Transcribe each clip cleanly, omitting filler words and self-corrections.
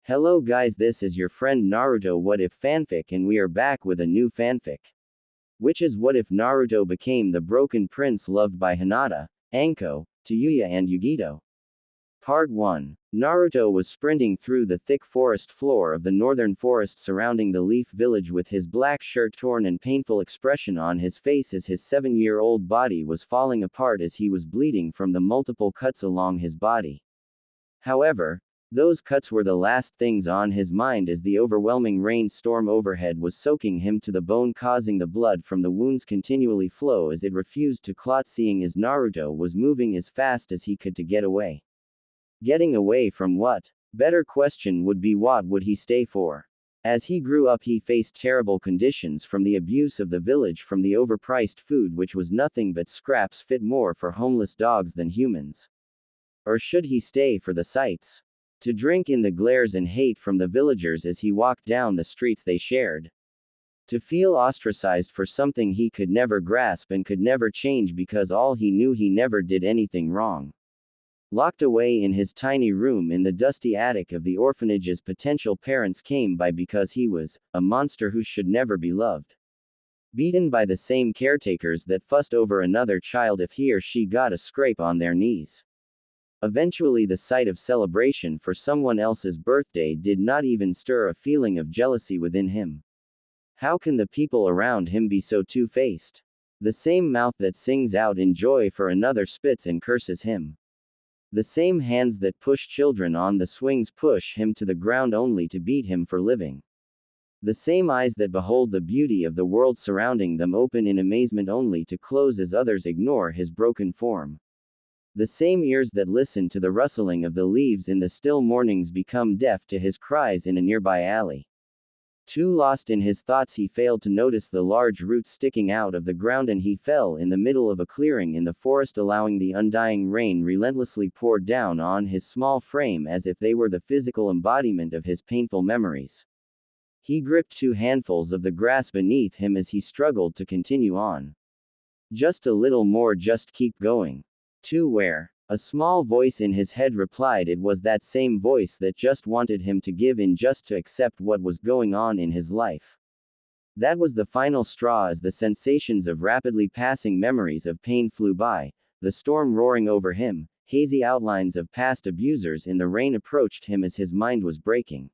Hello guys, this is your friend Naruto What If fanfic, and we are back with a new fanfic. Which is what if Naruto became the broken prince loved by Hinata, Anko, Tayuya and Yugito. Part 1. Naruto was sprinting through the thick forest floor of the northern forest surrounding the Leaf Village with his black shirt torn and painful expression on his face as his 7-year-old body was falling apart as he was bleeding from the multiple cuts along his body. However, those cuts were the last things on his mind as the overwhelming rainstorm overhead was soaking him to the bone, causing the blood from the wounds continually flow as it refused to clot, seeing as Naruto was moving as fast as he could to get away. Getting away from what? Better question would be, what would he stay for? As he grew up, he faced terrible conditions, from the abuse of the village, from the overpriced food which was nothing but scraps fit more for homeless dogs than humans. Or should he stay for the sights? To drink in the glares and hate from the villagers as he walked down the streets they shared. To feel ostracized for something he could never grasp and could never change because all he knew, he never did anything wrong. Locked away in his tiny room in the dusty attic of the orphanage as potential parents came by because he was a monster who should never be loved. Beaten by the same caretakers that fussed over another child if he or she got a scrape on their knees. Eventually, the sight of celebration for someone else's birthday did not even stir a feeling of jealousy within him. How can the people around him be so two-faced? The same mouth that sings out in joy for another spits and curses him. The same hands that push children on the swings push him to the ground only to beat him for living. The same eyes that behold the beauty of the world surrounding them open in amazement only to close as others ignore his broken form. The same ears that listen to the rustling of the leaves in the still mornings become deaf to his cries in a nearby alley. Too lost in his thoughts, he failed to notice the large roots sticking out of the ground, and he fell in the middle of a clearing in the forest, allowing the undying rain relentlessly pour down on his small frame as if they were the physical embodiment of his painful memories. He gripped 2 handfuls of the grass beneath him as he struggled to continue on. Just a little more, just keep going. To where? A small voice in his head replied. It was that same voice that just wanted him to give in, just to accept what was going on in his life. That was the final straw as the sensations of rapidly passing memories of pain flew by, the storm roaring over him, hazy outlines of past abusers in the rain approached him as his mind was breaking.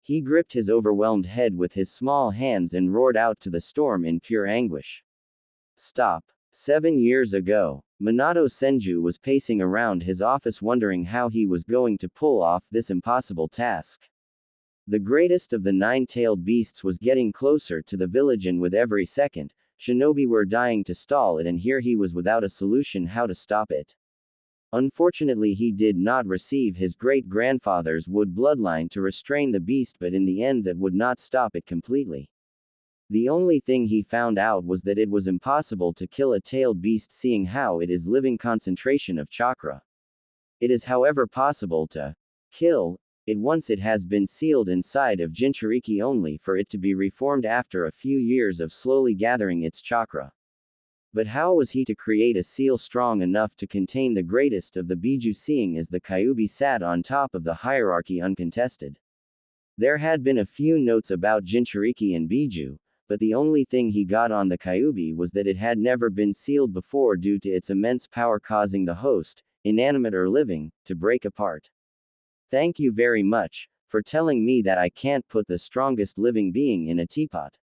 He gripped his overwhelmed head with his small hands and roared out to the storm in pure anguish. Stop. 7 years ago, Minato Senju was pacing around his office wondering how he was going to pull off this impossible task. The greatest of the 9-tailed beasts was getting closer to the village, and with every second, shinobi were dying to stall it, and here he was without a solution how to stop it. Unfortunately, he did not receive his great-grandfather's wood bloodline to restrain the beast, but in the end that would not stop it completely. The only thing he found out was that it was impossible to kill a tailed beast, seeing how it is living concentration of chakra. It is however possible to kill it once it has been sealed inside of Jinchuriki, only for it to be reformed after a few years of slowly gathering its chakra. But how was he to create a seal strong enough to contain the greatest of the Biju, seeing as the Kyuubi sat on top of the hierarchy uncontested? There had been a few notes about Jinchuriki and Biju, but the only thing he got on the Kyuubi was that it had never been sealed before due to its immense power, causing the host, inanimate or living, to break apart. Thank you very much for telling me that I can't put the strongest living being in a teapot.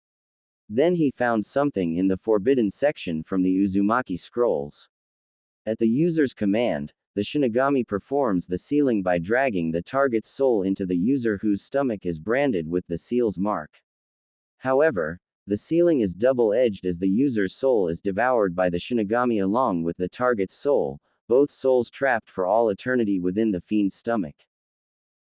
Then he found something in the forbidden section from the Uzumaki scrolls. At the user's command, the Shinigami performs the sealing by dragging the target's soul into the user whose stomach is branded with the seal's mark. However, the sealing is double-edged as the user's soul is devoured by the Shinigami along with the target's soul, both souls trapped for all eternity within the fiend's stomach.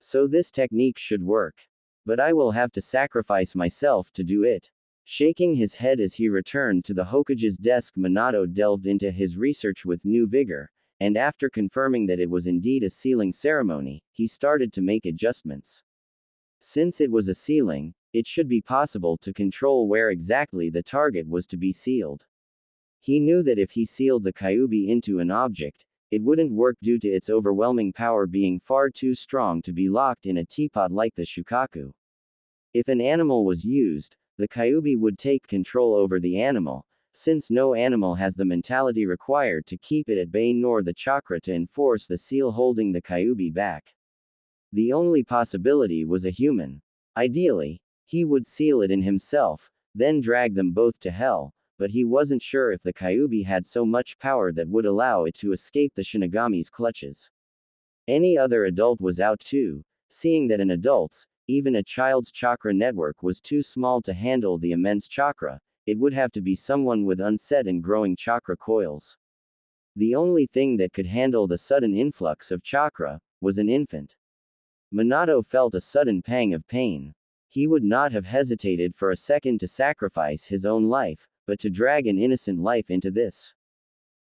So this technique should work. But I will have to sacrifice myself to do it. Shaking his head as he returned to the Hokage's desk, Minato delved into his research with new vigor, and after confirming that it was indeed a sealing ceremony, he started to make adjustments. Since it was a sealing, it should be possible to control where exactly the target was to be sealed. He knew that if he sealed the Kyuubi into an object, It wouldn't work due to its overwhelming power being far too strong to be locked in a teapot like the shukaku. If an animal was used, the kyubi would take control over the animal, since no animal has the mentality required to keep it at bay nor the chakra to enforce the seal holding the kyubi back. The only possibility was a human. Ideally, he would seal it in himself, then drag them both to hell, but he wasn't sure if the kyubi had so much power that would allow it to escape the Shinigami's clutches. Any other adult was out too, seeing that an adult's, even a child's chakra network was too small to handle the immense chakra. It would have to be someone with unset and growing chakra coils. The only thing that could handle the sudden influx of chakra was an infant. Minato felt a sudden pang of pain. He would not have hesitated for a second to sacrifice his own life, but to drag an innocent life into this.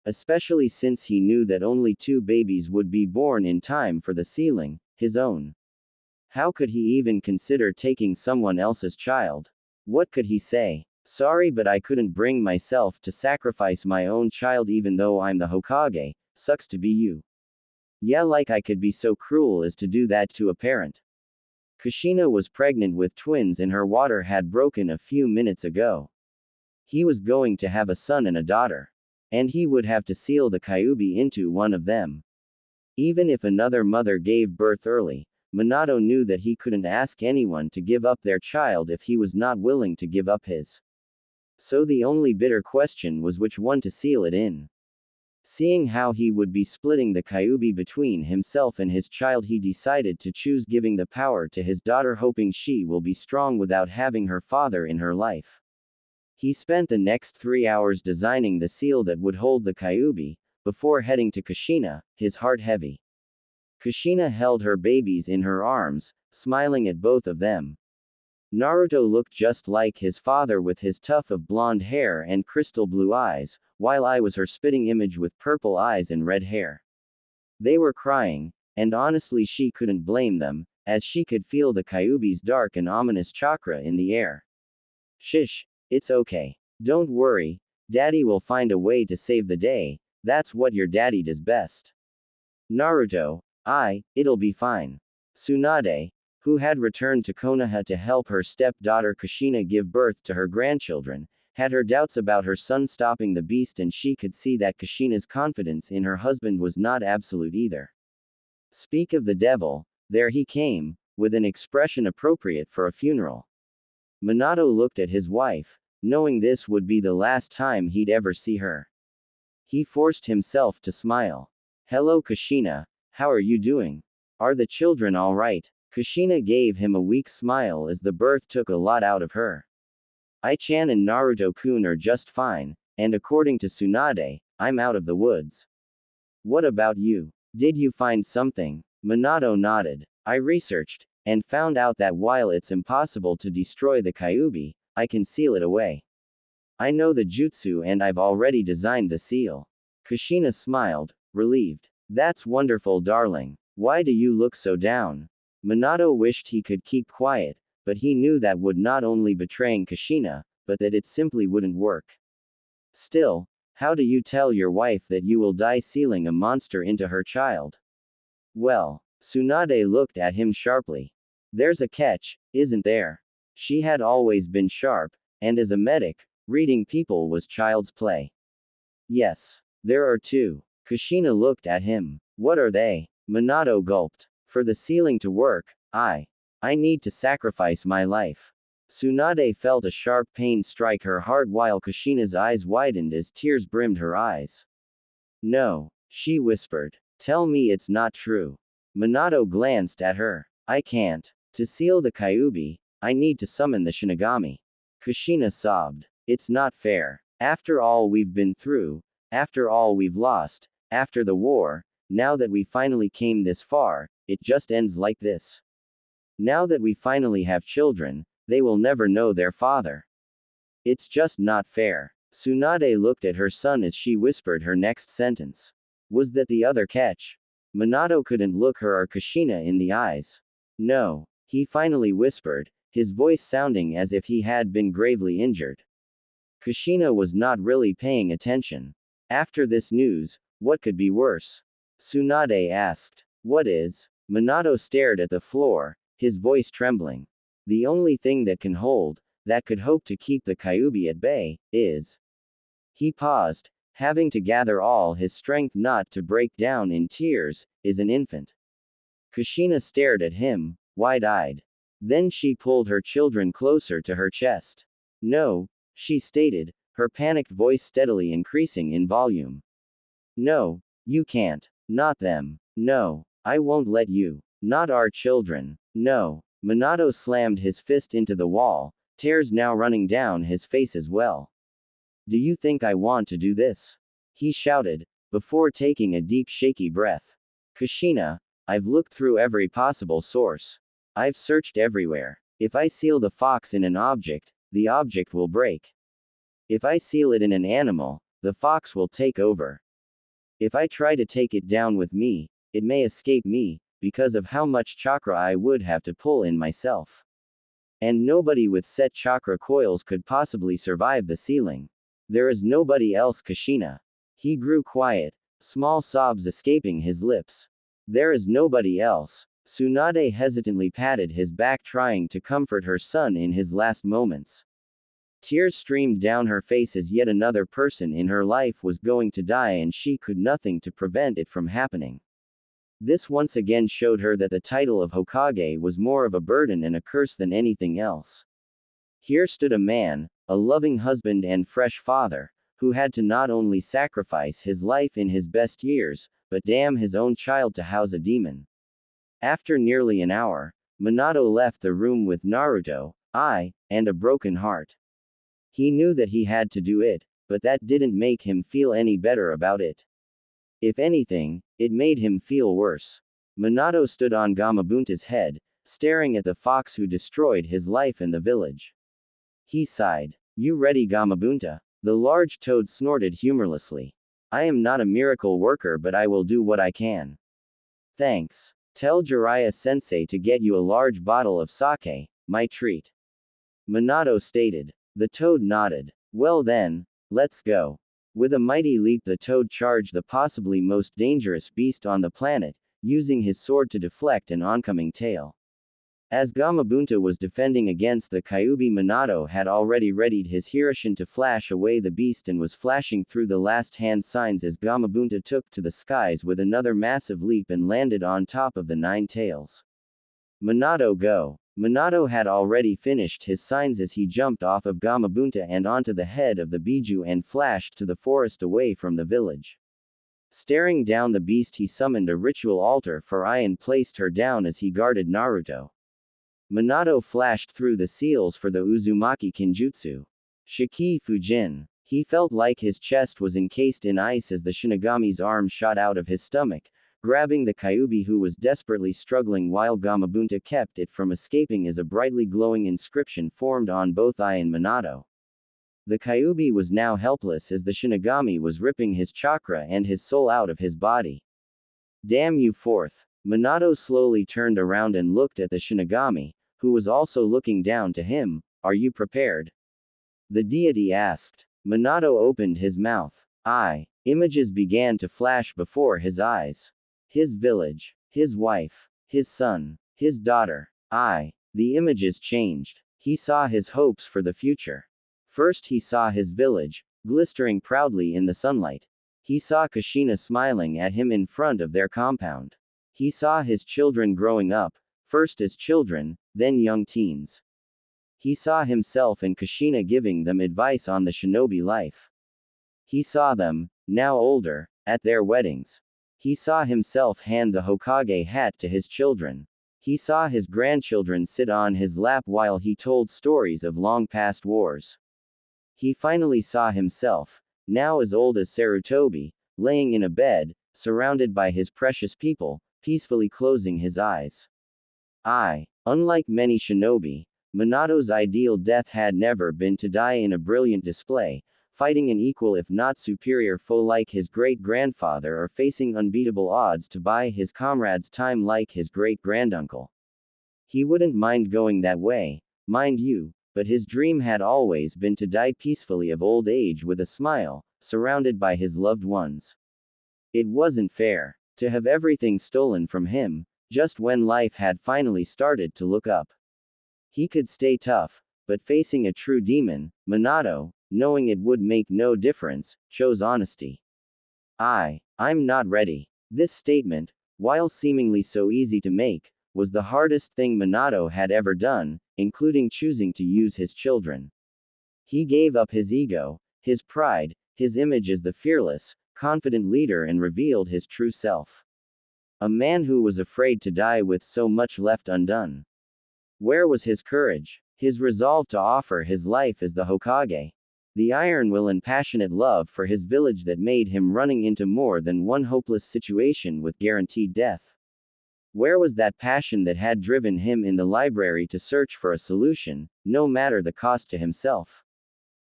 Especially since he knew that only 2 babies would be born in time for the sealing, his own. How could he even consider taking someone else's child? What could he say? Sorry, but I couldn't bring myself to sacrifice my own child even though I'm the Hokage, sucks to be you. Yeah, like I could be so cruel as to do that to a parent. Kushina was pregnant with twins and her water had broken a few minutes ago. He was going to have a son and a daughter. And he would have to seal the kyubi into one of them. Even if another mother gave birth early, Minato knew that he couldn't ask anyone to give up their child if he was not willing to give up his. So the only bitter question was which one to seal it in. Seeing how he would be splitting the kyubi between himself and his child, he decided to choose giving the power to his daughter, hoping she will be strong without having her father in her life. He spent the next 3 hours designing the seal that would hold the kyubi, before heading to Kushina, his heart heavy. Kushina held her babies in her arms, smiling at both of them. Naruto looked just like his father with his tuft of blonde hair and crystal blue eyes, while I was her spitting image with purple eyes and red hair. They were crying, and honestly she couldn't blame them, as she could feel the kyubi's dark and ominous chakra in the air. Shish, it's okay. Don't worry, Daddy will find a way to save the day, that's what your daddy does best. Naruto, it'll be fine. Tsunade, who had returned to Konoha to help her stepdaughter Kushina give birth to her grandchildren, had her doubts about her son stopping the beast, and she could see that Kushina's confidence in her husband was not absolute either. Speak of the devil, there he came, with an expression appropriate for a funeral. Minato looked at his wife, knowing this would be the last time he'd ever see her. He forced himself to smile. Hello Kushina, how are you doing? Are the children all right? Kushina gave him a weak smile as the birth took a lot out of her. I-chan and Naruto-kun are just fine, and according to Tsunade, I'm out of the woods. What about you? Did you find something? Minato nodded. I researched, and found out that while it's impossible to destroy the kyubi, I can seal it away. I know the jutsu and I've already designed the seal. Kushina smiled, relieved. That's wonderful, darling. Why do you look so down? Minato wished he could keep quiet, but he knew that would not only betraying Kushina, but that it simply wouldn't work. Still, how do you tell your wife that you will die sealing a monster into her child? Well, Tsunade looked at him sharply. There's a catch, isn't there? She had always been sharp, and as a medic, reading people was child's play. Yes, there are 2. Kushina looked at him. What are they? Minato gulped. For the sealing to work, I need to sacrifice my life. Tsunade felt a sharp pain strike her heart while Kushina's eyes widened as tears brimmed her eyes. No, she whispered. Tell me it's not true. Minato glanced at her. I can't. To seal the kyubi, I need to summon the Shinigami. Kushina sobbed. It's not fair. After all we've been through, after all we've lost, after the war, now that we finally came this far, it just ends like this. Now that we finally have children, they will never know their father. It's just not fair. Tsunade looked at her son as she whispered her next sentence. Was that the other catch? Minato couldn't look her or Kushina in the eyes. No, he finally whispered, his voice sounding as if he had been gravely injured. Kushina was not really paying attention. After this news, what could be worse? Tsunade asked. What is? Minato stared at the floor, his voice trembling. The only thing that can hold, that could hope to keep the Kyuubi at bay, is. He paused, having to gather all his strength not to break down in tears, is an infant. Kushina stared at him, wide-eyed. Then she pulled her children closer to her chest. No, she stated, her panicked voice steadily increasing in volume. No, you can't. Not them. No, I won't let you. Not our children. No. Minato slammed his fist into the wall, tears now running down his face as well. Do you think I want to do this? He shouted, before taking a deep shaky breath. Kushina, I've looked through every possible source. I've searched everywhere. If I seal the fox in an object, the object will break. If I seal it in an animal, the fox will take over. If I try to take it down with me, it may escape me, because of how much chakra I would have to pull in myself. And nobody with set chakra coils could possibly survive the sealing. There is nobody else. Kushina. He grew quiet, small sobs escaping his lips. There is nobody else. Tsunade hesitantly patted his back, trying to comfort her son in his last moments. Tears streamed down her face as yet another person in her life was going to die and she could nothing to prevent it from happening. This once again showed her that the title of Hokage was more of a burden and a curse than anything else. Here stood a man, a loving husband and fresh father, who had to not only sacrifice his life in his best years, but damn his own child to house a demon. After nearly an hour, Minato left the room with Naruto, and a broken heart. He knew that he had to do it, but that didn't make him feel any better about it. If anything, it made him feel worse. Minato stood on Gamabunta's head, staring at the fox who destroyed his life in the village. He sighed. You ready, Gamabunta? The large toad snorted humorlessly. I am not a miracle worker, but I will do what I can. Thanks. Tell Jiraiya-sensei to get you a large bottle of sake, my treat. Minato stated. The toad nodded. Well then, let's go. With a mighty leap the toad charged the possibly most dangerous beast on the planet, using his sword to deflect an oncoming tail. As Gamabunta was defending against the Kyuubi, Minato had already readied his Hirishin to flash away the beast and was flashing through the last hand signs as Gamabunta took to the skies with another massive leap and landed on top of the 9 tails. Minato go! Minato had already finished his signs as he jumped off of Gamabunta and onto the head of the Biju and flashed to the forest away from the village. Staring down the beast, he summoned a ritual altar for Ai and placed her down as he guarded Naruto. Minato flashed through the seals for the Uzumaki Kinjutsu. Shiki Fujin. He felt like his chest was encased in ice as the Shinigami's arm shot out of his stomach, grabbing the Kyuubi who was desperately struggling while Gamabunta kept it from escaping as a brightly glowing inscription formed on both Ai and Minato. The Kyuubi was now helpless as the Shinigami was ripping his chakra and his soul out of his body. Damn you fourth! Minato slowly turned around and looked at the Shinigami, who was also looking down to him. Are you prepared? The deity asked. Minato opened his mouth. Images began to flash before his eyes. His village, his wife, his son, his daughter. The images changed. He saw his hopes for the future. First he saw his village, glistering proudly in the sunlight. He saw Kushina smiling at him in front of their compound. He saw his children growing up, first as children, then young teens. He saw himself and Kushina giving them advice on the shinobi life. He saw them, now older, at their weddings. He saw himself hand the Hokage hat to his children. He saw his grandchildren sit on his lap while he told stories of long-past wars. He finally saw himself, now as old as Sarutobi, laying in a bed, surrounded by his precious people, peacefully closing his eyes. Unlike many shinobi, Minato's ideal death had never been to die in a brilliant display, fighting an equal if not superior foe like his great-grandfather or facing unbeatable odds to buy his comrades time like his great-granduncle. He wouldn't mind going that way, mind you, but his dream had always been to die peacefully of old age with a smile, surrounded by his loved ones. It wasn't fair. To have everything stolen from him, just when life had finally started to look up. He could stay tough, but facing a true demon, Minato, knowing it would make no difference, chose honesty. I'm not ready. This statement, while seemingly so easy to make, was the hardest thing Minato had ever done, including choosing to use his children. He gave up his ego, his pride, his image as the fearless, confident leader and revealed his true self. A man who was afraid to die with so much left undone. Where was his courage? His resolve to offer his life as the Hokage? The iron will and passionate love for his village that made him running into more than one hopeless situation with guaranteed death? Where was that passion that had driven him in the library to search for a solution, no matter the cost to himself?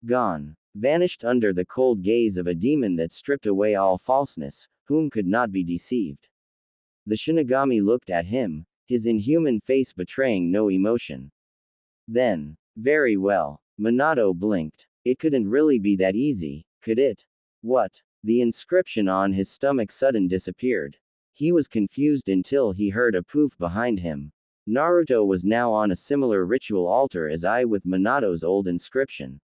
Gone. Vanished under the cold gaze of a demon that stripped away all falseness, whom could not be deceived. The Shinigami looked at him, his inhuman face betraying no emotion. Then, very well. Minato blinked. It couldn't really be that easy, could it? What? The inscription on his stomach suddenly disappeared. He was confused until he heard a poof behind him. Naruto was now on a similar ritual altar as I with Minato's old inscription.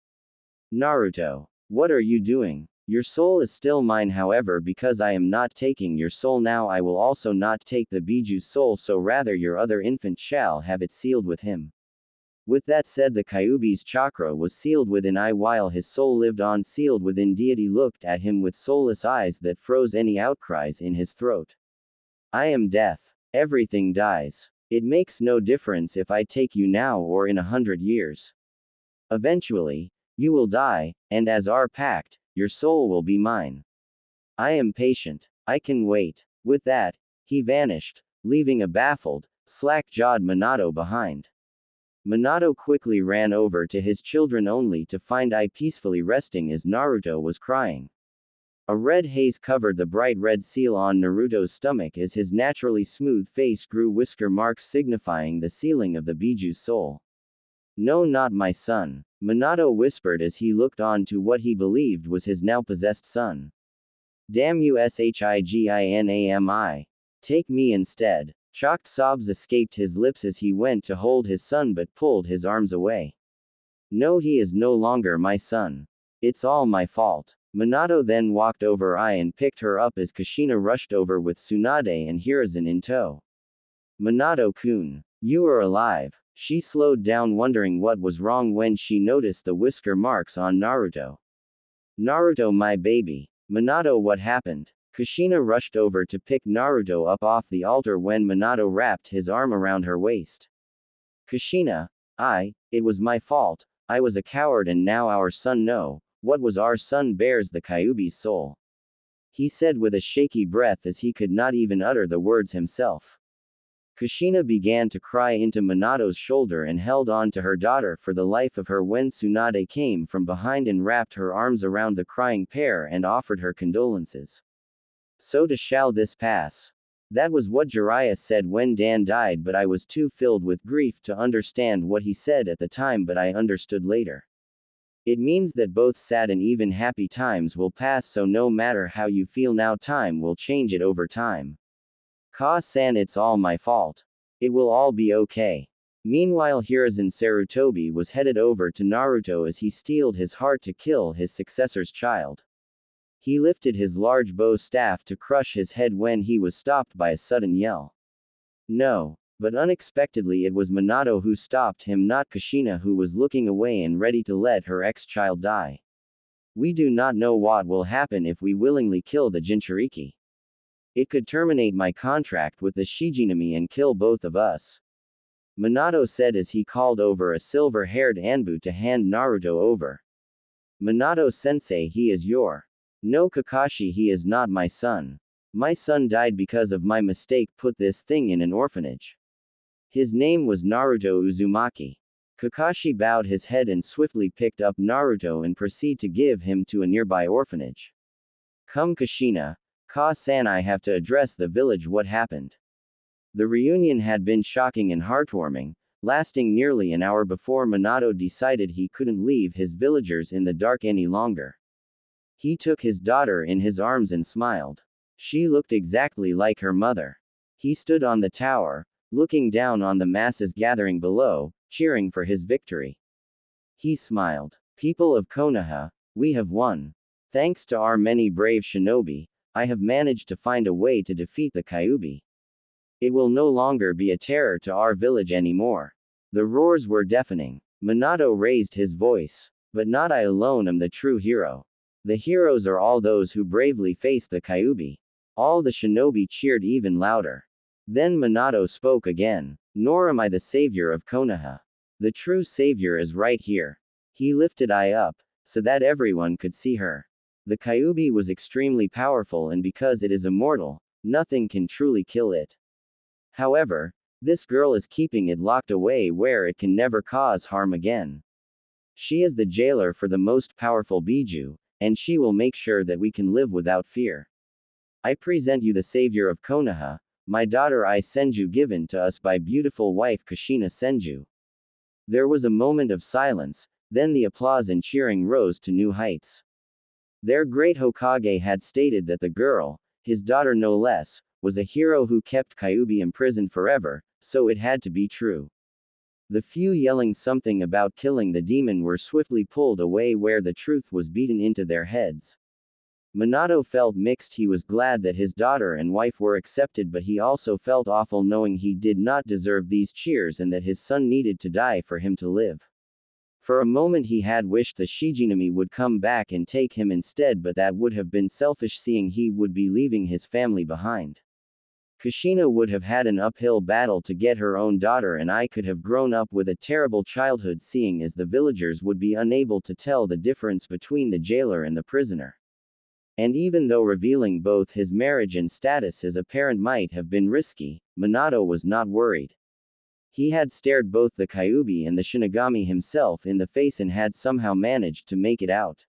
Naruto, what are you doing? Your soul is still mine, however, because I am not taking your soul now, I will also not take the Biju's soul, so rather your other infant shall have it sealed with him. With that said, the Kyuubi's chakra was sealed within I while his soul lived on sealed within. Deity looked at him with soulless eyes that froze any outcries in his throat. I am death. Everything dies. It makes no difference if I take you now or in 100 years. Eventually, you will die, and as our pact, your soul will be mine. I am patient. I can wait. With that, he vanished, leaving a baffled, slack-jawed Minato behind. Minato quickly ran over to his children only to find I peacefully resting as Naruto was crying. A red haze covered the bright red seal on Naruto's stomach as his naturally smooth face grew whisker marks signifying the sealing of the Biju's soul. No, not my son, Minato whispered as he looked on to what he believed was his now possessed son. Damn you Shiginami. Take me instead. Shocked sobs escaped his lips as he went to hold his son but pulled his arms away. No, he is no longer my son. It's all my fault. Minato then walked over and picked her up as Kushina rushed over with Tsunade and Hiruzen in tow. Minato-kun, you are alive. She slowed down, wondering what was wrong when she noticed the whisker marks on Naruto. Naruto, my baby. Minato, what happened? Kushina rushed over to pick Naruto up off the altar when Minato wrapped his arm around her waist. Kushina, it was my fault. I was a coward and now our son what was our son bears the Kyuubi's soul. He said with a shaky breath as he could not even utter the words himself. Kushina began to cry into Minato's shoulder and held on to her daughter for the life of her when Tsunade came from behind and wrapped her arms around the crying pair and offered her condolences. So shall this pass. That was what Jiraiya said when Dan died, but I was too filled with grief to understand what he said at the time, but I understood later. It means that both sad and even happy times will pass, so no matter how you feel now, time will change it over time. Ka-san, it's all my fault. It will all be okay. Meanwhile, Hiruzen Sarutobi was headed over to Naruto as he steeled his heart to kill his successor's child. He lifted his large bow staff to crush his head when he was stopped by a sudden yell. No. But unexpectedly it was Minato who stopped him, not Kushina, who was looking away and ready to let her ex-child die. We do not know what will happen if we willingly kill the Jinchuriki. It could terminate my contract with the Shiginami and kill both of us. Minato said as he called over a silver-haired Anbu to hand Naruto over. Minato-sensei, he is your. No, Kakashi, he is not my son. My son died because of my mistake, put this thing in an orphanage. His name was Naruto Uzumaki. Kakashi bowed his head and swiftly picked up Naruto and proceeded to give him to a nearby orphanage. Come, Kushina. Ka-san, I have to address the village. What happened? The reunion had been shocking and heartwarming, lasting nearly an hour before Minato decided he couldn't leave his villagers in the dark any longer. He took his daughter in his arms and smiled. She looked exactly like her mother. He stood on the tower, looking down on the masses gathering below, cheering for his victory. He smiled. People of Konoha, we have won. Thanks to our many brave shinobi, I have managed to find a way to defeat the Kyuubi. It will no longer be a terror to our village anymore. The roars were deafening. Minato raised his voice. But not I alone am the true hero. The heroes are all those who bravely face the Kyuubi. All the shinobi cheered even louder. Then Minato spoke again. Nor am I the savior of Konoha. The true savior is right here. He lifted Ai up, so that everyone could see her. The Kyuubi was extremely powerful, and because it is immortal, nothing can truly kill it. However, this girl is keeping it locked away where it can never cause harm again. She is the jailer for the most powerful Biju, and she will make sure that we can live without fear. I present you the savior of Konoha, my daughter Ai Senju, given to us by beautiful wife Kushina Senju. There was a moment of silence, then the applause and cheering rose to new heights. Their great Hokage had stated that the girl, his daughter no less, was a hero who kept Kyuubi imprisoned forever, so it had to be true. The few yelling something about killing the demon were swiftly pulled away where the truth was beaten into their heads. Minato felt mixed. He was glad that his daughter and wife were accepted, but he also felt awful knowing he did not deserve these cheers and that his son needed to die for him to live. For a moment he had wished the Shijinami would come back and take him instead, but that would have been selfish seeing he would be leaving his family behind. Kushina would have had an uphill battle to get her own daughter, and I could have grown up with a terrible childhood seeing as the villagers would be unable to tell the difference between the jailer and the prisoner. And even though revealing both his marriage and status as a parent might have been risky, Minato was not worried. He had stared both the Kyuubi and the Shinigami himself in the face and had somehow managed to make it out.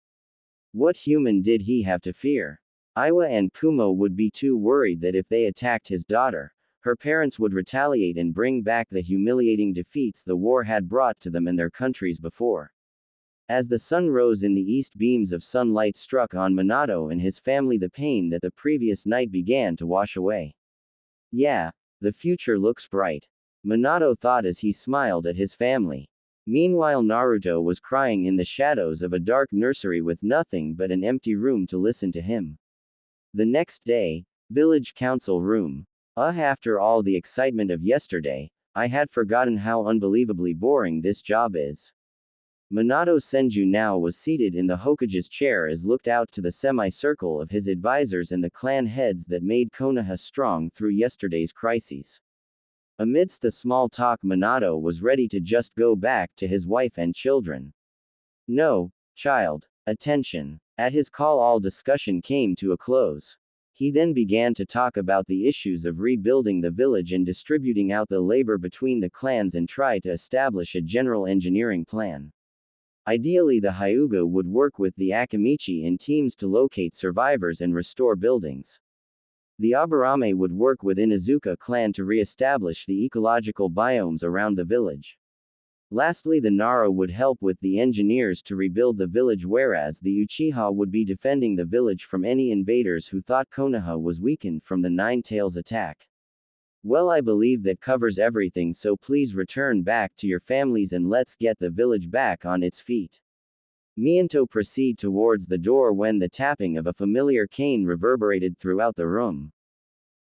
What human did he have to fear? Iwa and Kumo would be too worried that if they attacked his daughter, her parents would retaliate and bring back the humiliating defeats the war had brought to them and their countries before. As the sun rose in the east, beams of sunlight struck on Minato and his family. The pain that the previous night began to wash away. Yeah, the future looks bright, Minato thought as he smiled at his family. Meanwhile, Naruto was crying in the shadows of a dark nursery with nothing but an empty room to listen to him. The next day, village council room. After all the excitement of yesterday, I had forgotten how unbelievably boring this job is. Minato Senju now was seated in the Hokage's chair as looked out to the semicircle of his advisors and the clan heads that made Konoha strong through yesterday's crises. Amidst the small talk, Minato was ready to just go back to his wife and children. No, child, attention. At his call, all discussion came to a close. He then began to talk about the issues of rebuilding the village and distributing out the labor between the clans and try to establish a general engineering plan. Ideally, the Hyuga would work with the Akamichi in teams to locate survivors and restore buildings. The Aburame would work with Inuzuka clan to re-establish the ecological biomes around the village. Lastly, the Nara would help with the engineers to rebuild the village, whereas the Uchiha would be defending the village from any invaders who thought Konoha was weakened from the Nine Tails attack. Well, I believe that covers everything, so please return back to your families and let's get the village back on its feet. Miento proceeded towards the door when the tapping of a familiar cane reverberated throughout the room.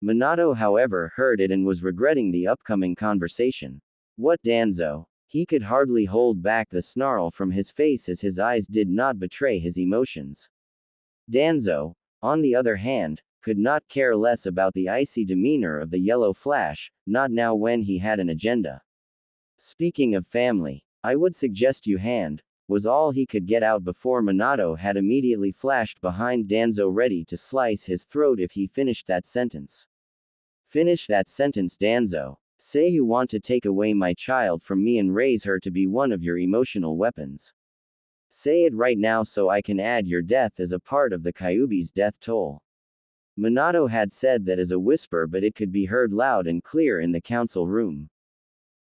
Minato, however, heard it and was regretting the upcoming conversation. What Danzo? He could hardly hold back the snarl from his face as his eyes did not betray his emotions. Danzo, on the other hand, could not care less about the icy demeanor of the yellow flash, not now when he had an agenda. Speaking of family, I would suggest you hand, was all he could get out before Minato had immediately flashed behind Danzo, ready to slice his throat if he finished that sentence. Finish that sentence, Danzo. Say you want to take away my child from me and raise her to be one of your emotional weapons. Say it right now so I can add your death as a part of the Kyuubi's death toll. Minato had said that as a whisper, but it could be heard loud and clear in the council room.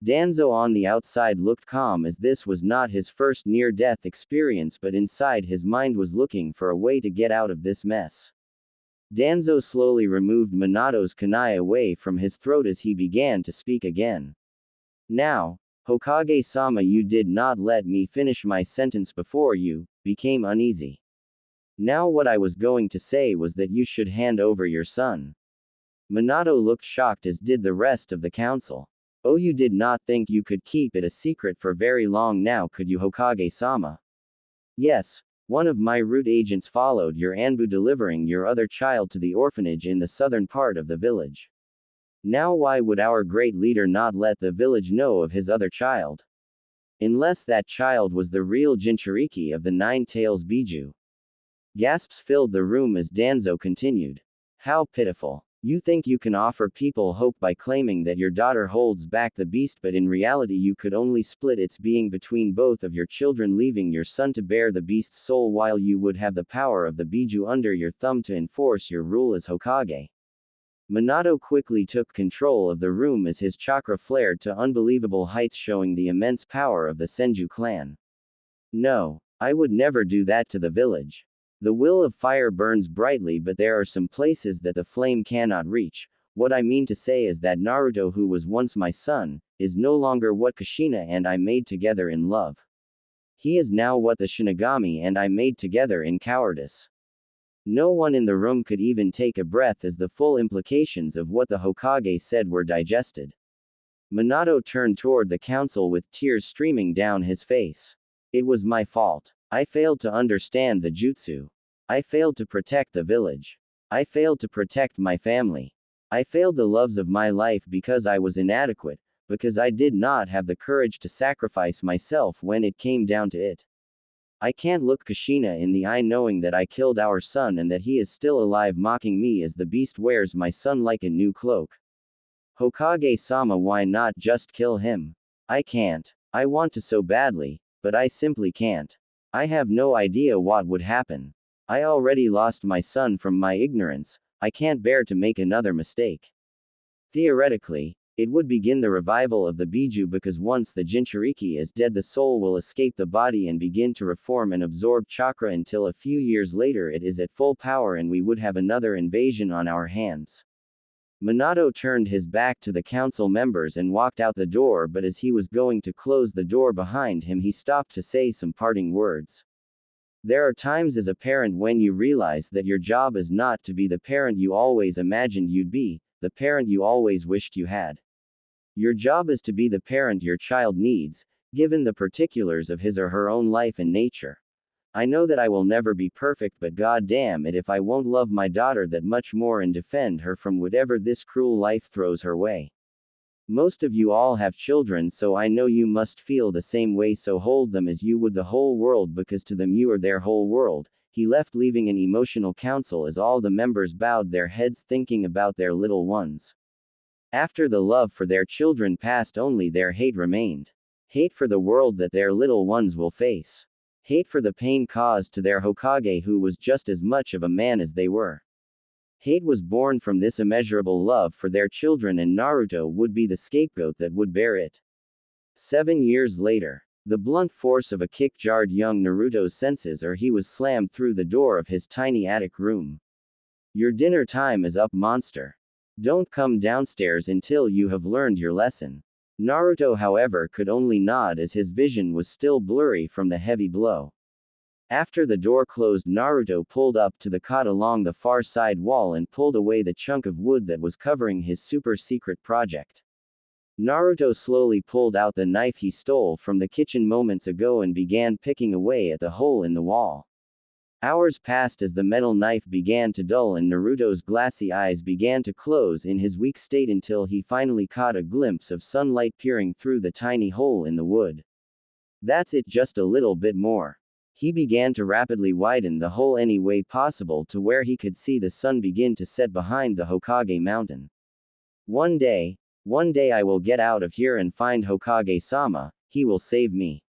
Danzo on the outside looked calm as this was not his first near-death experience, but inside his mind was looking for a way to get out of this mess. Danzo slowly removed Minato's kunai away from his throat as he began to speak again. Now, Hokage-sama, you did not let me finish my sentence before you became uneasy. Now what I was going to say was that you should hand over your son. Minato looked shocked, as did the rest of the council. Oh, you did not think you could keep it a secret for very long now, could you, Hokage-sama? Yes, one of my root agents followed your Anbu, delivering your other child to the orphanage in the southern part of the village. Now why would our great leader not let the village know of his other child? Unless that child was the real Jinchuriki of the Nine Tails Biju. Gasps filled the room as Danzo continued. How pitiful. You think you can offer people hope by claiming that your daughter holds back the beast, but in reality you could only split its being between both of your children, leaving your son to bear the beast's soul while you would have the power of the Biju under your thumb to enforce your rule as Hokage. Minato quickly took control of the room as his chakra flared to unbelievable heights, showing the immense power of the Senju clan. No, I would never do that to the village. The will of fire burns brightly, but there are some places that the flame cannot reach. What I mean to say is that Naruto, who was once my son, is no longer what Kushina and I made together in love. He is now what the Shinigami and I made together in cowardice. No one in the room could even take a breath as the full implications of what the Hokage said were digested. Minato turned toward the council with tears streaming down his face. It was my fault. I failed to understand the jutsu. I failed to protect the village. I failed to protect my family. I failed the loves of my life because I was inadequate, because I did not have the courage to sacrifice myself when it came down to it. I can't look Kushina in the eye knowing that I killed our son and that he is still alive, mocking me as the beast wears my son like a new cloak. Hokage-sama, why not just kill him? I can't. I want to so badly, but I simply can't. I have no idea what would happen. I already lost my son from my ignorance. I can't bear to make another mistake. Theoretically, it would begin the revival of the Biju, because once the Jinchuriki is dead, the soul will escape the body and begin to reform and absorb chakra until a few years later it is at full power and we would have another invasion on our hands. Minato turned his back to the council members and walked out the door, but as he was going to close the door behind him, he stopped to say some parting words. There are times as a parent when you realize that your job is not to be the parent you always imagined you'd be, the parent you always wished you had. Your job is to be the parent your child needs, given the particulars of his or her own life and nature. I know that I will never be perfect, but god damn it if I won't love my daughter that much more and defend her from whatever this cruel life throws her way. Most of you all have children, so I know you must feel the same way, so hold them as you would the whole world, because to them you are their whole world. He left, leaving an emotional council as all the members bowed their heads thinking about their little ones. After the love for their children passed, only their hate remained. Hate for the world that their little ones will face. Hate for the pain caused to their Hokage, who was just as much of a man as they were. Hate was born from this immeasurable love for their children, and Naruto would be the scapegoat that would bear it. 7 years later, the blunt force of a kick jarred young Naruto's senses, or he was slammed through the door of his tiny attic room. Your dinner time is up, monster. Don't come downstairs until you have learned your lesson. Naruto, however, could only nod as his vision was still blurry from the heavy blow. After the door closed, Naruto pulled up to the cot along the far side wall and pulled away the chunk of wood that was covering his super secret project. Naruto slowly pulled out the knife he stole from the kitchen moments ago and began picking away at the hole in the wall. Hours passed as the metal knife began to dull and Naruto's glassy eyes began to close in his weak state until he finally caught a glimpse of sunlight peering through the tiny hole in the wood. That's it, just a little bit more. He began to rapidly widen the hole any way possible to where he could see the sun begin to set behind the Hokage mountain. One day I will get out of here and find Hokage-sama, he will save me.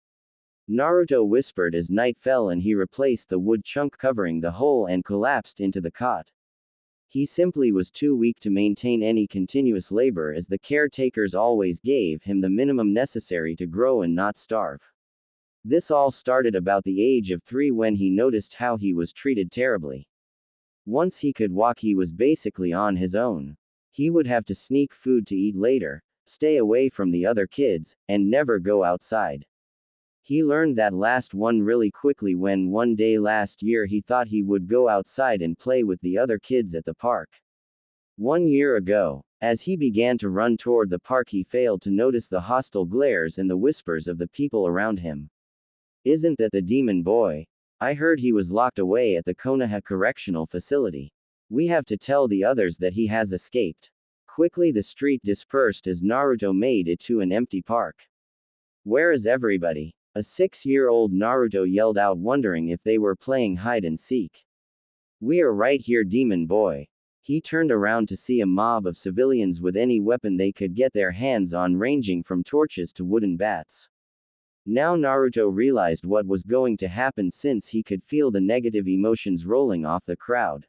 Naruto whispered as night fell and he replaced the wood chunk covering the hole and collapsed into the cot. He simply was too weak to maintain any continuous labor, as the caretakers always gave him the minimum necessary to grow and not starve. This all started about the age of 3 when he noticed how he was treated terribly. Once he could walk, he was basically on his own. He would have to sneak food to eat later, stay away from the other kids, and never go outside. He learned that last one really quickly when one day last year he thought he would go outside and play with the other kids at the park. 1 year ago, as he began to run toward the park, he failed to notice the hostile glares and the whispers of the people around him. Isn't that the demon boy? I heard he was locked away at the Konoha correctional facility. We have to tell the others that he has escaped. Quickly the street dispersed as Naruto made it to an empty park. Where is everybody? A 6-year-old Naruto yelled out, wondering if they were playing hide and seek. We are right here, demon boy. He turned around to see a mob of civilians with any weapon they could get their hands on, ranging from torches to wooden bats. Now Naruto realized what was going to happen since he could feel the negative emotions rolling off the crowd.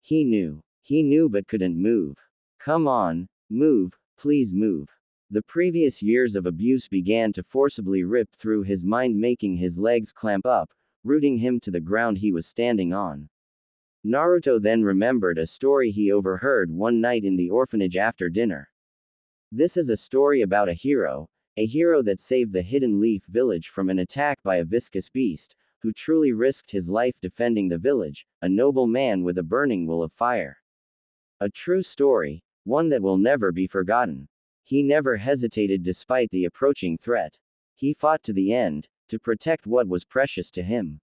He knew but couldn't move. Come on, move, please move. The previous years of abuse began to forcibly rip through his mind, making his legs clamp up, rooting him to the ground he was standing on. Naruto then remembered a story he overheard one night in the orphanage after dinner. This is a story about a hero that saved the Hidden Leaf village from an attack by a viscous beast, who truly risked his life defending the village, a noble man with a burning will of fire. A true story, one that will never be forgotten. He never hesitated despite the approaching threat. He fought to the end, to protect what was precious to him.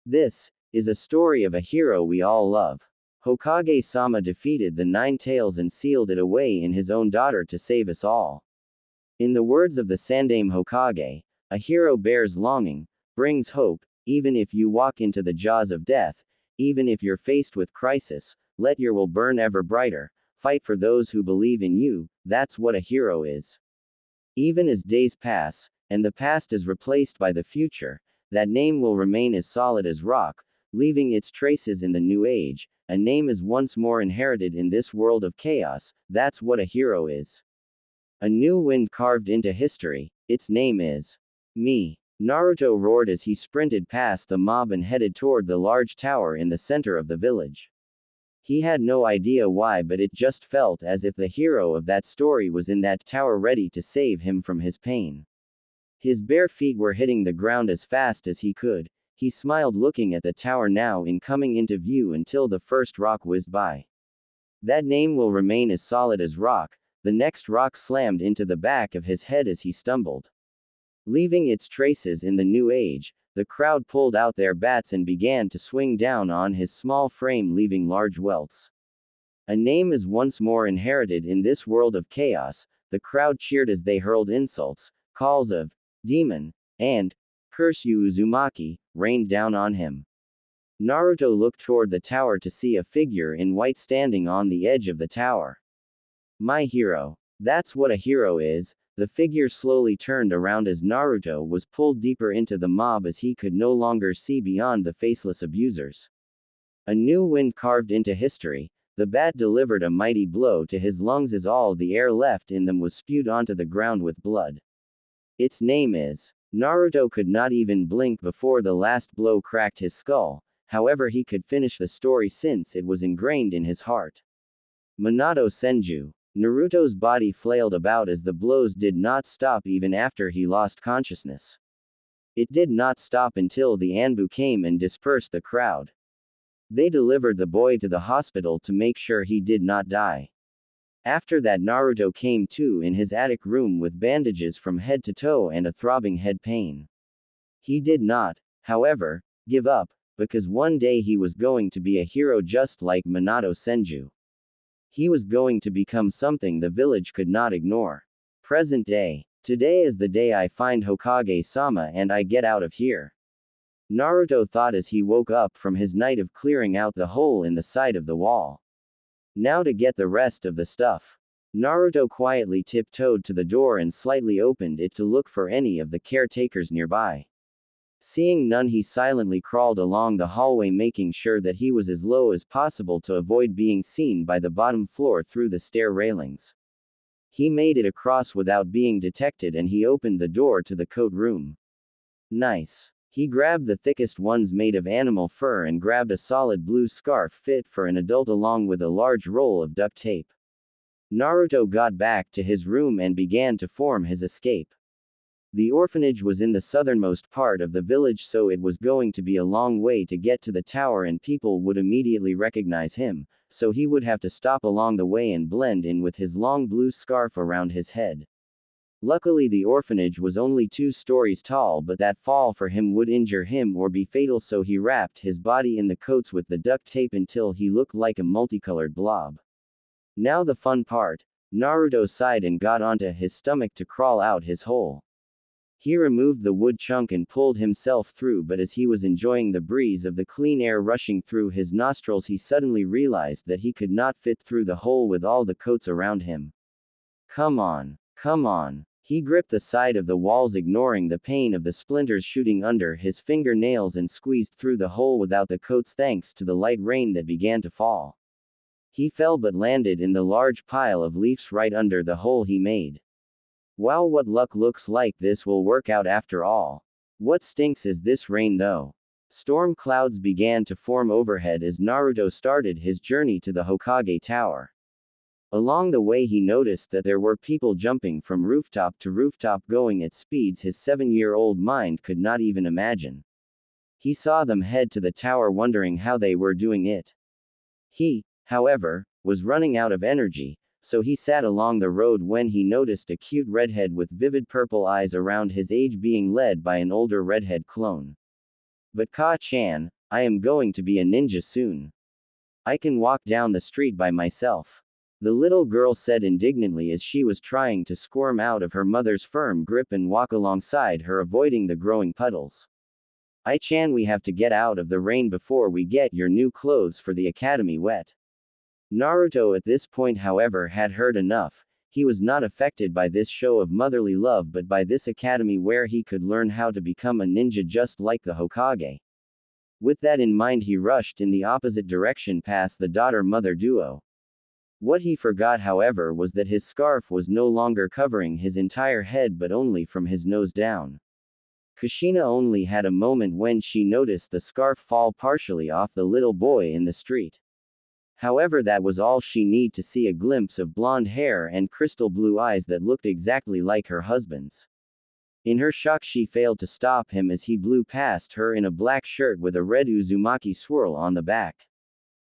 This is a story of a hero we all love. Hokage-sama defeated the Nine Tails and sealed it away in his own daughter to save us all. In the words of the Sandaime Hokage, a hero bears longing, brings hope, even if you walk into the jaws of death, even if you're faced with crisis, let your will burn ever brighter, fight for those who believe in you, that's what a hero is. Even as days pass, and the past is replaced by the future, that name will remain as solid as rock, leaving its traces in the new age. A name is once more inherited in this world of chaos, that's what a hero is. A new wind carved into history, its name is me. Naruto roared as he sprinted past the mob and headed toward the large tower in the center of the village. He had no idea why, but it just felt as if the hero of that story was in that tower ready to save him from his pain. His bare feet were hitting the ground as fast as he could. He smiled, looking at the tower now coming into view until the first rock whizzed by. That name will remain as solid as rock. The next rock slammed into the back of his head as he stumbled. Leaving its traces in the new age, the crowd pulled out their bats and began to swing down on his small frame, leaving large welts. A name is once more inherited in this world of chaos. The crowd cheered as they hurled insults, calls of demon, and curse you Uzumaki, rained down on him. Naruto looked toward the tower to see a figure in white standing on the edge of the tower. My hero. That's what a hero is. The figure slowly turned around as Naruto was pulled deeper into the mob as he could no longer see beyond the faceless abusers. A new wind carved into history. The bat delivered a mighty blow to his lungs as all the air left in them was spewed onto the ground with blood. Its name is. Naruto could not even blink before the last blow cracked his skull. However, he could finish the story since it was ingrained in his heart. Minato Senju. Naruto's body flailed about as the blows did not stop even after he lost consciousness. It did not stop until the Anbu came and dispersed the crowd. They delivered the boy to the hospital to make sure he did not die. After that, Naruto came to in his attic room with bandages from head to toe and a throbbing head pain. He did not, however, give up, because one day he was going to be a hero just like Minato Senju. He was going to become something the village could not ignore. Present day. Today is the day I find Hokage-sama and I get out of here. Naruto thought as he woke up from his night of clearing out the hole in the side of the wall. Now to get the rest of the stuff. Naruto quietly tiptoed to the door and slightly opened it to look for any of the caretakers nearby. Seeing none, he silently crawled along the hallway, making sure that he was as low as possible to avoid being seen by the bottom floor through the stair railings. He made it across without being detected and he opened the door to the coat room. Nice. He grabbed the thickest ones made of animal fur and grabbed a solid blue scarf fit for an adult along with a large roll of duct tape. Naruto got back to his room and began to form his escape. The orphanage was in the southernmost part of the village, so it was going to be a long way to get to the tower and people would immediately recognize him, so he would have to stop along the way and blend in with his long blue scarf around his head. Luckily the orphanage was only 2 stories tall, but that fall for him would injure him or be fatal, so he wrapped his body in the coats with the duct tape until he looked like a multicolored blob. Now the fun part. Naruto sighed and got onto his stomach to crawl out his hole. He removed the wood chunk and pulled himself through, but as he was enjoying the breeze of the clean air rushing through his nostrils, he suddenly realized that he could not fit through the hole with all the coats around him. Come on. Come on. He gripped the side of the walls, ignoring the pain of the splinters shooting under his fingernails, and squeezed through the hole without the coats thanks to the light rain that began to fall. He fell but landed in the large pile of leaves right under the hole he made. Wow, what luck, looks like this will work out after all. What stinks is this rain though. Storm clouds began to form overhead as Naruto started his journey to the Hokage tower. Along the way he noticed that there were people jumping from rooftop to rooftop, going at speeds his 7-year-old mind could not even imagine. He saw them head to the tower wondering how they were doing it. He, however, was running out of energy, so he sat along the road when he noticed a cute redhead with vivid purple eyes around his age being led by an older redhead clone. But Ka-chan, I am going to be a ninja soon. I can walk down the street by myself. The little girl said indignantly as she was trying to squirm out of her mother's firm grip and walk alongside her, avoiding the growing puddles. I-chan, we have to get out of the rain before we get your new clothes for the academy wet. Naruto at this point, however, had heard enough. He was not affected by this show of motherly love but by this academy where he could learn how to become a ninja just like the Hokage. With that in mind he rushed in the opposite direction past the daughter-mother duo. What he forgot, however, was that his scarf was no longer covering his entire head but only from his nose down. Kushina only had a moment when she noticed the scarf fall partially off the little boy in the street. However, that was all she needed to see, a glimpse of blonde hair and crystal blue eyes that looked exactly like her husband's. In her shock she failed to stop him as he blew past her in a black shirt with a red Uzumaki swirl on the back.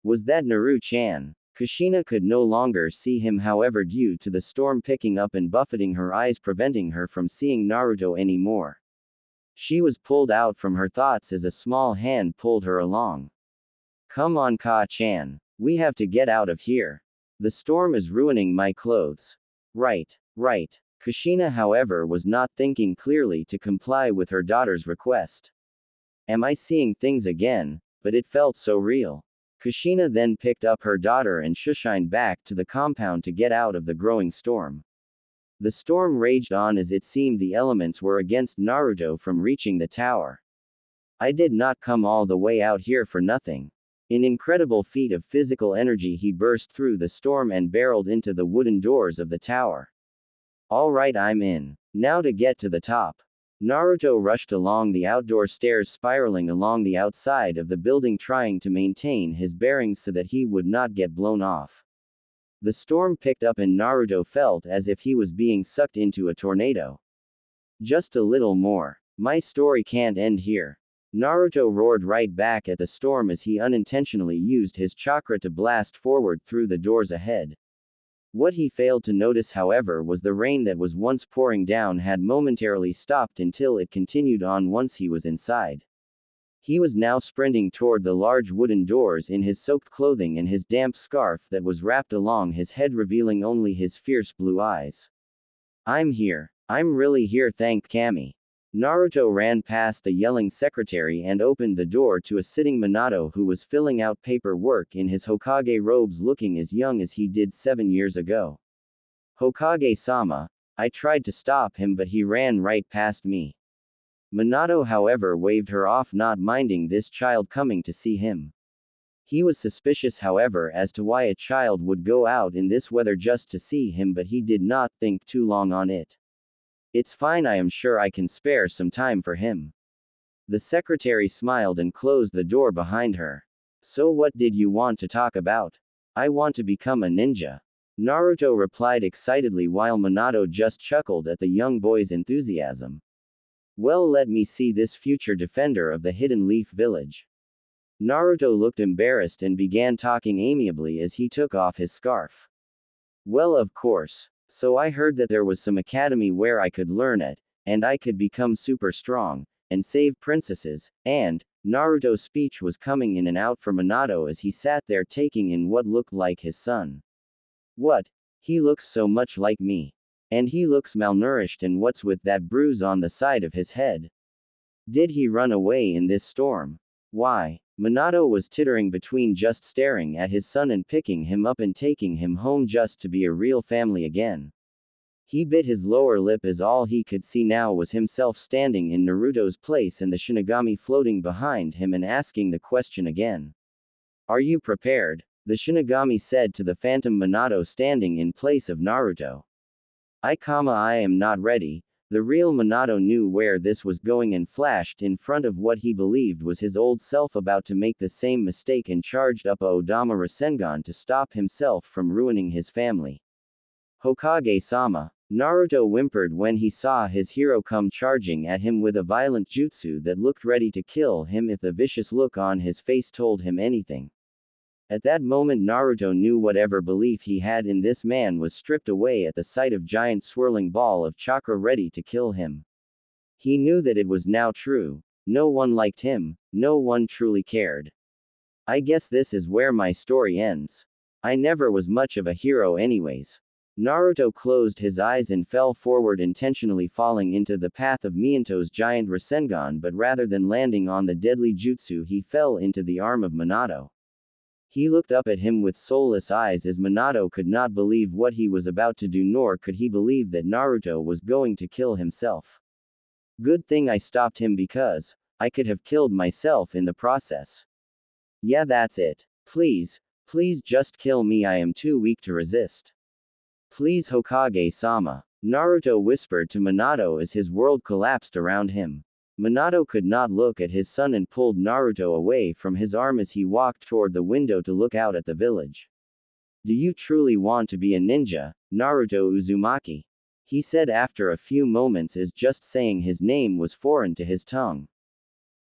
Was that Naru-chan? Kushina could no longer see him, however, due to the storm picking up and buffeting her eyes, preventing her from seeing Naruto anymore. She was pulled out from her thoughts as a small hand pulled her along. Come on, Ka-chan. We have to get out of here. The storm is ruining my clothes. Right. Kushina, however, was not thinking clearly to comply with her daughter's request. Am I seeing things again? But it felt so real. Kushina then picked up her daughter and shushined back to the compound to get out of the growing storm. The storm raged on as it seemed the elements were against Naruto from reaching the tower. I did not come all the way out here for nothing. In incredible feat of physical energy he burst through the storm and barreled into the wooden doors of the tower. Alright, I'm in. Now to get to the top. Naruto rushed along the outdoor stairs, spiraling along the outside of the building, trying to maintain his bearings so that he would not get blown off. The storm picked up and Naruto felt as if he was being sucked into a tornado. Just a little more. My story can't end here. Naruto roared right back at the storm as he unintentionally used his chakra to blast forward through the doors ahead. What he failed to notice, however, was the rain that was once pouring down had momentarily stopped until it continued on once he was inside. He was now sprinting toward the large wooden doors in his soaked clothing and his damp scarf that was wrapped along his head, revealing only his fierce blue eyes. I'm here. I'm really here, thanked Kami. Naruto ran past the yelling secretary and opened the door to a sitting Minato who was filling out paperwork in his Hokage robes, looking as young as he did 7 years ago. Hokage-sama, I tried to stop him but he ran right past me. Minato, however, waved her off, not minding this child coming to see him. He was suspicious, however, as to why a child would go out in this weather just to see him, but he did not think too long on it. It's fine, I am sure I can spare some time for him. The secretary smiled and closed the door behind her. So what did you want to talk about? I want to become a ninja. Naruto replied excitedly while Minato just chuckled at the young boy's enthusiasm. Well, let me see this future defender of the Hidden Leaf Village. Naruto looked embarrassed and began talking amiably as he took off his scarf. Well, of course. So I heard that there was some academy where I could learn it, and I could become super strong, and save princesses, and, Naruto's speech was coming in and out for Minato as he sat there taking in what looked like his son. What? He looks so much like me. And he looks malnourished, and what's with that bruise on the side of his head? Did he run away in this storm? Why? Minato was tittering between just staring at his son and picking him up and taking him home just to be a real family again. He bit his lower lip as all he could see now was himself standing in Naruto's place and the Shinigami floating behind him and asking the question again. Are you prepared? The Shinigami said to the phantom Minato standing in place of Naruto. I am not ready. The real Minato knew where this was going and flashed in front of what he believed was his old self about to make the same mistake and charged up a Odama Rasengan to stop himself from ruining his family. Hokage-sama. Naruto whimpered when he saw his hero come charging at him with a violent jutsu that looked ready to kill him if the vicious look on his face told him anything. At that moment Naruto knew whatever belief he had in this man was stripped away at the sight of giant swirling ball of chakra ready to kill him. He knew that it was now true. No one liked him, no one truly cared. I guess this is where my story ends. I never was much of a hero anyways. Naruto closed his eyes and fell forward, intentionally falling into the path of Minato's giant Rasengan, but rather than landing on the deadly jutsu he fell into the arm of Minato. He looked up at him with soulless eyes as Minato could not believe what he was about to do, nor could he believe that Naruto was going to kill himself. Good thing I stopped him, because I could have killed myself in the process. Yeah, that's it. Please, please just kill me, I am too weak to resist. Please, Hokage-sama. Naruto whispered to Minato as his world collapsed around him. Minato could not look at his son and pulled Naruto away from his arm as he walked toward the window to look out at the village. Do you truly want to be a ninja, Naruto Uzumaki? He said after a few moments, as just saying his name was foreign to his tongue.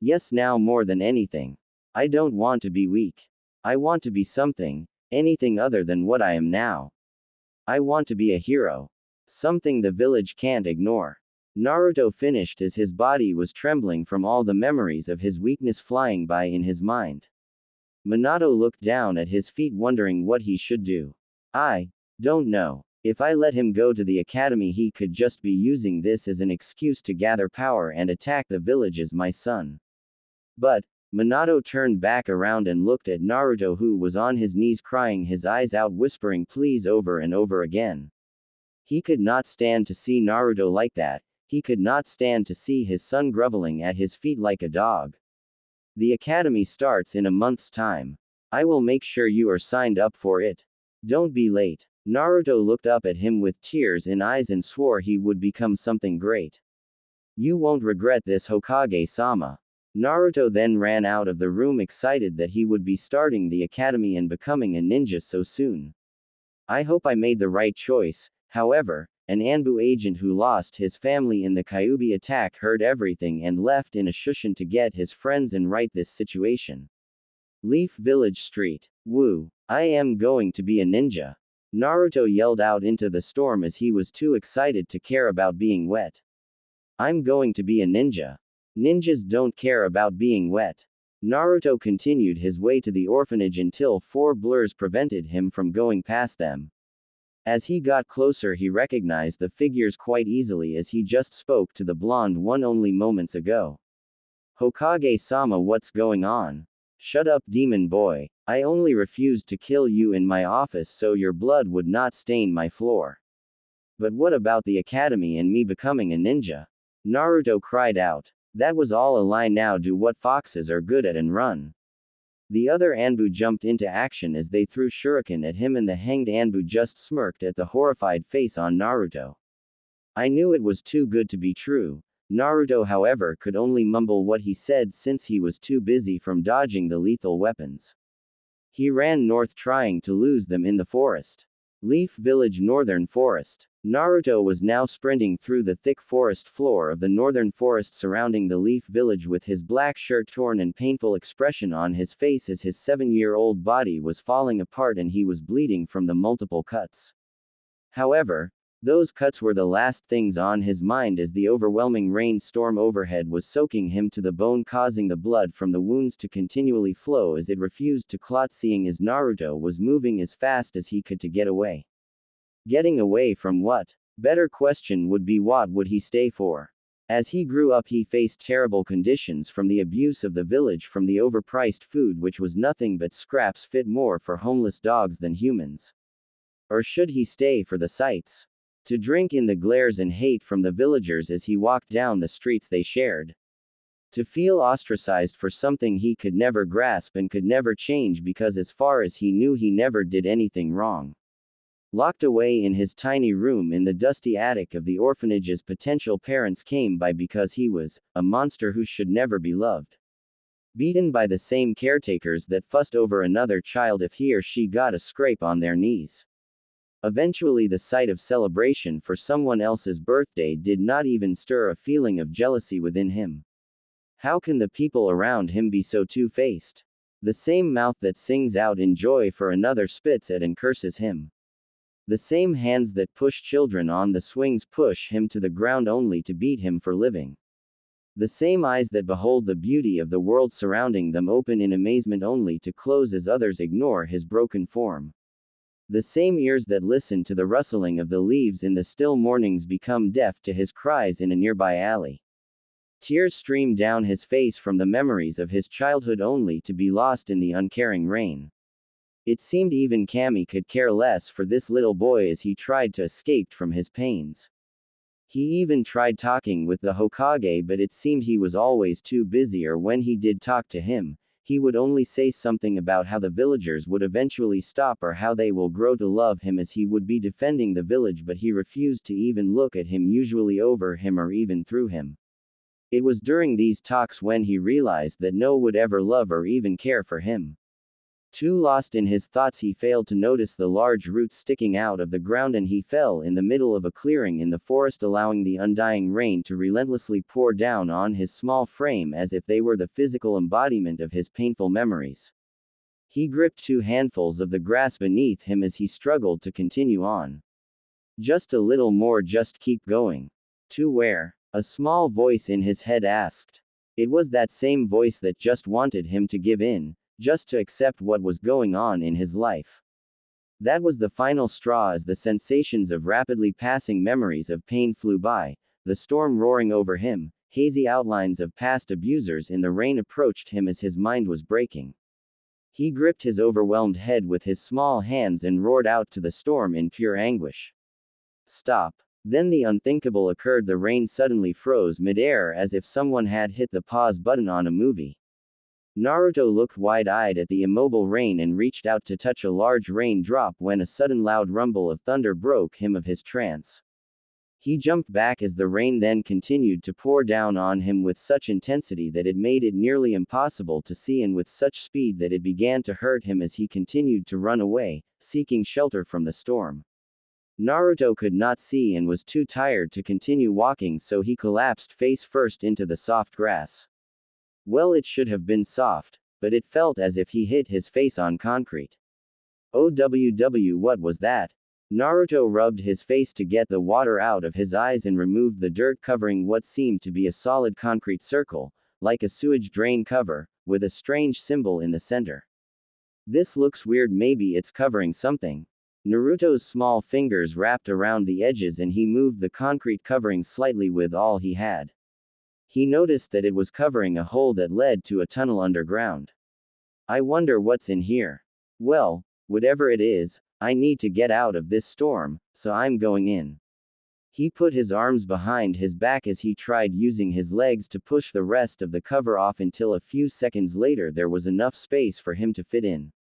Yes, now more than anything. I don't want to be weak. I want to be something, anything other than what I am now. I want to be a hero. Something the village can't ignore. Naruto finished as his body was trembling from all the memories of his weakness flying by in his mind. Minato looked down at his feet, wondering what he should do. I don't know. If I let him go to the academy, he could just be using this as an excuse to gather power and attack the village as my son. But, Minato turned back around and looked at Naruto, who was on his knees crying his eyes out, whispering please over and over again. He could not stand to see Naruto like that. He could not stand to see his son groveling at his feet like a dog. The academy starts in a month's time. I will make sure you are signed up for it. Don't be late. Naruto looked up at him with tears in eyes and swore he would become something great. You won't regret this, Hokage-sama. Naruto then ran out of the room, excited that he would be starting the academy and becoming a ninja so soon. I hope I made the right choice. However, an Anbu agent who lost his family in the Kyuubi attack heard everything and left in a shushin to get his friends and right this situation. Leaf Village Street. Woo! I am going to be a ninja. Naruto yelled out into the storm as he was too excited to care about being wet. I'm going to be a ninja. Ninjas don't care about being wet. Naruto continued his way to the orphanage until 4 blurs prevented him from going past them. As he got closer, he recognized the figures quite easily, as he just spoke to the blonde one only moments ago. Hokage-sama, what's going on? Shut up, demon boy. I only refused to kill you in my office so your blood would not stain my floor. But what about the academy and me becoming a ninja? Naruto cried out. That was all a lie. Now do what foxes are good at and run. The other Anbu jumped into action as they threw shuriken at him, and the hanged Anbu just smirked at the horrified face on Naruto. I knew it was too good to be true. Naruto, however, could only mumble what he said since he was too busy from dodging the lethal weapons. He ran north trying to lose them in the forest. Leaf Village, Northern Forest. Naruto was now sprinting through the thick forest floor of the northern forest surrounding the Leaf Village with his black shirt torn and painful expression on his face as his 7-year-old body was falling apart and he was bleeding from the multiple cuts. However, those cuts were the last things on his mind as the overwhelming rainstorm overhead was soaking him to the bone, causing the blood from the wounds to continually flow as it refused to clot, seeing as Naruto was moving as fast as he could to get away. Getting away from what? Better question would be, what would he stay for? As he grew up, he faced terrible conditions from the abuse of the village, from the overpriced food which was nothing but scraps fit more for homeless dogs than humans. Or should he stay for the sights? To drink in the glares and hate from the villagers as he walked down the streets they shared. To feel ostracized for something he could never grasp and could never change because as far as he knew he never did anything wrong. Locked away in his tiny room in the dusty attic of the orphanage as potential parents came by because he was a monster who should never be loved. Beaten by the same caretakers that fussed over another child if he or she got a scrape on their knees. Eventually, the sight of celebration for someone else's birthday did not even stir a feeling of jealousy within him. How can the people around him be so two-faced? The same mouth that sings out in joy for another spits at and curses him. The same hands that push children on the swings push him to the ground only to beat him for living. The same eyes that behold the beauty of the world surrounding them open in amazement only to close as others ignore his broken form. The same ears that listen to the rustling of the leaves in the still mornings become deaf to his cries in a nearby alley. Tears stream down his face from the memories of his childhood only to be lost in the uncaring rain. It seemed even Kami could care less for this little boy as he tried to escape from his pains. He even tried talking with the Hokage, but it seemed he was always too busy, or when he did talk to him, he would only say something about how the villagers would eventually stop or how they will grow to love him as he would be defending the village, but he refused to even look at him, usually over him or even through him. It was during these talks when he realized that no one would ever love or even care for him. Too lost in his thoughts, he failed to notice the large roots sticking out of the ground and he fell in the middle of a clearing in the forest, allowing the undying rain to relentlessly pour down on his small frame as if they were the physical embodiment of his painful memories. He gripped 2 handfuls of the grass beneath him as he struggled to continue on. Just a little more, just keep going. To where? A small voice in his head asked. It was that same voice that just wanted him to give in, just to accept what was going on in his life. That was the final straw as the sensations of rapidly passing memories of pain flew by, the storm roaring over him, hazy outlines of past abusers in the rain approached him as his mind was breaking. He gripped his overwhelmed head with his small hands and roared out to the storm in pure anguish. Stop. Then the unthinkable occurred. The rain suddenly froze midair as if someone had hit the pause button on a movie. Naruto looked wide-eyed at the immobile rain and reached out to touch a large raindrop when a sudden loud rumble of thunder broke him of his trance. He jumped back as the rain then continued to pour down on him with such intensity that it made it nearly impossible to see, and with such speed that it began to hurt him as he continued to run away, seeking shelter from the storm. Naruto could not see and was too tired to continue walking, so he collapsed face first into the soft grass. Well, it should have been soft, but it felt as if he hit his face on concrete. OWW, what was that? Naruto rubbed his face to get the water out of his eyes and removed the dirt covering what seemed to be a solid concrete circle, like a sewage drain cover, with a strange symbol in the center. This looks weird, maybe it's covering something. Naruto's small fingers wrapped around the edges and he moved the concrete covering slightly with all he had. He noticed that it was covering a hole that led to a tunnel underground. I wonder what's in here. Well, whatever it is, I need to get out of this storm, so I'm going in. He put his arms behind his back as he tried using his legs to push the rest of the cover off until a few seconds later there was enough space for him to fit in.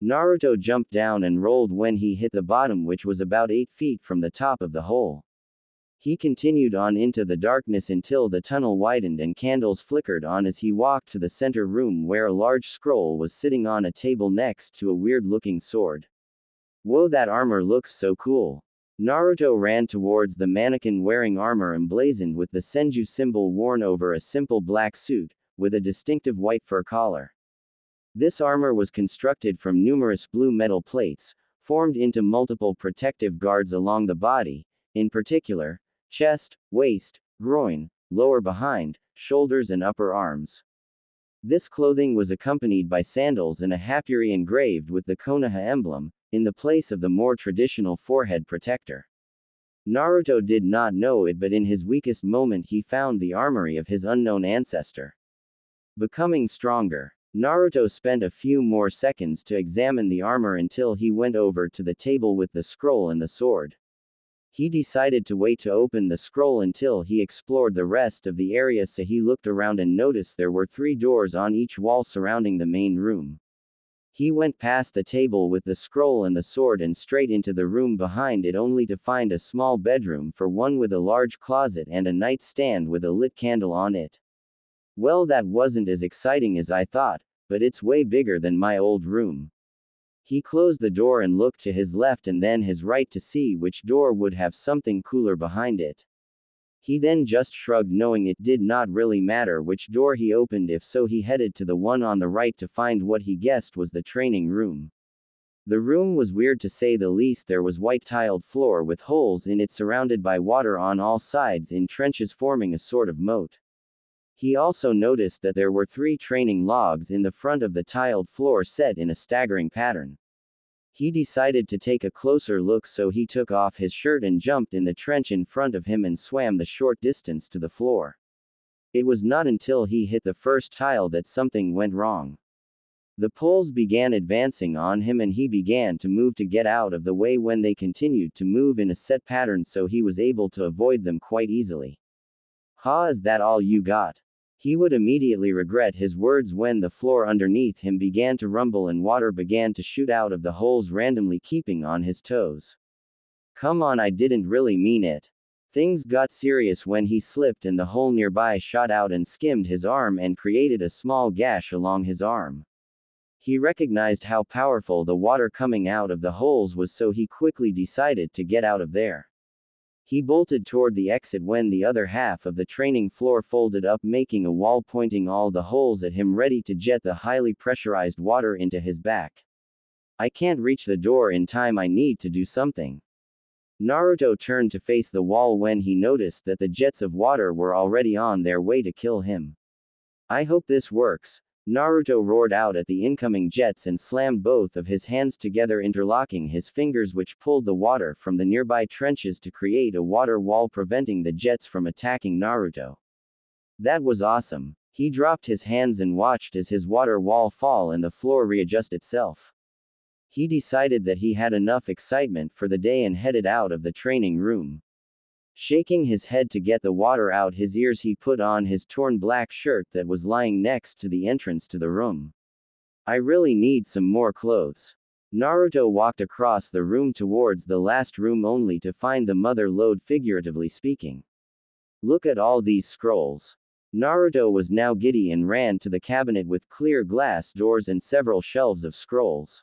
Naruto jumped down and rolled when he hit the bottom, which was about 8 feet from the top of the hole. He continued on into the darkness until the tunnel widened and candles flickered on as he walked to the center room where a large scroll was sitting on a table next to a weird-looking sword. Whoa, that armor looks so cool. Naruto ran towards the mannequin wearing armor emblazoned with the Senju symbol worn over a simple black suit, with a distinctive white fur collar. This armor was constructed from numerous blue metal plates, formed into multiple protective guards along the body, in particular, chest, waist, groin, lower behind, shoulders and upper arms. This clothing was accompanied by sandals and a hapuri engraved with the Konoha emblem, in the place of the more traditional forehead protector. Naruto did not know it, but in his weakest moment he found the armory of his unknown ancestor. Becoming stronger, Naruto spent a few more seconds to examine the armor until he went over to the table with the scroll and the sword. He decided to wait to open the scroll until he explored the rest of the area, so he looked around and noticed there were 3 doors on each wall surrounding the main room. He went past the table with the scroll and the sword and straight into the room behind it, only to find a small bedroom for one with a large closet and a nightstand with a lit candle on it. Well, that wasn't as exciting as I thought, but it's way bigger than my old room. He closed the door and looked to his left and then his right to see which door would have something cooler behind it. He then just shrugged, knowing it did not really matter which door he opened, if so he headed to the one on the right to find what he guessed was the training room. The room was weird to say the least. There was white tiled floor with holes in it surrounded by water on all sides in trenches forming a sort of moat. He also noticed that there were 3 training logs in the front of the tiled floor set in a staggering pattern. He decided to take a closer look, so he took off his shirt and jumped in the trench in front of him and swam the short distance to the floor. It was not until he hit the first tile that something went wrong. The poles began advancing on him and he began to move to get out of the way when they continued to move in a set pattern, so he was able to avoid them quite easily. "Ha, is that all you got?" He would immediately regret his words when the floor underneath him began to rumble and water began to shoot out of the holes, randomly keeping on his toes. "Come on, I didn't really mean it." Things got serious when he slipped and the hole nearby shot out and skimmed his arm and created a small gash along his arm. He recognized how powerful the water coming out of the holes was, so he quickly decided to get out of there. He bolted toward the exit when the other half of the training floor folded up, making a wall pointing all the holes at him, ready to jet the highly pressurized water into his back. "I can't reach the door in time, I need to do something." Naruto turned to face the wall when he noticed that the jets of water were already on their way to kill him. "I hope this works." Naruto roared out at the incoming jets and slammed both of his hands together, interlocking his fingers, which pulled the water from the nearby trenches to create a water wall, preventing the jets from attacking Naruto. That was awesome. He dropped his hands and watched as his water wall fall and the floor readjust itself. He decided that he had enough excitement for the day and headed out of the training room. Shaking his head to get the water out his ears, he put on his torn black shirt that was lying next to the entrance to the room. "I really need some more clothes." Naruto walked across the room towards the last room, only to find the mother lode, figuratively speaking. "Look at all these scrolls." Naruto was now giddy and ran to the cabinet with clear glass doors and several shelves of scrolls.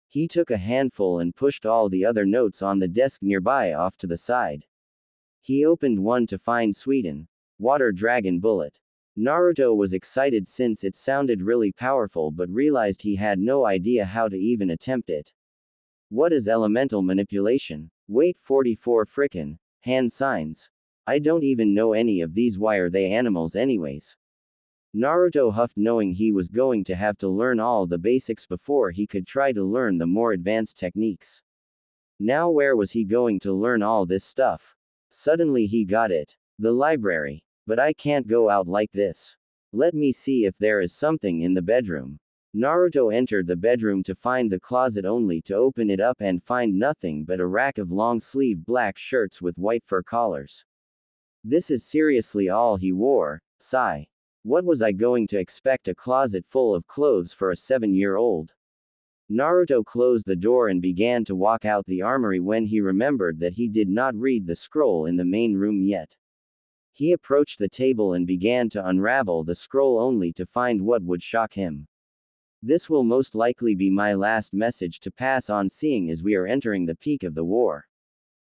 He took a handful and pushed all the other notes on the desk nearby off to the side. He opened one to find Sweden, Water Dragon Bullet. Naruto was excited since it sounded really powerful, but realized he had no idea how to even attempt it. What is elemental manipulation? Wait, 44 frickin' hand signs. I don't even know any of these. Why are they animals anyways? Naruto huffed, knowing he was going to have to learn all the basics before he could try to learn the more advanced techniques. Now where was he going to learn all this stuff? Suddenly he got it. The library. But I can't go out like this. Let me see if there is something in the bedroom. Naruto entered the bedroom to find the closet, only to open it up and find nothing but a rack of long-sleeve black shirts with white fur collars. This is seriously all he wore. Sigh. What was I going to expect? A closet full of clothes for a 7-year-old? Naruto closed the door and began to walk out the armory when he remembered that he did not read the scroll in the main room yet. He approached the table and began to unravel the scroll only to find what would shock him. This will most likely be my last message to pass on, seeing as we are entering the peak of the war.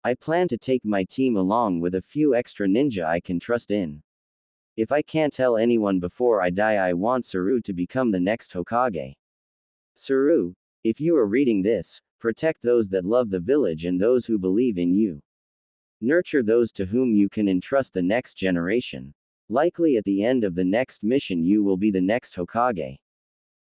I plan to take my team along with a few extra ninja I can trust in. If I can't tell anyone before I die, I want Saru to become the next Hokage. Saru, if you are reading this, protect those that love the village and those who believe in you. Nurture those to whom you can entrust the next generation. Likely at the end of the next mission you will be the next Hokage.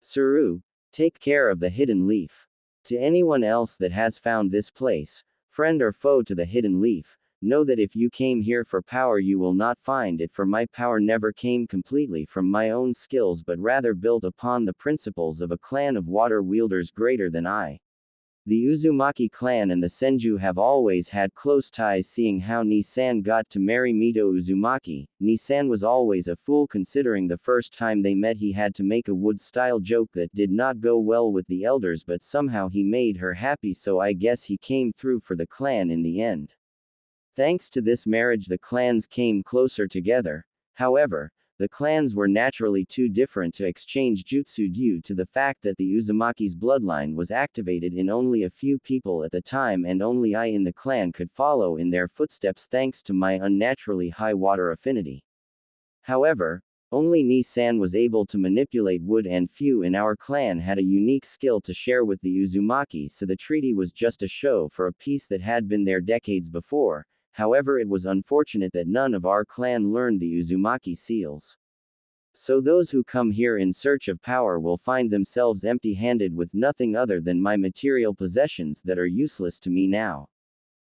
Saru, take care of the hidden leaf. To anyone else that has found this place, friend or foe to the hidden leaf, know that if you came here for power you will not find it, for my power never came completely from my own skills but rather built upon the principles of a clan of water wielders greater than I. The Uzumaki clan and the Senju have always had close ties, seeing how Ni-san got to marry Mito Uzumaki. Ni-san was always a fool, considering the first time they met he had to make a wood-style joke that did not go well with the elders, but somehow he made her happy, so I guess he came through for the clan in the end. Thanks to this marriage the clans came closer together. However, the clans were naturally too different to exchange jutsu due to the fact that the Uzumaki's bloodline was activated in only a few people at the time, and only I in the clan could follow in their footsteps thanks to my unnaturally high water affinity. However, only Ni-san was able to manipulate wood, and few in our clan had a unique skill to share with the Uzumaki, so the treaty was just a show for a peace that had been there decades before. However, it was unfortunate that none of our clan learned the Uzumaki seals. So those who come here in search of power will find themselves empty-handed with nothing other than my material possessions that are useless to me now.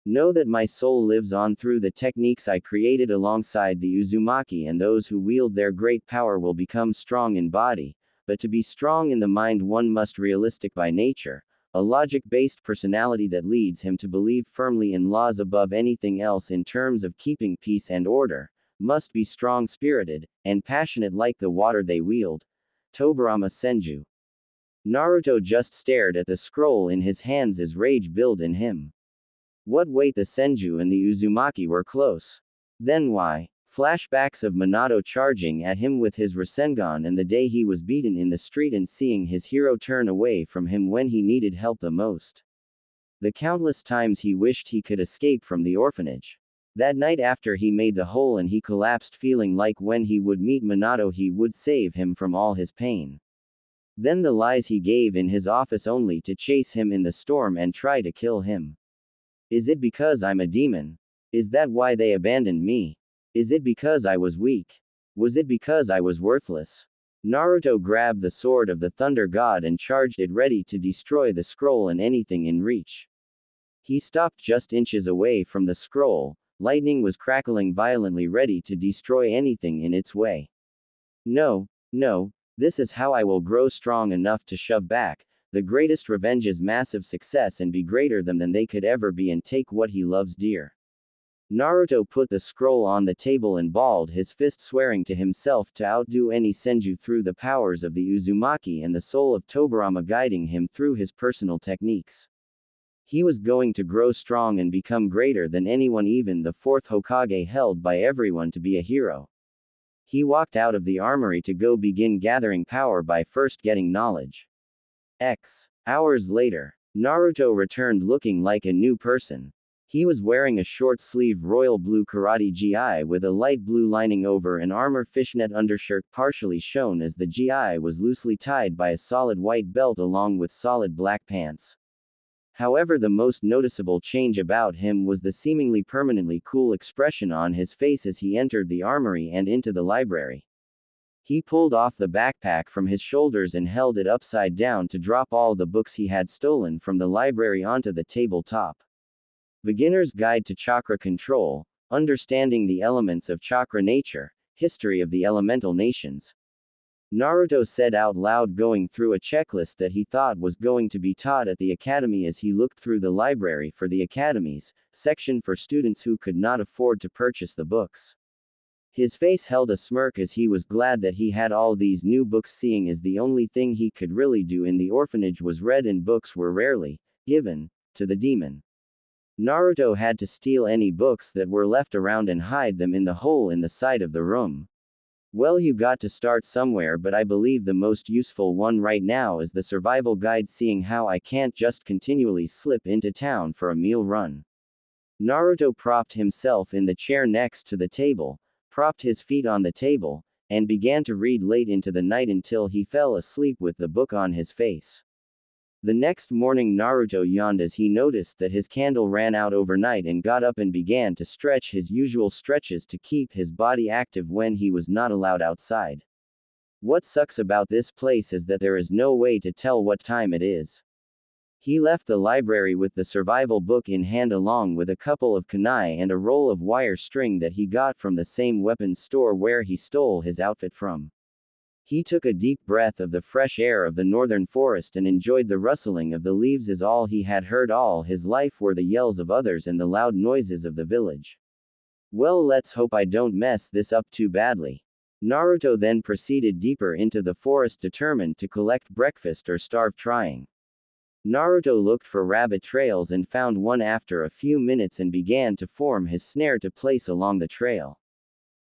Know that my soul lives on through the techniques I created alongside the Uzumaki, and those who wield their great power will become strong in body, but to be strong in the mind one must realistic by nature. A logic-based personality that leads him to believe firmly in laws above anything else in terms of keeping peace and order, must be strong-spirited, and passionate like the water they wield. Tobirama Senju. Naruto just stared at the scroll in his hands as rage built in him. What, wait, the Senju and the Uzumaki were close. Then why? Flashbacks of Minato charging at him with his Rasengan, and the day he was beaten in the street and seeing his hero turn away from him when he needed help the most. The countless times he wished he could escape from the orphanage. That night after he made the hole and he collapsed, feeling like when he would meet Minato he would save him from all his pain. Then the lies he gave in his office only to chase him in the storm and try to kill him. Is it because I'm a demon? Is that why they abandoned me? Is it because I was weak? Was it because I was worthless? Naruto grabbed the sword of the Thunder God and charged it, ready to destroy the scroll and anything in reach. He stopped just inches away from the scroll. Lightning was crackling violently, ready to destroy anything in its way. No, no, this is how I will grow strong enough to shove back the greatest revenge's massive success and be greater than they could ever be, and take what he loves dear. Naruto put the scroll on the table and balled his fist, swearing to himself to outdo any Senju through the powers of the Uzumaki and the soul of Tobirama guiding him through his personal techniques. He was going to grow strong and become greater than anyone, even the fourth Hokage, held by everyone to be a hero. He walked out of the armory to go begin gathering power by first getting knowledge. Hours later, Naruto returned looking like a new person. He was wearing a short-sleeved royal blue karate gi with a light blue lining over an armor fishnet undershirt partially shown, as the gi was loosely tied by a solid white belt along with solid black pants. However, the most noticeable change about him was the seemingly permanently cool expression on his face as he entered the armory and into the library. He pulled off the backpack from his shoulders and held it upside down to drop all the books he had stolen from the library onto the tabletop. Beginner's Guide to Chakra Control, Understanding the Elements of Chakra Nature, History of the Elemental Nations. Naruto said out loud, going through a checklist that he thought was going to be taught at the academy as he looked through the library for the academies section for students who could not afford to purchase the books. His face held a smirk as he was glad that he had all these new books, seeing as the only thing he could really do in the orphanage was read and books were rarely given to the demon. Naruto had to steal any books that were left around and hide them in the hole in the side of the room. Well, you got to start somewhere, but I believe the most useful one right now is the survival guide, seeing how I can't just continually slip into town for a meal run. Naruto propped himself in the chair next to the table, propped his feet on the table, and began to read late into the night until he fell asleep with the book on his face. The next morning Naruto yawned as he noticed that his candle ran out overnight and got up and began to stretch his usual stretches to keep his body active when he was not allowed outside. What sucks about this place is that there is no way to tell what time it is. He left the library with the survival book in hand along with a couple of kunai and a roll of wire string that he got from the same weapons store where he stole his outfit from. He took a deep breath of the fresh air of the northern forest and enjoyed the rustling of the leaves, as all he had heard all his life were the yells of others and the loud noises of the village. Well, let's hope I don't mess this up too badly. Naruto then proceeded deeper into the forest, determined to collect breakfast or starve trying. Naruto looked for rabbit trails and found one after a few minutes and began to form his snare to place along the trail.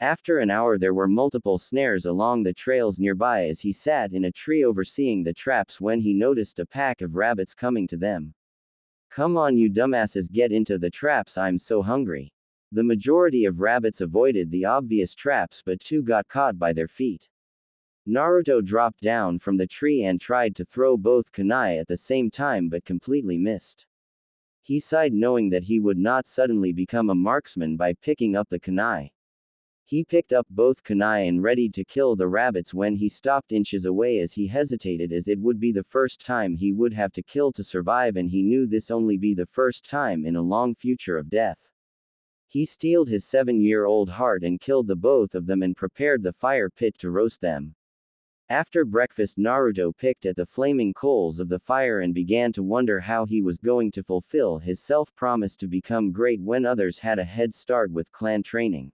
After an hour there were multiple snares along the trails nearby as he sat in a tree overseeing the traps when he noticed a pack of rabbits coming to them. Come on, you dumbasses, get into the traps, I'm so hungry. The majority of rabbits avoided the obvious traps, but two got caught by their feet. Naruto dropped down from the tree and tried to throw both kunai at the same time but completely missed. He sighed knowing that he would not suddenly become a marksman by picking up the kunai. He picked up both kunai and readied to kill the rabbits when he stopped inches away as he hesitated, as it would be the first time he would have to kill to survive, and he knew this only be the first time in a long future of death. He steeled his 7-year-old heart and killed the both of them and prepared the fire pit to roast them. After breakfast Naruto picked at the flaming coals of the fire and began to wonder how he was going to fulfill his self-promise to become great when others had a head start with clan training.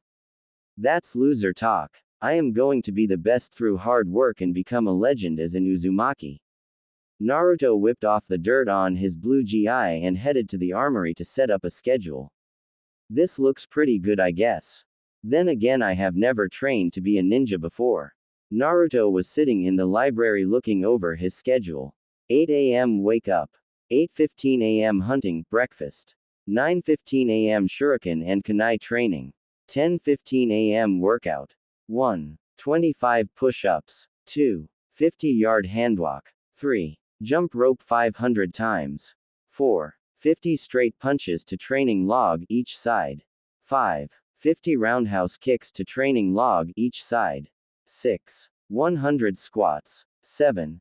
That's loser talk. I am going to be the best through hard work and become a legend as an Uzumaki. Naruto whipped off the dirt on his blue gi and headed to the armory to set up a schedule. This looks pretty good, I guess. Then again, I have never trained to be a ninja before. Naruto was sitting in the library looking over his schedule. 8 a.m. wake up. 8:15 a.m. hunting, breakfast. 9:15 a.m. shuriken and kunai training. 10:15 a.m. workout. 1. 25 push-ups. 2. 50-yard handwalk. 3. Jump rope 500 times. 4. 50 straight punches to training log each side. 5. 50 roundhouse kicks to training log each side. 6. 100 squats. 7.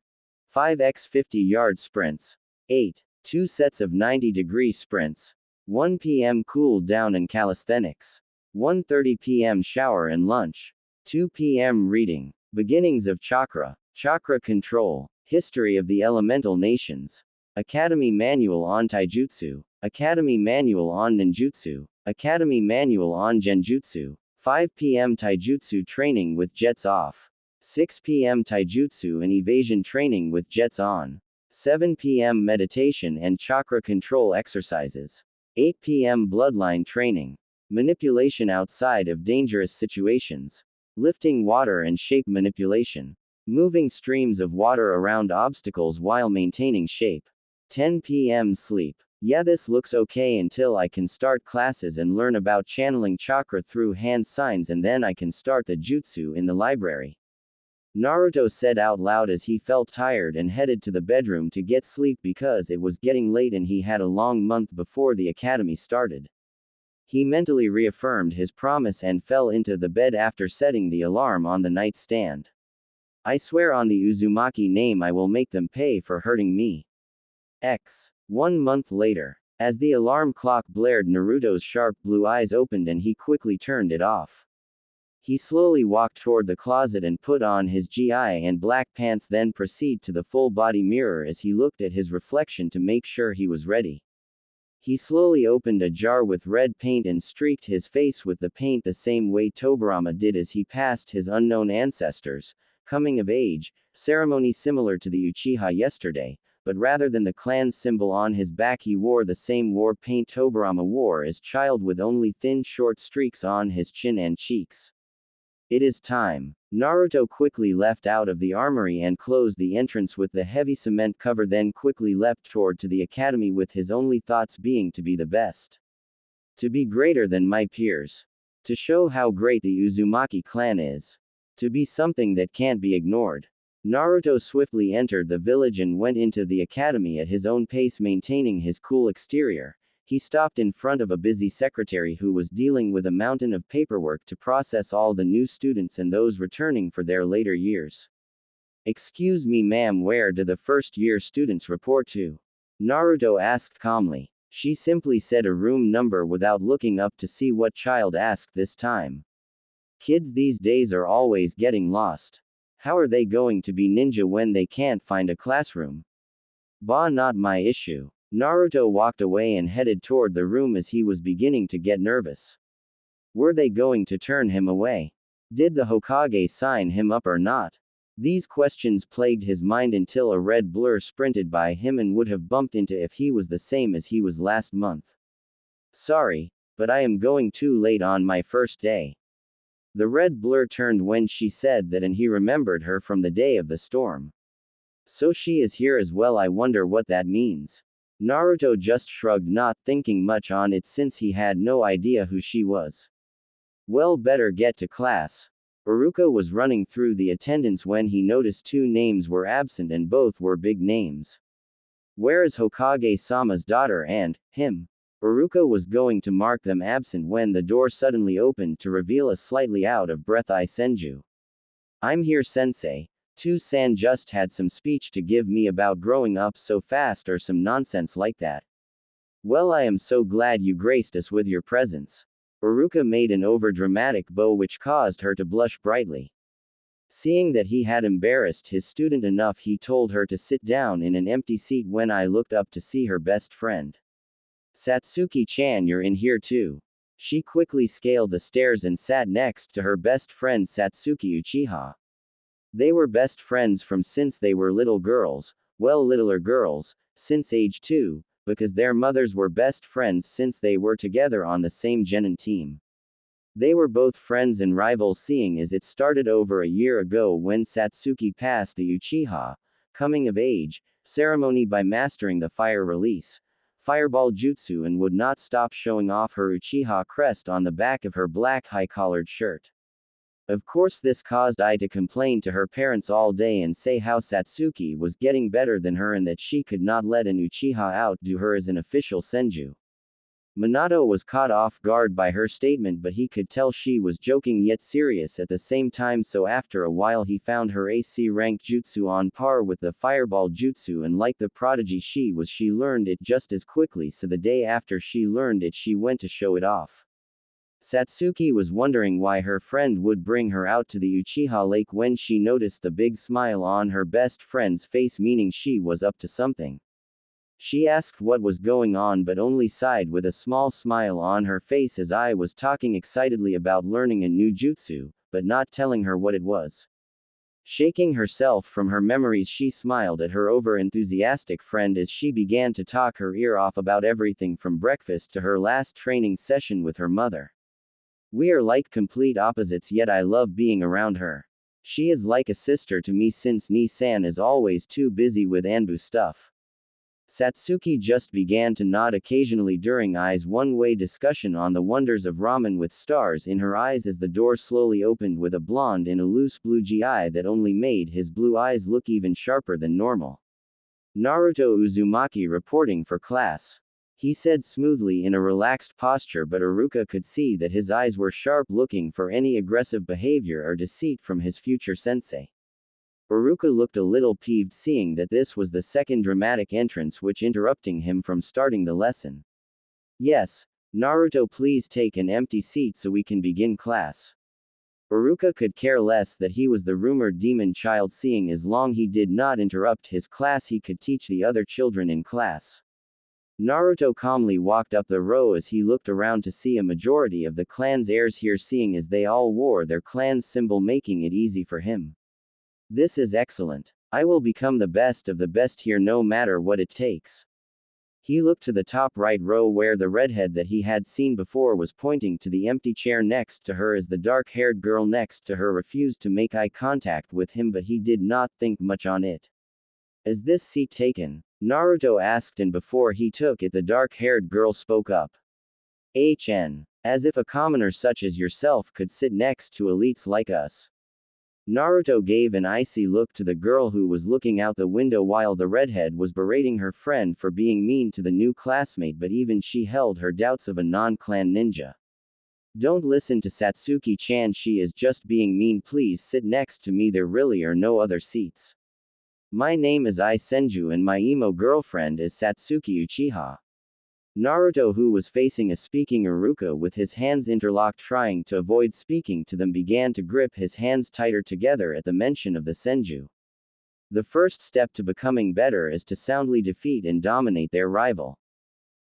5x 50-yard sprints. 8. 2 sets of 90-degree sprints. 1 p.m. cool down and calisthenics. 1:30 p.m. shower and lunch. 2 p.m. reading. Beginnings of chakra, chakra control, history of the elemental nations. Academy Manual on Taijutsu, Academy Manual on Ninjutsu, Academy Manual on Genjutsu. 5 p.m. Taijutsu training with jets off. 6 p.m. Taijutsu and evasion training with jets on. 7 p.m. meditation and chakra control exercises. 8 p.m. bloodline training. Manipulation outside of dangerous situations. Lifting water and shape manipulation. Moving streams of water around obstacles while maintaining shape. 10 p.m. sleep. Yeah, this looks okay until I can start classes and learn about channeling chakra through hand signs, and then I can start the jutsu in the library. Naruto said out loud as he felt tired and headed to the bedroom to get sleep because it was getting late and he had a long month before the academy started. He mentally reaffirmed his promise and fell into the bed after setting the alarm on the nightstand. I swear on the Uzumaki name I will make them pay for hurting me. 1 month later. As the alarm clock blared, Naruto's sharp blue eyes opened and he quickly turned it off. He slowly walked toward the closet and put on his gi and black pants, then proceed to the full body mirror as he looked at his reflection to make sure he was ready. He slowly opened a jar with red paint and streaked his face with the paint the same way Tobirama did as he passed his unknown ancestors, coming of age, ceremony similar to the Uchiha yesterday, but rather than the clan's symbol on his back he wore the same war paint Tobirama wore as child with only thin short streaks on his chin and cheeks. It is time. Naruto quickly left out of the armory and closed the entrance with the heavy cement cover, then quickly leapt toward to the academy with his only thoughts being to be the best. To be greater than my peers. To show how great the Uzumaki clan is. To be something that can't be ignored. Naruto swiftly entered the village and went into the academy at his own pace, maintaining his cool exterior. He stopped in front of a busy secretary who was dealing with a mountain of paperwork to process all the new students and those returning for their later years. "Excuse me, ma'am, where do the first-year students report to?" Naruto asked calmly. She simply said a room number without looking up to see what child asked this time. Kids these days are always getting lost. How are they going to be ninja when they can't find a classroom? Bah, not my issue. Naruto walked away and headed toward the room as he was beginning to get nervous. Were they going to turn him away? Did the Hokage sign him up or not? These questions plagued his mind until a red blur sprinted by him and would have bumped into if he was the same as he was last month. Sorry, but I am going too late on my first day. The red blur turned when she said that and he remembered her from the day of the storm. So she is here as well, I wonder what that means. Naruto just shrugged, not thinking much on it since he had no idea who she was. Well, better get to class. Iruka was running through the attendance when he noticed two names were absent and both were big names. Where is Hokage-sama's daughter and him? Iruka was going to mark them absent when the door suddenly opened to reveal a slightly out of breath Senju. I'm here, sensei. To-san just had some speech to give me about growing up so fast or some nonsense like that. Well, I am so glad you graced us with your presence. Iruka made an overdramatic bow which caused her to blush brightly. Seeing that he had embarrassed his student enough, he told her to sit down in an empty seat when I looked up to see her best friend. Satsuki-chan, you're in here too. She quickly scaled the stairs and sat next to her best friend Satsuki Uchiha. They were best friends from since they were little girls, well, littler girls, since age 2, because their mothers were best friends since they were together on the same genin team. They were both friends and rivals, seeing as it started over a year ago when Satsuki passed the Uchiha coming of age ceremony by mastering the fire release fireball jutsu and would not stop showing off her Uchiha crest on the back of her black high-collared shirt. Of course, this caused Ai to complain to her parents all day and say how Satsuki was getting better than her and that she could not let an Uchiha outdo her as an official senju. Minato was caught off guard by her statement, but he could tell she was joking yet serious at the same time, so after a while he found her AC rank jutsu on par with the fireball jutsu, and like the prodigy she learned it just as quickly, so the day after she learned it she went to show it off. Satsuki was wondering why her friend would bring her out to the Uchiha Lake when she noticed the big smile on her best friend's face, meaning she was up to something. She asked what was going on but only sighed with a small smile on her face as Ai was talking excitedly about learning a new jutsu, but not telling her what it was. Shaking herself from her memories, she smiled at her over-enthusiastic friend as she began to talk her ear off about everything from breakfast to her last training session with her mother. We are like complete opposites, yet I love being around her. She is like a sister to me since Ni-san is always too busy with Anbu stuff. Satsuki just began to nod occasionally during Ai's one-way discussion on the wonders of ramen with stars in her eyes as the door slowly opened with a blonde in a loose blue eye that only made his blue eyes look even sharper than normal. Naruto Uzumaki reporting for class. He said smoothly in a relaxed posture, but Iruka could see that his eyes were sharp, looking for any aggressive behavior or deceit from his future sensei. Iruka looked a little peeved seeing that this was the second dramatic entrance which interrupting him from starting the lesson. Yes, Naruto, please take an empty seat so we can begin class. Iruka could care less that he was the rumored demon child, seeing as long he did not interrupt his class he could teach the other children in class. Naruto calmly walked up the row as he looked around to see a majority of the clan's heirs here, seeing as they all wore their clan's symbol, making it easy for him. This is excellent. I will become the best of the best here no matter what it takes. He looked to the top right row where the redhead that he had seen before was pointing to the empty chair next to her as the dark-haired girl next to her refused to make eye contact with him, but he did not think much on it. Is this seat taken? Naruto asked, and before he took it the dark-haired girl spoke up. As if a commoner such as yourself could sit next to elites like us. Naruto gave an icy look to the girl who was looking out the window while the redhead was berating her friend for being mean to the new classmate, but even she held her doubts of a non-clan ninja. Don't listen to Satsuki-chan, she is just being mean, please sit next to me, there really are no other seats. My name is Ai Senju and my emo girlfriend is Satsuki Uchiha. Naruto, who was facing a speaking Iruka with his hands interlocked trying to avoid speaking to them, began to grip his hands tighter together at the mention of the Senju. The first step to becoming better is to soundly defeat and dominate their rival.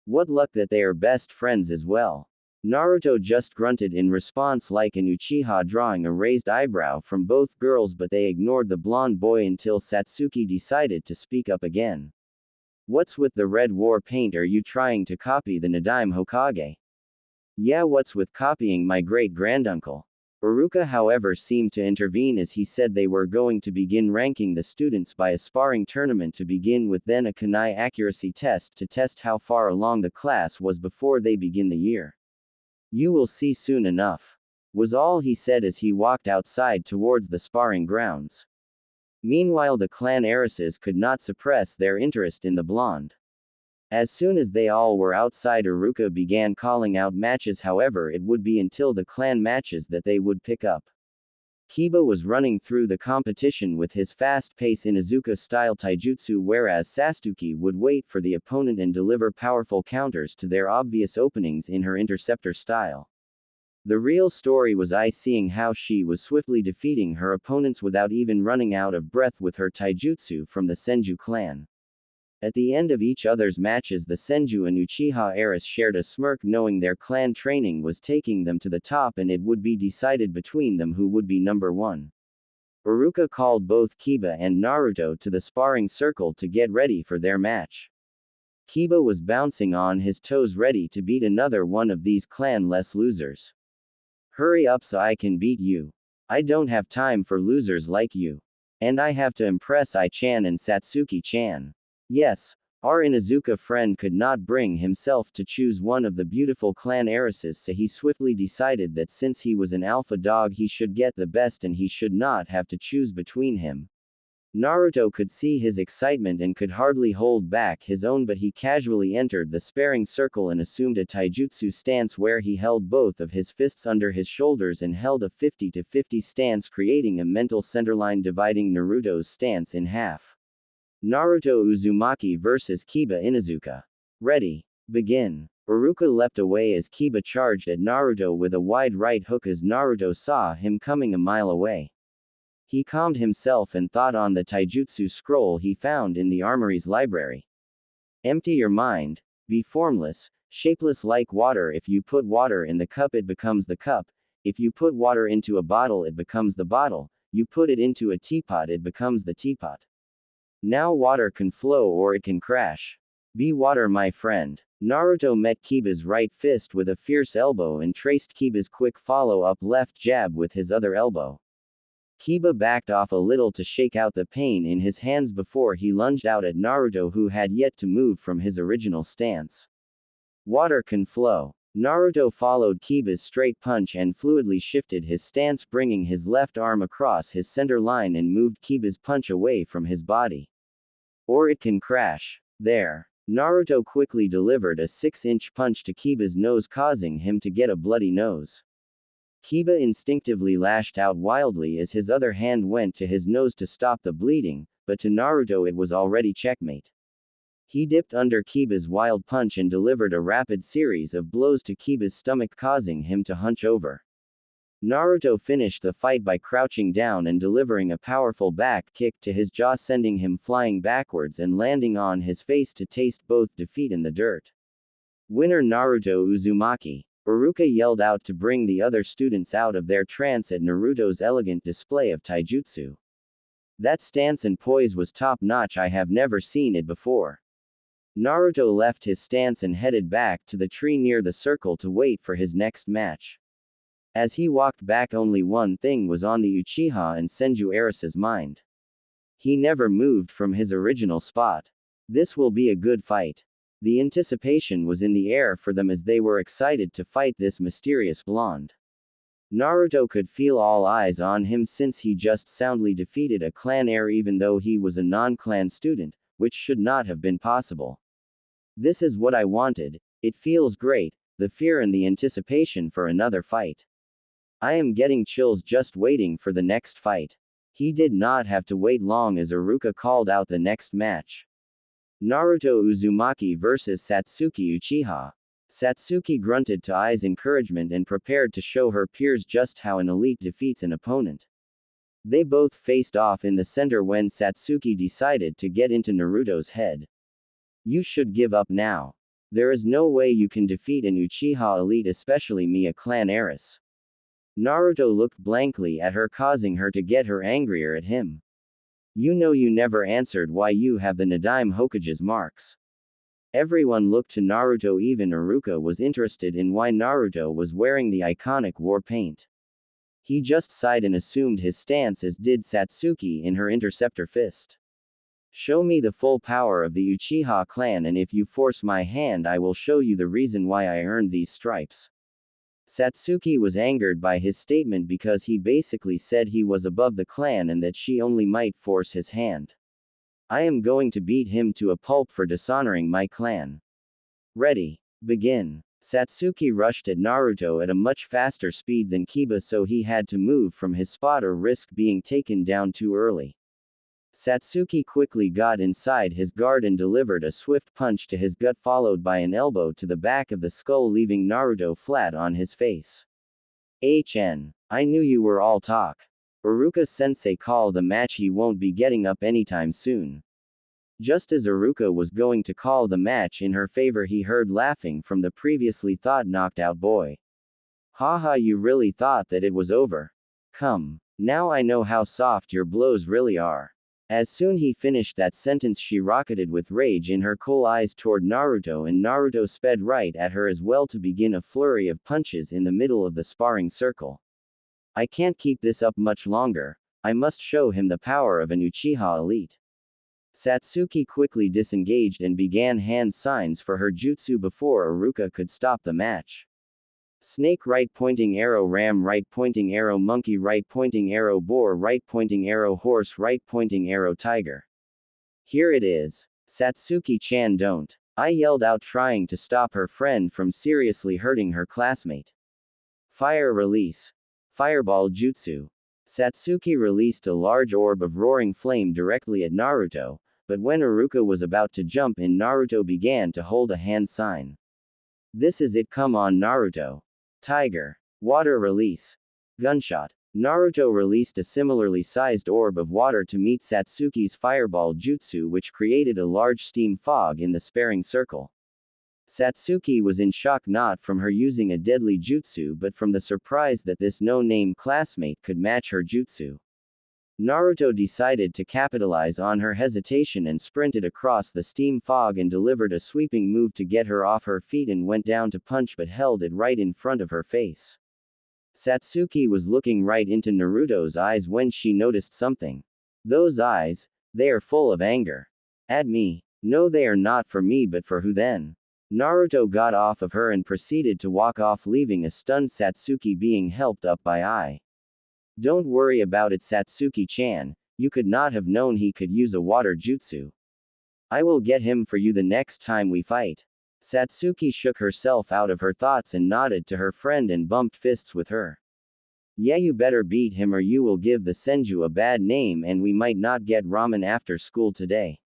What luck that they are best friends as well. Naruto just grunted in response like an Uchiha, drawing a raised eyebrow from both girls, but they ignored the blonde boy until Satsuki decided to speak up again. What's with the red war paint, are you trying to copy the Nadaime Hokage? Yeah, what's with copying my great-granduncle? Iruka however seemed to intervene as he said they were going to begin ranking the students by a sparring tournament to begin with, then a kunai accuracy test to test how far along the class was before they begin the year. You will see soon enough, was all he said as he walked outside towards the sparring grounds. Meanwhile, the clan heiresses could not suppress their interest in the blonde. As soon as they all were outside, Iruka began calling out matches, however it would be until the clan matches that they would pick up. Kiba was running through the competition with his fast-paced Inuzuka-style taijutsu, whereas Sasuke would wait for the opponent and deliver powerful counters to their obvious openings in her interceptor style. The real story was Ai seeing how she was swiftly defeating her opponents without even running out of breath with her taijutsu from the Senju clan. At the end of each other's matches, the Senju and Uchiha heiress shared a smirk, knowing their clan training was taking them to the top and it would be decided between them who would be number one. Iruka called both Kiba and Naruto to the sparring circle to get ready for their match. Kiba was bouncing on his toes ready to beat another one of these clan-less losers. Hurry up so I can beat you. I don't have time for losers like you. And I have to impress Ai-chan and Satsuki-chan. Yes, our Inuzuka friend could not bring himself to choose one of the beautiful clan heiresses, so he swiftly decided that since he was an alpha dog he should get the best and he should not have to choose between him. Naruto could see his excitement and could hardly hold back his own, but he casually entered the sparring circle and assumed a taijutsu stance where he held both of his fists under his shoulders and held a 50-50 stance, creating a mental centerline dividing Naruto's stance in half. Naruto Uzumaki vs Kiba Inuzuka. Ready. Begin. Iruka leapt away as Kiba charged at Naruto with a wide right hook as Naruto saw him coming a mile away. He calmed himself and thought on the taijutsu scroll he found in the armory's library. Empty your mind. Be formless, shapeless like water. If you put water in the cup it becomes the cup. If you put water into a bottle it becomes the bottle. You put it into a teapot it becomes the teapot. Now water can flow or it can crash. Be water, my friend. Naruto met Kiba's right fist with a fierce elbow and traced Kiba's quick follow-up left jab with his other elbow. Kiba backed off a little to shake out the pain in his hands before he lunged out at Naruto, who had yet to move from his original stance. Water can flow. Naruto followed Kiba's straight punch and fluidly shifted his stance, bringing his left arm across his center line and moved Kiba's punch away from his body. Or it can crash. There. Naruto quickly delivered a 6-inch punch to Kiba's nose, causing him to get a bloody nose. Kiba instinctively lashed out wildly as his other hand went to his nose to stop the bleeding, but to Naruto it was already checkmate. He dipped under Kiba's wild punch and delivered a rapid series of blows to Kiba's stomach, causing him to hunch over. Naruto finished the fight by crouching down and delivering a powerful back kick to his jaw, sending him flying backwards and landing on his face to taste both defeat and the dirt. Winner Naruto Uzumaki. Iruka yelled out to bring the other students out of their trance at Naruto's elegant display of taijutsu. That stance and poise was top-notch. I have never seen it before. Naruto left his stance and headed back to the tree near the circle to wait for his next match. As he walked back, only one thing was on the Uchiha and Senju Arisa's mind. He never moved from his original spot. This will be a good fight. The anticipation was in the air for them as they were excited to fight this mysterious blonde. Naruto could feel all eyes on him since he just soundly defeated a clan heir even though he was a non-clan student, which should not have been possible. This is what I wanted. It feels great, the fear and the anticipation for another fight. I am getting chills just waiting for the next fight. He did not have to wait long as Iruka called out the next match. Naruto Uzumaki vs Satsuki Uchiha. Satsuki grunted to Ai's encouragement and prepared to show her peers just how an elite defeats an opponent. They both faced off in the center when Satsuki decided to get into Naruto's head. You should give up now. There is no way you can defeat an Uchiha elite, especially me, a clan heiress. Naruto looked blankly at her, causing her to get her angrier at him. You know you never answered why you have the Nadaime Hokage's marks. Everyone looked to Naruto, even Iruka was interested in why Naruto was wearing the iconic war paint. He just sighed and assumed his stance, as did Satsuki in her interceptor fist. Show me the full power of the Uchiha clan, and if you force my hand I will show you the reason why I earned these stripes. Satsuki was angered by his statement because he basically said he was above the clan and that she only might force his hand. I am going to beat him to a pulp for dishonoring my clan. Ready. Begin. Satsuki rushed at Naruto at a much faster speed than Kiba, so he had to move from his spot or risk being taken down too early. Satsuki quickly got inside his guard and delivered a swift punch to his gut, followed by an elbow to the back of the skull, leaving Naruto flat on his face. I knew you were all talk. Iruka-sensei called the match. He won't be getting up anytime soon. Just as Iruka was going to call the match in her favor, he heard laughing from the previously thought knocked out boy. Haha, you really thought that it was over? Come. Now I know how soft your blows really are. As soon he finished that sentence, she rocketed with rage in her cool eyes toward Naruto, and Naruto sped right at her as well to begin a flurry of punches in the middle of the sparring circle. I can't keep this up much longer. I must show him the power of an Uchiha elite. Satsuki quickly disengaged and began hand signs for her jutsu before Iruka could stop the match. Snake right pointing arrow, ram right pointing arrow, monkey right pointing arrow, boar right pointing arrow, horse right pointing arrow, tiger. Here it is. Satsuki-chan, don't. I yelled out, trying to stop her friend from seriously hurting her classmate. Fire release. Fireball jutsu. Satsuki released a large orb of roaring flame directly at Naruto, but when Iruka was about to jump in, Naruto began to hold a hand sign. This is it, come on Naruto. Tiger. Water release. Gunshot. Naruto released a similarly sized orb of water to meet Satsuki's fireball jutsu, which created a large steam fog in the sparring circle. Satsuki was in shock, not from her using a deadly jutsu but from the surprise that this no-name classmate could match her jutsu. Naruto decided to capitalize on her hesitation and sprinted across the steam fog and delivered a sweeping move to get her off her feet and went down to punch but held it right in front of her face. Satsuki was looking right into Naruto's eyes when she noticed something. Those eyes, they are full of anger. At me. No, they are not for me, but for who then? Naruto got off of her and proceeded to walk off, leaving a stunned Satsuki being helped up by Ai. Don't worry about it, Satsuki-chan, you could not have known he could use a water jutsu. I will get him for you the next time we fight. Satsuki shook herself out of her thoughts and nodded to her friend and bumped fists with her. Yeah, you better beat him or you will give the Senju a bad name and we might not get ramen after school today.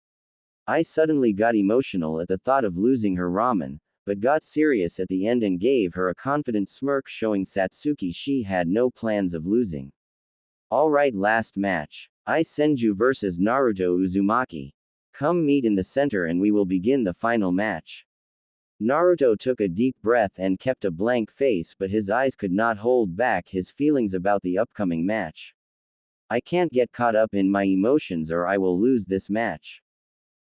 I suddenly got emotional at the thought of losing her ramen, but got serious at the end and gave her a confident smirk showing Satsuki she had no plans of losing. Alright, last match. I Senju vs Naruto Uzumaki. Come meet in the center and we will begin the final match. Naruto took a deep breath and kept a blank face, but his eyes could not hold back his feelings about the upcoming match. I can't get caught up in my emotions or I will lose this match.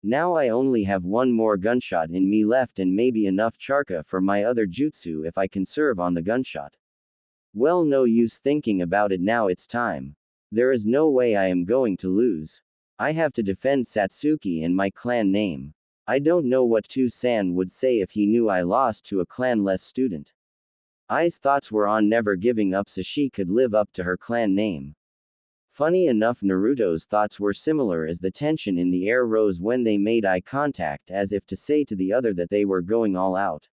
Now I only have one more gunshot in me left and maybe enough charka for my other jutsu if I conserve on the gunshot. Well, no use thinking about it now, it's time. There is no way I am going to lose. I have to defend Satsuki and my clan name. I don't know what Tu-san would say if he knew I lost to a clan-less student. I's thoughts were on never giving up so she could live up to her clan name. Funny enough, Naruto's thoughts were similar as the tension in the air rose when they made eye contact as if to say to the other that they were going all out.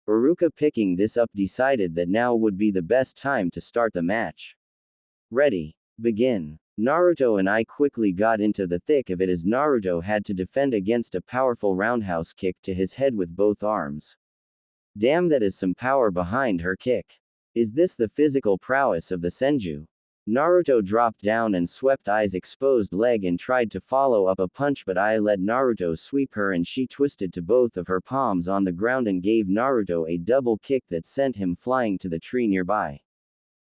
Iruka, picking this up, decided that now would be the best time to start the match. Ready. Begin. Naruto and I quickly got into the thick of it as Naruto had to defend against a powerful roundhouse kick to his head with both arms. Damn, that is some power behind her kick. Is this the physical prowess of the Senju? Naruto dropped down and swept Ai's exposed leg and tried to follow up a punch, but Ai let Naruto sweep her and she twisted to both of her palms on the ground and gave Naruto a double kick that sent him flying to the tree nearby.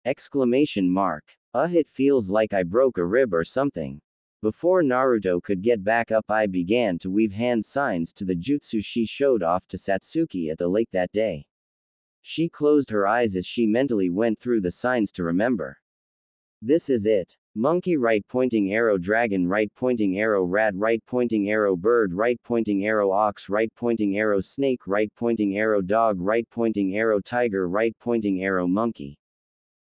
Exclamation mark. It feels like I broke a rib or something. Before Naruto could get back up, Ai began to weave hand signs to the jutsu she showed off to Satsuki at the lake that day. She closed her eyes as she mentally went through the signs to remember. This is it. Monkey right pointing arrow, dragon right pointing arrow, rat right pointing arrow, bird right pointing arrow, ox right pointing arrow, snake right pointing arrow, dog right pointing arrow, tiger right pointing arrow, monkey.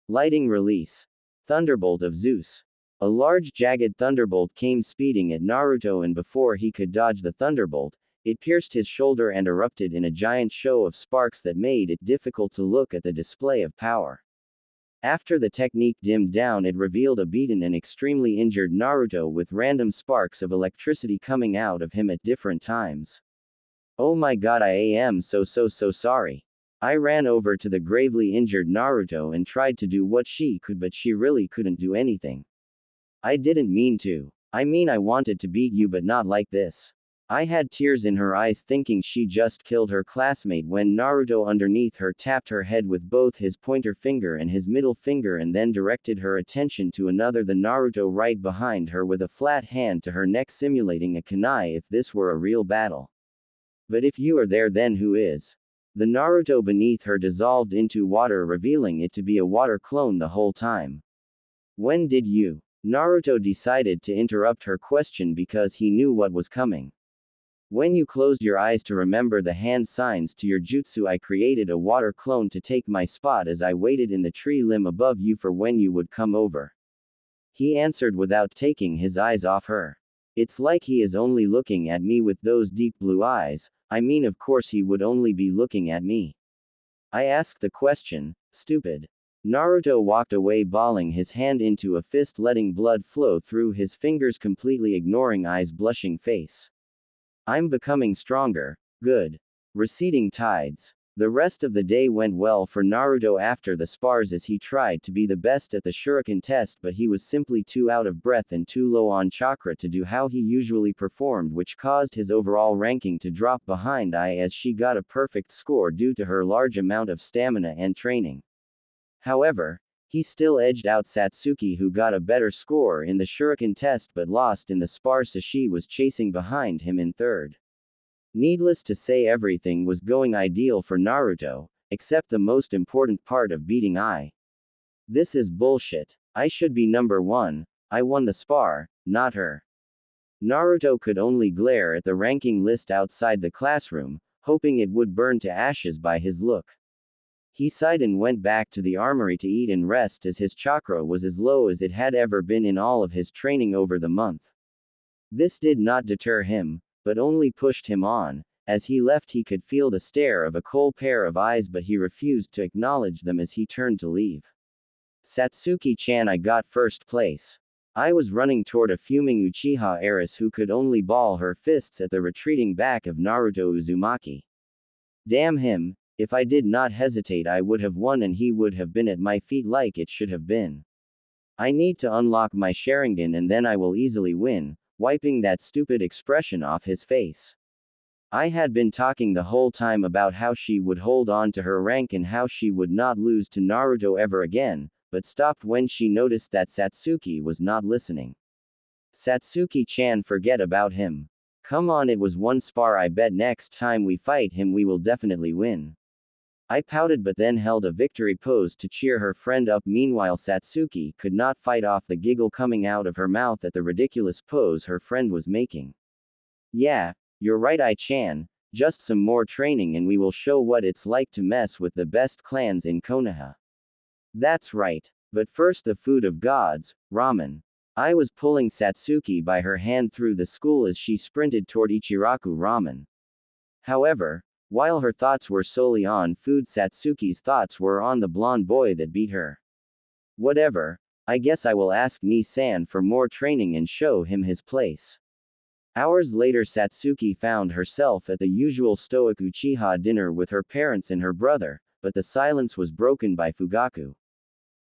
Lighting release. Thunderbolt of Zeus. A large jagged thunderbolt came speeding at Naruto, and before he could dodge the thunderbolt, it pierced his shoulder and erupted in a giant show of sparks that made it difficult to look at the display of power. After the technique dimmed down, it revealed a beaten and extremely injured Naruto with random sparks of electricity coming out of him at different times. Oh my god, I am so sorry. I ran over to the gravely injured Naruto and tried to do what she could, but she really couldn't do anything. I didn't mean to. I mean, I wanted to beat you, but not like this. I had tears in her eyes thinking she just killed her classmate when Naruto underneath her tapped her head with both his pointer finger and his middle finger and then directed her attention to another, the Naruto right behind her, with a flat hand to her neck simulating a kunai if this were a real battle. But if you are there, then who is? The Naruto beneath her dissolved into water, revealing it to be a water clone the whole time. When did you? Naruto decided to interrupt her question because he knew what was coming. When you closed your eyes to remember the hand signs to your jutsu, I created a water clone to take my spot as I waited in the tree limb above you for when you would come over. He answered without taking his eyes off her. It's like he is only looking at me with those deep blue eyes. I mean, of course he would only be looking at me. I asked the question, stupid. Naruto walked away, balling his hand into a fist, letting blood flow through his fingers, completely ignoring Ai's blushing face. I'm becoming stronger. Good. Receding tides. The rest of the day went well for Naruto after the spars as he tried to be the best at the shuriken test, but he was simply too out of breath and too low on chakra to do how he usually performed, which caused his overall ranking to drop behind Ai as she got a perfect score due to her large amount of stamina and training. However, he still edged out Satsuki, who got a better score in the shuriken test but lost in the spars, so she was chasing behind him in third. Needless to say, everything was going ideal for Naruto, except the most important part of beating Ai. This is bullshit. I should be number one. I won the spar, not her. Naruto could only glare at the ranking list outside the classroom, hoping it would burn to ashes by his look. He sighed and went back to the armory to eat and rest as his chakra was as low as it had ever been in all of his training over the month. This did not deter him, but only pushed him on. As he left, he could feel the stare of a cold pair of eyes, but he refused to acknowledge them as he turned to leave. Satsuki-chan, I got first place. I was running toward a fuming Uchiha heiress who could only ball her fists at the retreating back of Naruto Uzumaki. Damn him, if I did not hesitate I would have won and he would have been at my feet like it should have been. I need to unlock my Sharingan and then I will easily win, wiping that stupid expression off his face. I had been talking the whole time about how she would hold on to her rank and how she would not lose to Naruto ever again, but stopped when she noticed that Satsuki was not listening. Satsuki-chan, forget about him. Come on, it was one spar, I bet next time we fight him we will definitely win. I pouted but then held a victory pose to cheer her friend up. Meanwhile Satsuki could not fight off the giggle coming out of her mouth at the ridiculous pose her friend was making. Yeah, you're right I-chan, just some more training and we will show what it's like to mess with the best clans in Konoha. That's right. But first the food of gods, ramen. I was pulling Satsuki by her hand through the school as she sprinted toward Ichiraku Ramen. However, while her thoughts were solely on food, Satsuki's thoughts were on the blonde boy that beat her. Whatever, I guess I will ask Ni-san for more training and show him his place. Hours later Satsuki found herself at the usual stoic Uchiha dinner with her parents and her brother, but the silence was broken by Fugaku.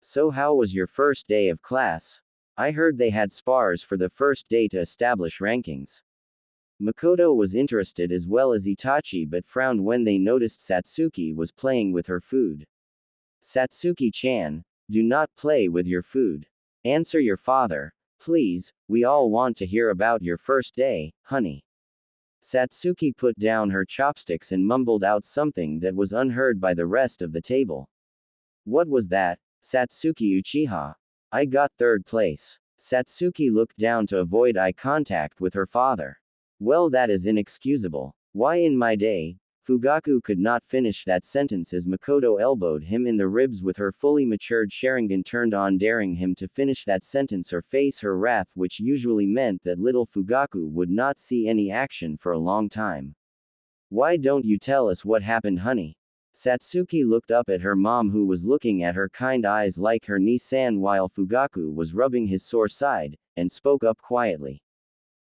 So how was your first day of class? I heard they had spars for the first day to establish rankings. Makoto was interested as well as Itachi but frowned when they noticed Satsuki was playing with her food. Satsuki-chan, do not play with your food. Answer your father, please, we all want to hear about your first day, honey. Satsuki put down her chopsticks and mumbled out something that was unheard by the rest of the table. What was that, Satsuki Uchiha? I got third place. Satsuki looked down to avoid eye contact with her father. Well, that is inexcusable. Why in my day? Fugaku could not finish that sentence as Makoto elbowed him in the ribs with her fully matured Sharingan turned on, daring him to finish that sentence or face her wrath, which usually meant that little Fugaku would not see any action for a long time. Why don't you tell us what happened, honey? Satsuki looked up at her mom, who was looking at her kind eyes like her Ni-san while Fugaku was rubbing his sore side, and spoke up quietly.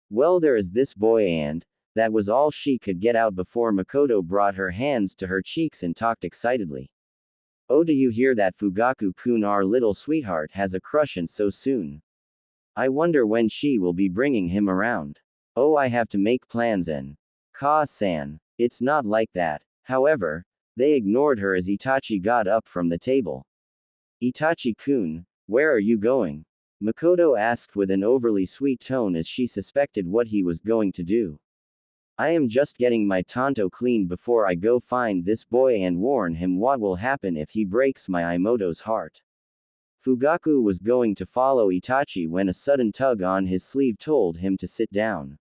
Well, there is this boy, and that was all she could get out before Makoto brought her hands to her cheeks and talked excitedly. Oh, do you hear that, Fugaku-kun? Our little sweetheart has a crush, and so soon. I wonder when she will be bringing him around. Oh, I have to make plans. And Ka-san, it's not like that. However, they ignored her as Itachi got up from the table. Itachi-kun, where are you going? Makoto asked with an overly sweet tone as she suspected what he was going to do. I am just getting my tanto cleaned before I go find this boy and warn him what will happen if he breaks my Imoto's heart. Fugaku was going to follow Itachi when a sudden tug on his sleeve told him to sit down.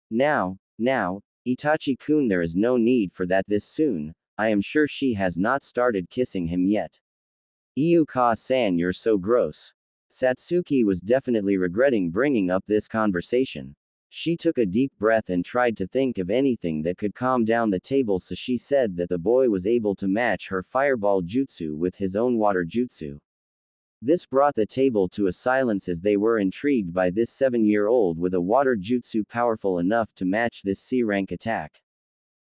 Now, Itachi-kun, there is no need for that this soon. I am sure she has not started kissing him yet. Iu Ka-san, you're so gross. Satsuki was definitely regretting bringing up this conversation. She took a deep breath and tried to think of anything that could calm down the table, so she said that the boy was able to match her fireball jutsu with his own water jutsu. This brought the table to a silence as they were intrigued by this 7-year-old with a water jutsu powerful enough to match this C-rank attack.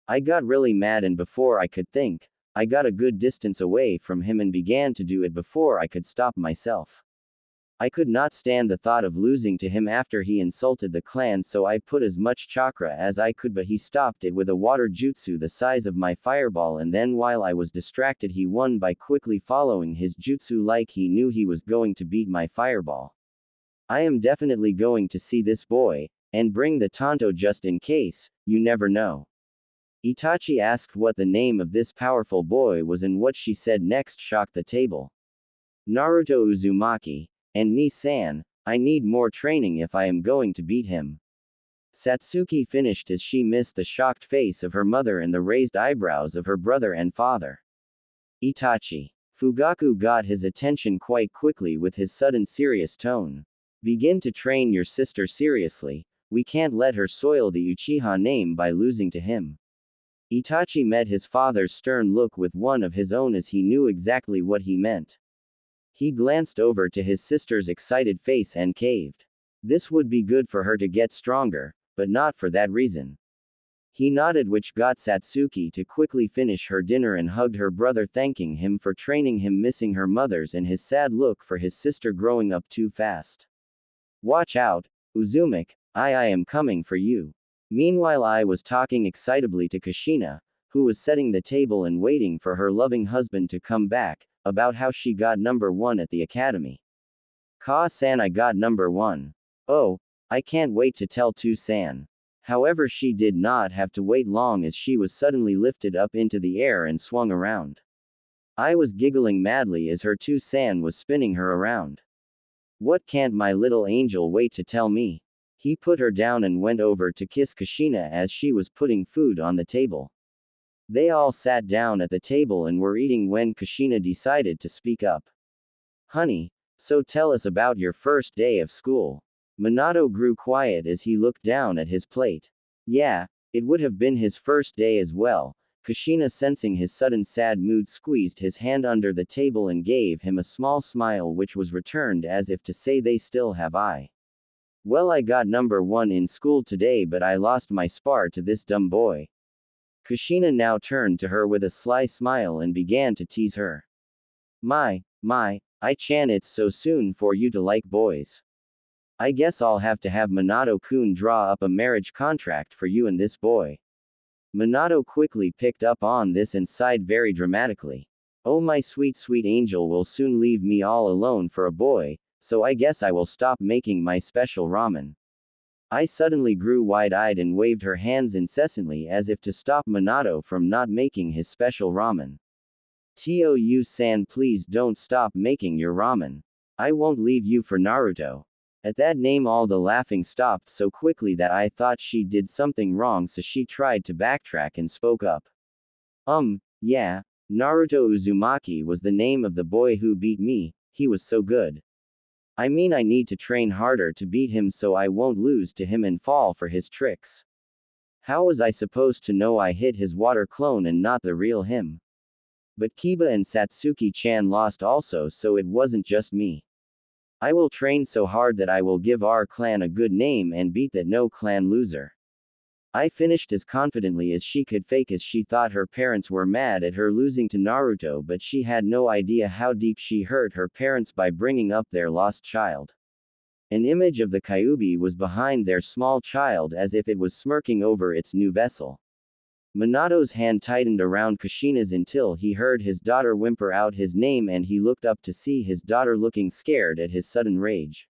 I got really mad, and before I could think, I got a good distance away from him and began to do it before I could stop myself. I could not stand the thought of losing to him after he insulted the clan, so I put as much chakra as I could, but he stopped it with a water jutsu the size of my fireball, and then while I was distracted he won by quickly following his jutsu like he knew he was going to beat my fireball. I am definitely going to see this boy, and bring the tanto just in case, you never know. Itachi asked what the name of this powerful boy was, and what she said next shocked the table. Naruto Uzumaki. And Ni-san, I need more training if I am going to beat him. Satsuki finished as she missed the shocked face of her mother and the raised eyebrows of her brother and father. Itachi. Fugaku got his attention quite quickly with his sudden serious tone. Begin to train your sister seriously, we can't let her soil the Uchiha name by losing to him. Itachi met his father's stern look with one of his own as he knew exactly what he meant. He glanced over to his sister's excited face and caved. This would be good for her to get stronger, but not for that reason. He nodded, which got Satsuki to quickly finish her dinner and hugged her brother, thanking him for training him, missing her mother's and his sad look for his sister growing up too fast. Watch out, Uzumaki, I am coming for you. Meanwhile, I was talking excitably to Kushina, who was setting the table and waiting for her loving husband to come back, about how she got number 1 at the academy. Ka-san, I got number 1. Oh, I can't wait to tell To-san. However, she did not have to wait long as she was suddenly lifted up into the air and swung around. I was giggling madly as her To-san was spinning her around. What can't my little angel wait to tell me? He put her down and went over to kiss Kushina as she was putting food on the table. They all sat down at the table and were eating when Kushina decided to speak up. Honey, so tell us about your first day of school. Minato grew quiet as he looked down at his plate. Yeah, it would have been his first day as well. Kushina, sensing his sudden sad mood, squeezed his hand under the table and gave him a small smile, which was returned as if to say, they still have I. Well, I got number 1 in school today, but I lost my spar to this dumb boy. Kushina now turned to her with a sly smile and began to tease her. My, I-chan, it's so soon for you to like boys. I guess I'll have to have Minato-kun draw up a marriage contract for you and this boy. Minato quickly picked up on this and sighed very dramatically. Oh, my sweet angel will soon leave me all alone for a boy, so I guess I will stop making my special ramen. I suddenly grew wide-eyed and waved her hands incessantly as if to stop Minato from not making his special ramen. To-san, please don't stop making your ramen. I won't leave you for Naruto. At that name, all the laughing stopped so quickly that I thought she did something wrong, so she tried to backtrack and spoke up. Yeah, Naruto Uzumaki was the name of the boy who beat me. He was so good. I mean, I need to train harder to beat him so I won't lose to him and fall for his tricks. How was I supposed to know I hit his water clone and not the real him? But Kiba and Satsuki-chan lost also, so it wasn't just me. I will train so hard that I will give our clan a good name and beat that no clan loser. I finished as confidently as she could, fake as she thought her parents were mad at her losing to Naruto, but she had no idea how deep she hurt her parents by bringing up their lost child. An image of the Kyuubi was behind their small child as if it was smirking over its new vessel. Minato's hand tightened around Kushina's until he heard his daughter whimper out his name, and he looked up to see his daughter looking scared at his sudden rage.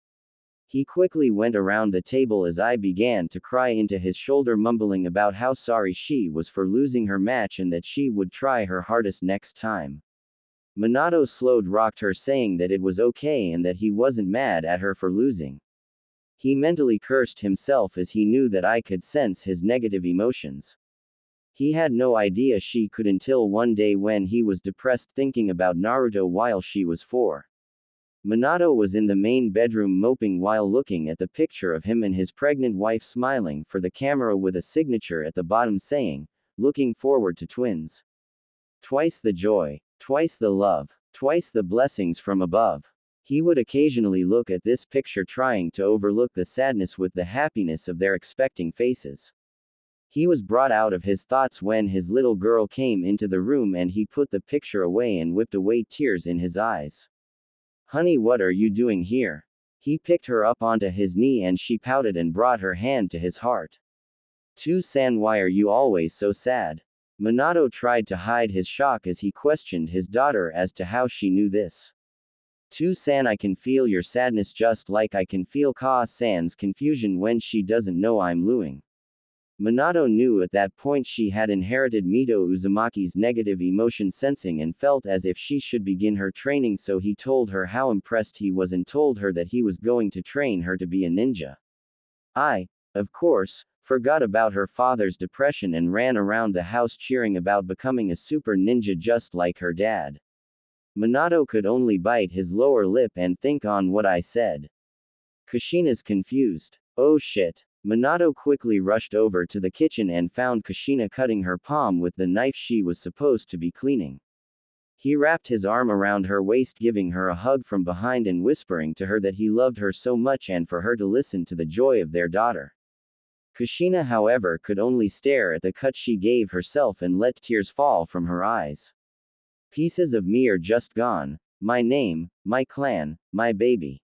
He quickly went around the table as I began to cry into his shoulder, mumbling about how sorry she was for losing her match and that she would try her hardest next time. Minato slowed rocked her, saying that it was okay and that he wasn't mad at her for losing. He mentally cursed himself as he knew that I could sense his negative emotions. He had no idea she could until one day when he was depressed thinking about Naruto while she was 4. Minato was in the main bedroom moping while looking at the picture of him and his pregnant wife smiling for the camera with a signature at the bottom saying, "Looking forward to twins. Twice the joy, twice the love, twice the blessings from above." He would occasionally look at this picture trying to overlook the sadness with the happiness of their expecting faces. He was brought out of his thoughts when his little girl came into the room and he put the picture away and wiped away tears in his eyes. "Honey, what are you doing here?" He picked her up onto his knee and she pouted and brought her hand to his heart. "To-san, why are you always so sad?" Minato tried to hide his shock as he questioned his daughter as to how she knew this. "To-san, I can feel your sadness just like I can feel Ka-san's confusion when she doesn't know I'm losing." Minato knew at that point she had inherited Mito Uzumaki's negative emotion sensing and felt as if she should begin her training, so he told her how impressed he was and told her that he was going to train her to be a ninja. I, of course, forgot about her father's depression and ran around the house cheering about becoming a super ninja just like her dad. Minato could only bite his lower lip and think on what I said. Kushina's confused. Oh shit. Minato quickly rushed over to the kitchen and found Kushina cutting her palm with the knife she was supposed to be cleaning. He wrapped his arm around her waist, giving her a hug from behind and whispering to her that he loved her so much and for her to listen to the joy of their daughter. Kushina, however, could only stare at the cut she gave herself and let tears fall from her eyes. Pieces of me are just gone. My name, my clan, my baby.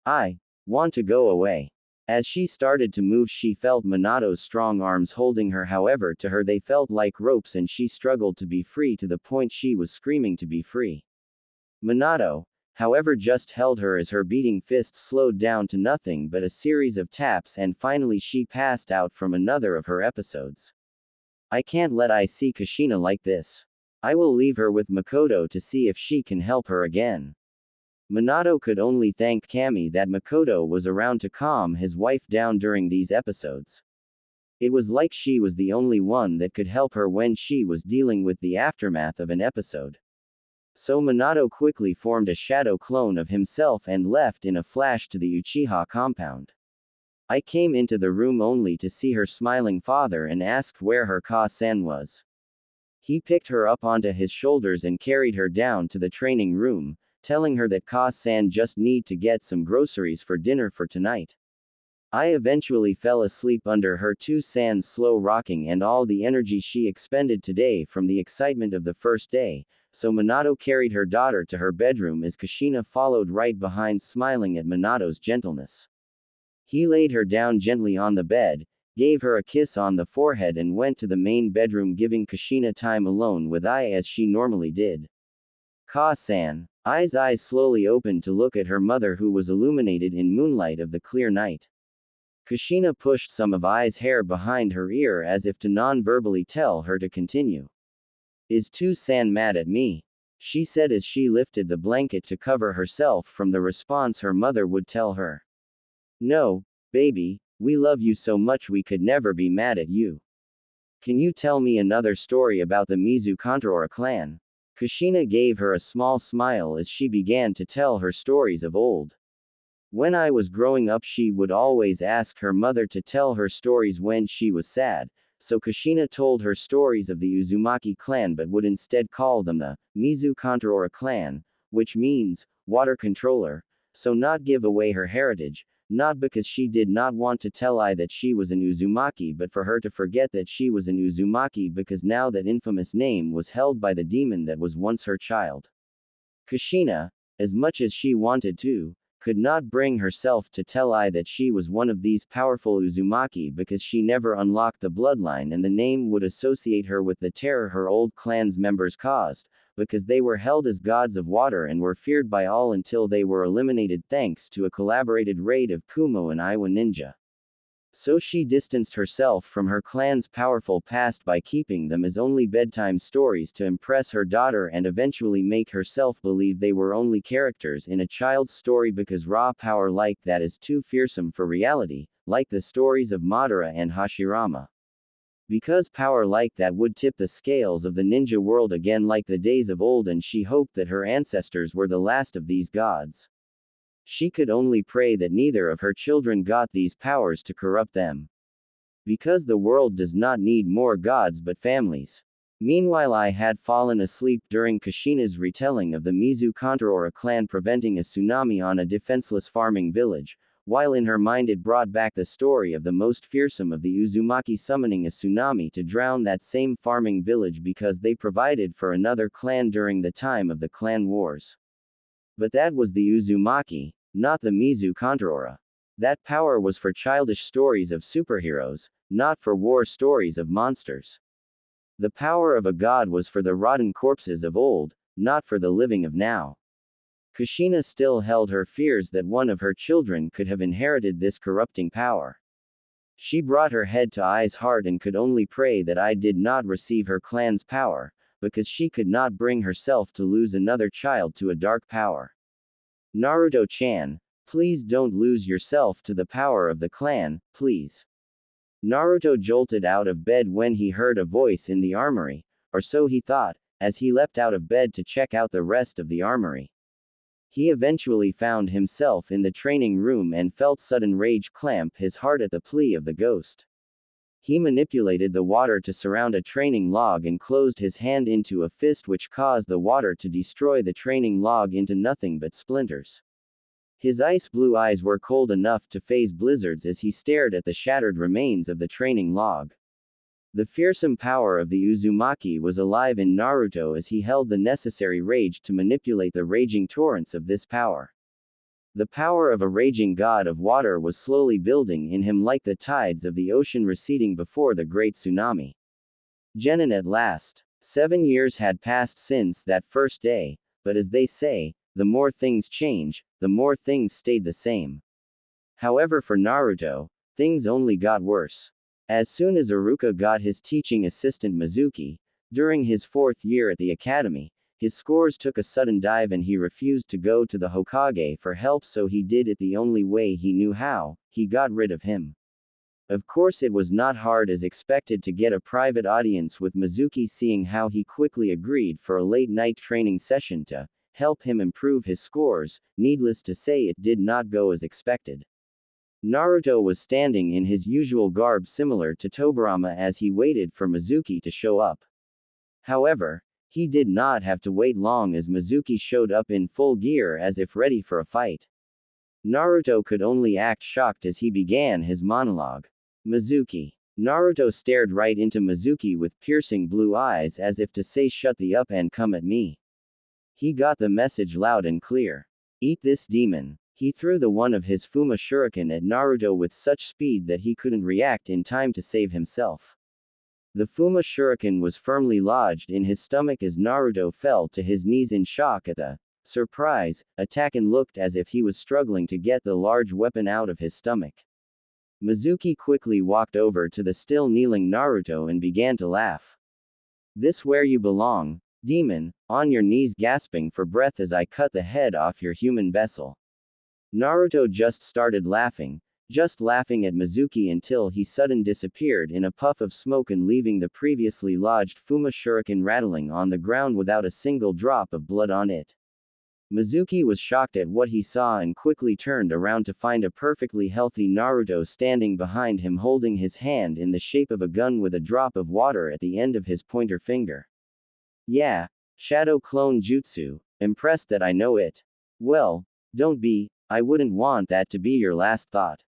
I want to go away. As she started to move, she felt Minato's strong arms holding her. However, to her they felt like ropes and she struggled to be free to the point she was screaming to be free. Minato, however, just held her as her beating fists slowed down to nothing but a series of taps, and finally she passed out from another of her episodes. I can't let I see Kushina like this. I will leave her with Makoto to see if she can help her again. Minato could only thank Kami that Makoto was around to calm his wife down during these episodes. It was like she was the only one that could help her when she was dealing with the aftermath of an episode. So Minato quickly formed a shadow clone of himself and left in a flash to the Uchiha compound. I came into the room only to see her smiling father and asked where her Ka-san was. He picked her up onto his shoulders and carried her down to the training room, telling her that Ka-san just need to get some groceries for dinner for tonight. I eventually fell asleep under her two-san's slow rocking and all the energy she expended today from the excitement of the first day, so Minato carried her daughter to her bedroom as Kushina followed right behind, smiling at Minato's gentleness. He laid her down gently on the bed, gave her a kiss on the forehead and went to the main bedroom, giving Kushina time alone with Ai as she normally did. Ka-san. Ai's eyes slowly opened to look at her mother, who was illuminated in moonlight of the clear night. Kushina pushed some of Ai's hair behind her ear as if to non-verbally tell her to continue. Is two-san mad at me? She said as she lifted the blanket to cover herself from the response her mother would tell her. No, baby, we love you so much we could never be mad at you. Can you tell me another story about the Mizu Controora clan? Kushina gave her a small smile as she began to tell her stories of old. When I was growing up, she would always ask her mother to tell her stories when she was sad, so Kushina told her stories of the Uzumaki clan but would instead call them the Mizu Controora clan, which means water controller, so not give away her heritage, not because she did not want to tell Ai that she was an Uzumaki, but for her to forget that she was an Uzumaki because now that infamous name was held by the demon that was once her child. Kushina, as much as she wanted to, could not bring herself to tell Ai that she was one of these powerful Uzumaki because she never unlocked the bloodline and the name would associate her with the terror her old clan's members caused, because they were held as gods of water and were feared by all until they were eliminated thanks to a collaborated raid of Kumo and Iwa ninja. So she distanced herself from her clan's powerful past by keeping them as only bedtime stories to impress her daughter and eventually make herself believe they were only characters in a child's story because raw power like that is too fearsome for reality, like the stories of Madara and Hashirama. Because power like that would tip the scales of the ninja world again like the days of old, and she hoped that her ancestors were the last of these gods. She could only pray that neither of her children got these powers to corrupt them. Because the world does not need more gods but families. Meanwhile, I had fallen asleep during Kushina's retelling of the Mizu Controora clan preventing a tsunami on a defenseless farming village, while in her mind it brought back the story of the most fearsome of the Uzumaki summoning a tsunami to drown that same farming village because they provided for another clan during the time of the clan wars. But that was the Uzumaki, not the Mizu Controora. That power was for childish stories of superheroes, not for war stories of monsters. The power of a god was for the rotten corpses of old, not for the living of now. Kushina still held her fears that one of her children could have inherited this corrupting power. She brought her head to Ai's heart and could only pray that Ai did not receive her clan's power, because she could not bring herself to lose another child to a dark power. Naruto-chan, please don't lose yourself to the power of the clan, please. Naruto jolted out of bed when he heard a voice in the armory, or so he thought, as he leapt out of bed to check out the rest of the armory. He eventually found himself in the training room and felt sudden rage clamp his heart at the plea of the ghost. He manipulated the water to surround a training log and closed his hand into a fist, which caused the water to destroy the training log into nothing but splinters. His ice-blue eyes were cold enough to phase blizzards as he stared at the shattered remains of the training log. The fearsome power of the Uzumaki was alive in Naruto as he held the necessary rage to manipulate the raging torrents of this power. The power of a raging god of water was slowly building in him like the tides of the ocean receding before the great tsunami. Genin at last. 7 years had passed since that first day, but as they say, the more things change, the more things stayed the same. However, for Naruto, things only got worse. As soon as Iruka got his teaching assistant Mizuki, during his 4th year at the academy, his scores took a sudden dive and he refused to go to the Hokage for help, so he did it the only way he knew how. He got rid of him. Of course, it was not hard as expected to get a private audience with Mizuki, seeing how he quickly agreed for a late-night training session to help him improve his scores. Needless to say, it did not go as expected. Naruto was standing in his usual garb similar to Tobirama as he waited for Mizuki to show up. However, he did not have to wait long as Mizuki showed up in full gear as if ready for a fight. Naruto could only act shocked as he began his monologue. Mizuki. Naruto stared right into Mizuki with piercing blue eyes as if to say, "Shut the up and come at me." He got the message loud and clear. Eat this demon. He threw the one of his Fuma shuriken at Naruto with such speed that he couldn't react in time to save himself. The Fuma shuriken was firmly lodged in his stomach as Naruto fell to his knees in shock at the surprise attack and looked as if he was struggling to get the large weapon out of his stomach. Mizuki quickly walked over to the still kneeling Naruto and began to laugh. "This where you belong, demon, on your knees gasping for breath as I cut the head off your human vessel." Naruto just started laughing at Mizuki until he suddenly disappeared in a puff of smoke and leaving the previously lodged Fuma shuriken rattling on the ground without a single drop of blood on it. Mizuki was shocked at what he saw and quickly turned around to find a perfectly healthy Naruto standing behind him holding his hand in the shape of a gun with a drop of water at the end of his pointer finger. "Yeah, Shadow Clone Jutsu, impressed that I know it. Well, don't be, I wouldn't want that to be your last thought.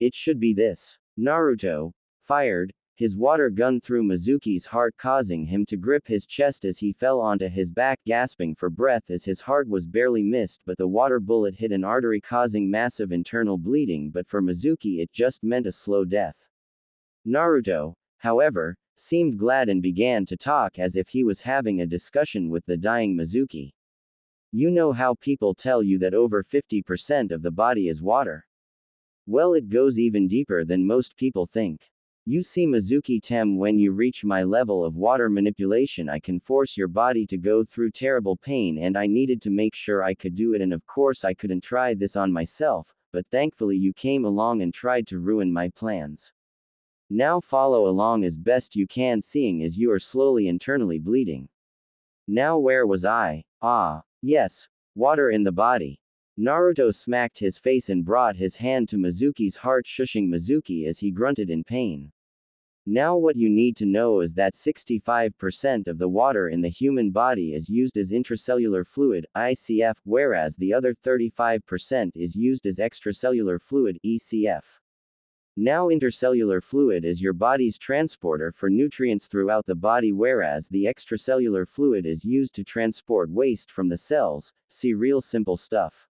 It should be this." Naruto fired his water gun through Mizuki's heart, causing him to grip his chest as he fell onto his back gasping for breath as his heart was barely missed, but the water bullet hit an artery causing massive internal bleeding, but for Mizuki it just meant a slow death. Naruto, however, seemed glad and began to talk as if he was having a discussion with the dying Mizuki. "You know how people tell you that over 50% of the body is water? Well, it goes even deeper than most people think. You see, Mizuki-tem, when you reach my level of water manipulation, I can force your body to go through terrible pain, and I needed to make sure I could do it, and of course I couldn't try this on myself, but thankfully you came along and tried to ruin my plans. Now follow along as best you can, seeing as you are slowly internally bleeding." Now where was I? Ah, yes, water in the body. Naruto smacked his face and brought his hand to Mizuki's heart, shushing Mizuki as he grunted in pain. "Now what you need to know is that 65% of the water in the human body is used as intracellular fluid, ICF, whereas the other 35% is used as extracellular fluid, ECF. Now intercellular fluid is your body's transporter for nutrients throughout the body, whereas the extracellular fluid is used to transport waste from the cells. See real simple stuff.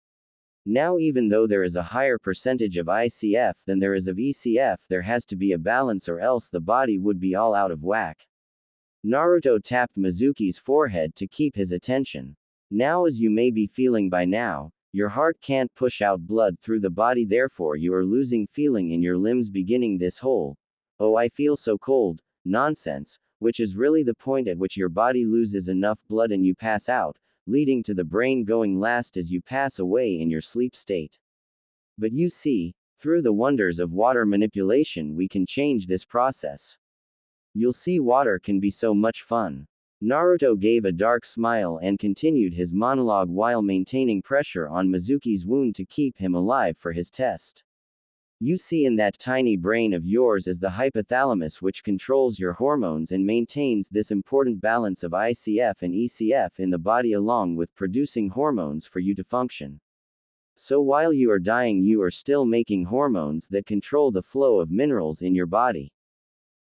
Now even though there is a higher percentage of ICF than there is of ECF, there has to be a balance or else the body would be all out of whack." Naruto tapped Mizuki's forehead to keep his attention. "Now, as you may be feeling by now, your heart can't push out blood through the body, therefore you are losing feeling in your limbs, beginning this whole, 'oh I feel so cold' nonsense, which is really the point at which your body loses enough blood and you pass out, leading to the brain going last as you pass away in your sleep state. But you see, through the wonders of water manipulation we can change this process. You'll see, water can be so much fun." Naruto gave a dark smile and continued his monologue while maintaining pressure on Mizuki's wound to keep him alive for his test. "You see, in that tiny brain of yours is the hypothalamus, which controls your hormones and maintains this important balance of ICF and ECF in the body, along with producing hormones for you to function. So while you are dying, you are still making hormones that control the flow of minerals in your body.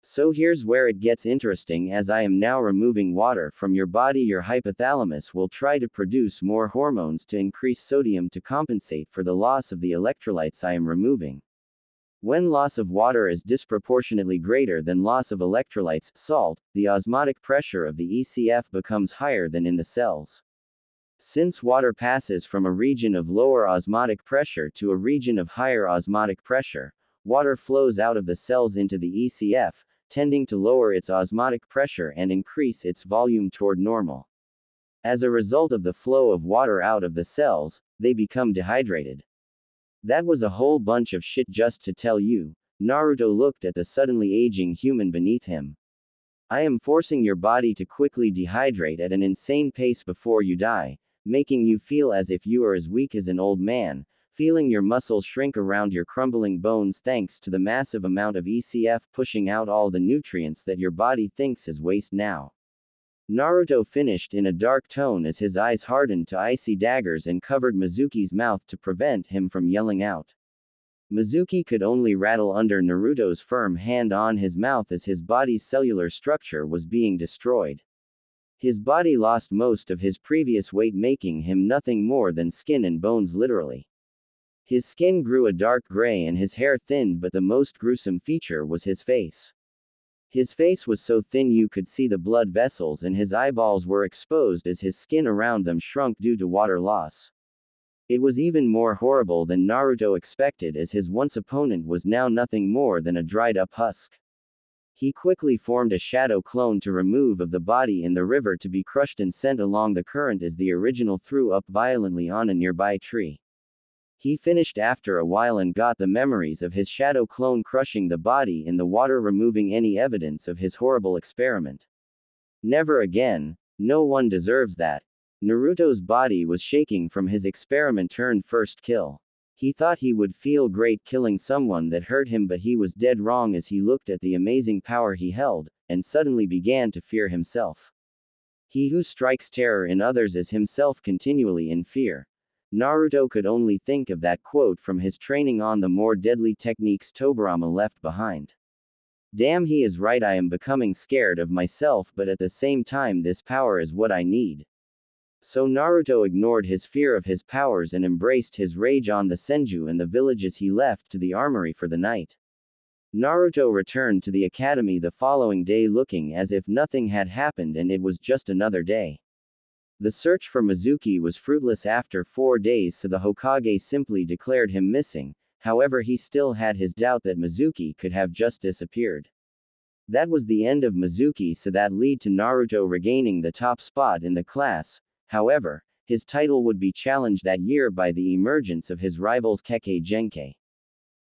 So here's where it gets interesting. As I am now removing water from your body, your hypothalamus will try to produce more hormones to increase sodium to compensate for the loss of the electrolytes I am removing. When loss of water is disproportionately greater than loss of electrolytes, salt, the osmotic pressure of the ECF becomes higher than in the cells. Since water passes from a region of lower osmotic pressure to a region of higher osmotic pressure, water flows out of the cells into the ECF, tending to lower its osmotic pressure and increase its volume toward normal. As a result of the flow of water out of the cells, they become dehydrated. That was a whole bunch of shit just to tell you. Naruto looked at the suddenly aging human beneath him. I am forcing your body to quickly dehydrate at an insane pace before you die, making you feel as if you are as weak as an old man, feeling your muscles shrink around your crumbling bones thanks to the massive amount of ECF pushing out all the nutrients that your body thinks is waste now. Naruto finished in a dark tone as his eyes hardened to icy daggers and covered Mizuki's mouth to prevent him from yelling out. Mizuki could only rattle under Naruto's firm hand on his mouth as his body's cellular structure was being destroyed. His body lost most of his previous weight, making him nothing more than skin and bones literally. His skin grew a dark gray and his hair thinned, but the most gruesome feature was his face. His face was so thin you could see the blood vessels, and his eyeballs were exposed as his skin around them shrunk due to water loss. It was even more horrible than Naruto expected, as his once opponent was now nothing more than a dried-up husk. He quickly formed a shadow clone to remove of the body in the river to be crushed and sent along the current as the original threw up violently on a nearby tree. He finished after a while and got the memories of his shadow clone crushing the body in the water, removing any evidence of his horrible experiment. Never again. No one deserves that. Naruto's body was shaking from his experiment turned first kill. He thought he would feel great killing someone that hurt him, but he was dead wrong as he looked at the amazing power he held, and suddenly began to fear himself. He who strikes terror in others is himself continually in fear. Naruto could only think of that quote from his training on the more deadly techniques Tobirama left behind. Damn, he is right. I am becoming scared of myself, but at the same time this power is what I need. So Naruto ignored his fear of his powers and embraced his rage on the Senju and the villages he left to the armory for the night. Naruto returned to the academy the following day looking as if nothing had happened and it was just another day. The search for Mizuki was fruitless after 4 days, so the Hokage simply declared him missing. However, he still had his doubt that Mizuki could have just disappeared. That was the end of Mizuki, so that led to Naruto regaining the top spot in the class. However, his title would be challenged that year by the emergence of his rivals Kekkei Genkei.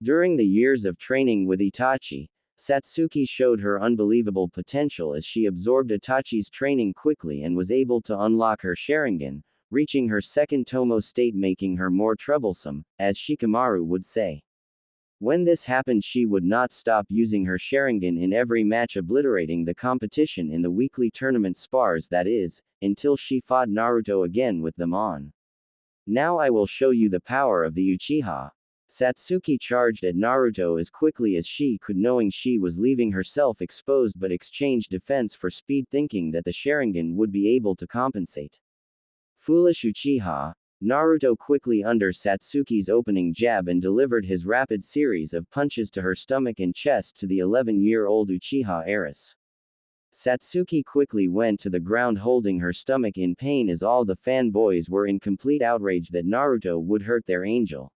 During the years of training with Itachi, Satsuki showed her unbelievable potential as she absorbed Itachi's training quickly and was able to unlock her Sharingan, reaching her second Tomo state, making her more troublesome, as Shikamaru would say. When this happened, she would not stop using her Sharingan in every match, obliterating the competition in the weekly tournament spars, that is, until she fought Naruto again with them on. Now I will show you the power of the Uchiha. Satsuki charged at Naruto as quickly as she could, knowing she was leaving herself exposed, but exchanged defense for speed, thinking that the Sharingan would be able to compensate. Foolish Uchiha. Naruto quickly under Satsuki's opening jab and delivered his rapid series of punches to her stomach and chest to the 11-year-old Uchiha heiress. Satsuki quickly went to the ground holding her stomach in pain as all the fanboys were in complete outrage that Naruto would hurt their angel.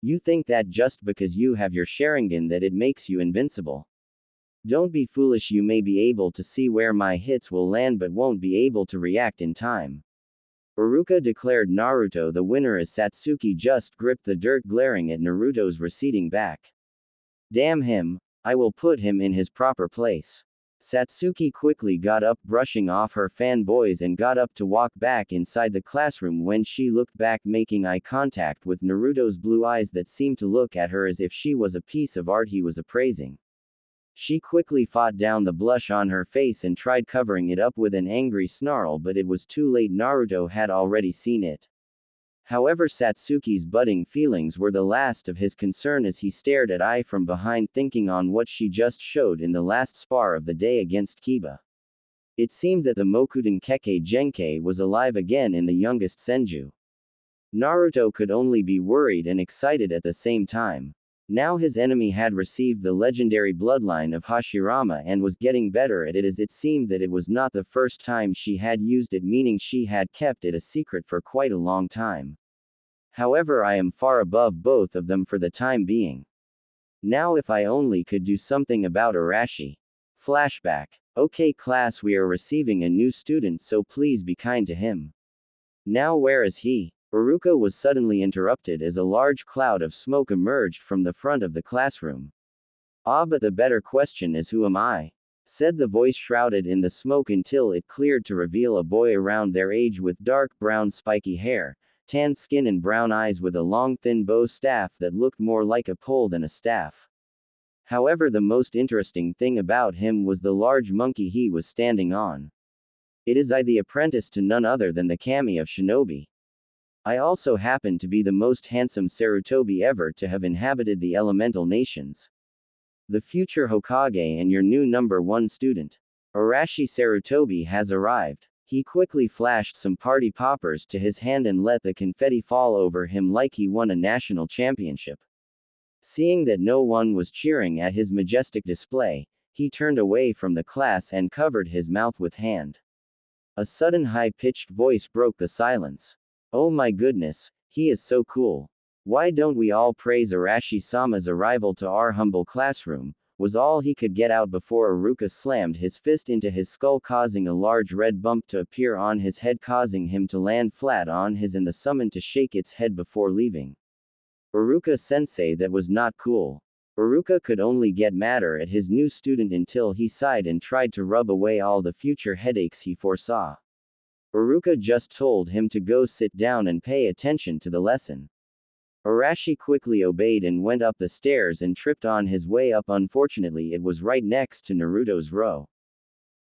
You think that just because you have your Sharingan that it makes you invincible? Don't be foolish. You may be able to see where my hits will land but won't be able to react in time. Iruka declared Naruto the winner as Satsuki just gripped the dirt, glaring at Naruto's receding back. Damn him, I will put him in his proper place. Satsuki quickly got up, brushing off her fanboys, and got up to walk back inside the classroom when she looked back, making eye contact with Naruto's blue eyes that seemed to look at her as if she was a piece of art he was appraising. She quickly fought down the blush on her face and tried covering it up with an angry snarl, but it was too late. Naruto had already seen it. However, Satsuki's budding feelings were the last of his concern as he stared at Ai from behind, thinking on what she just showed in the last spar of the day against Kiba. It seemed that the Mokuden Kekkei Genkei was alive again in the youngest Senju. Naruto could only be worried and excited at the same time. Now his enemy had received the legendary bloodline of Hashirama and was getting better at it, as it seemed that it was not the first time she had used it, meaning she had kept it a secret for quite a long time. However, I am far above both of them for the time being. Now if I only could do something about Arashi. Flashback. Okay class, we are receiving a new student, so please be kind to him. Now where is he? Iruka was suddenly interrupted as a large cloud of smoke emerged from the front of the classroom. Ah, but the better question is, who am I? Said the voice shrouded in the smoke until it cleared to reveal a boy around their age with dark brown spiky hair, tan skin and brown eyes, with a long thin bow staff that looked more like a pole than a staff. However, the most interesting thing about him was the large monkey he was standing on. It is I, the apprentice to none other than the kami of Shinobi. I also happen to be the most handsome Sarutobi ever to have inhabited the elemental nations. The future Hokage and your new number 1 student. Arashi Sarutobi has arrived. He quickly flashed some party poppers to his hand and let the confetti fall over him like he won a national championship. Seeing that no one was cheering at his majestic display, he turned away from the class and covered his mouth with hand. A sudden high-pitched voice broke the silence. Oh my goodness, he is so cool. Why don't we all praise Arashi-sama's arrival to our humble classroom, was all he could get out before Iruka slammed his fist into his skull, causing a large red bump to appear on his head, causing him to land flat on his and the summon to shake its head before leaving. Iruka-sensei, that was not cool. Iruka could only get madder at his new student until he sighed and tried to rub away all the future headaches he foresaw. Iruka just told him to go sit down and pay attention to the lesson. Arashi quickly obeyed and went up the stairs and tripped on his way up. Unfortunately, it was right next to Naruto's row.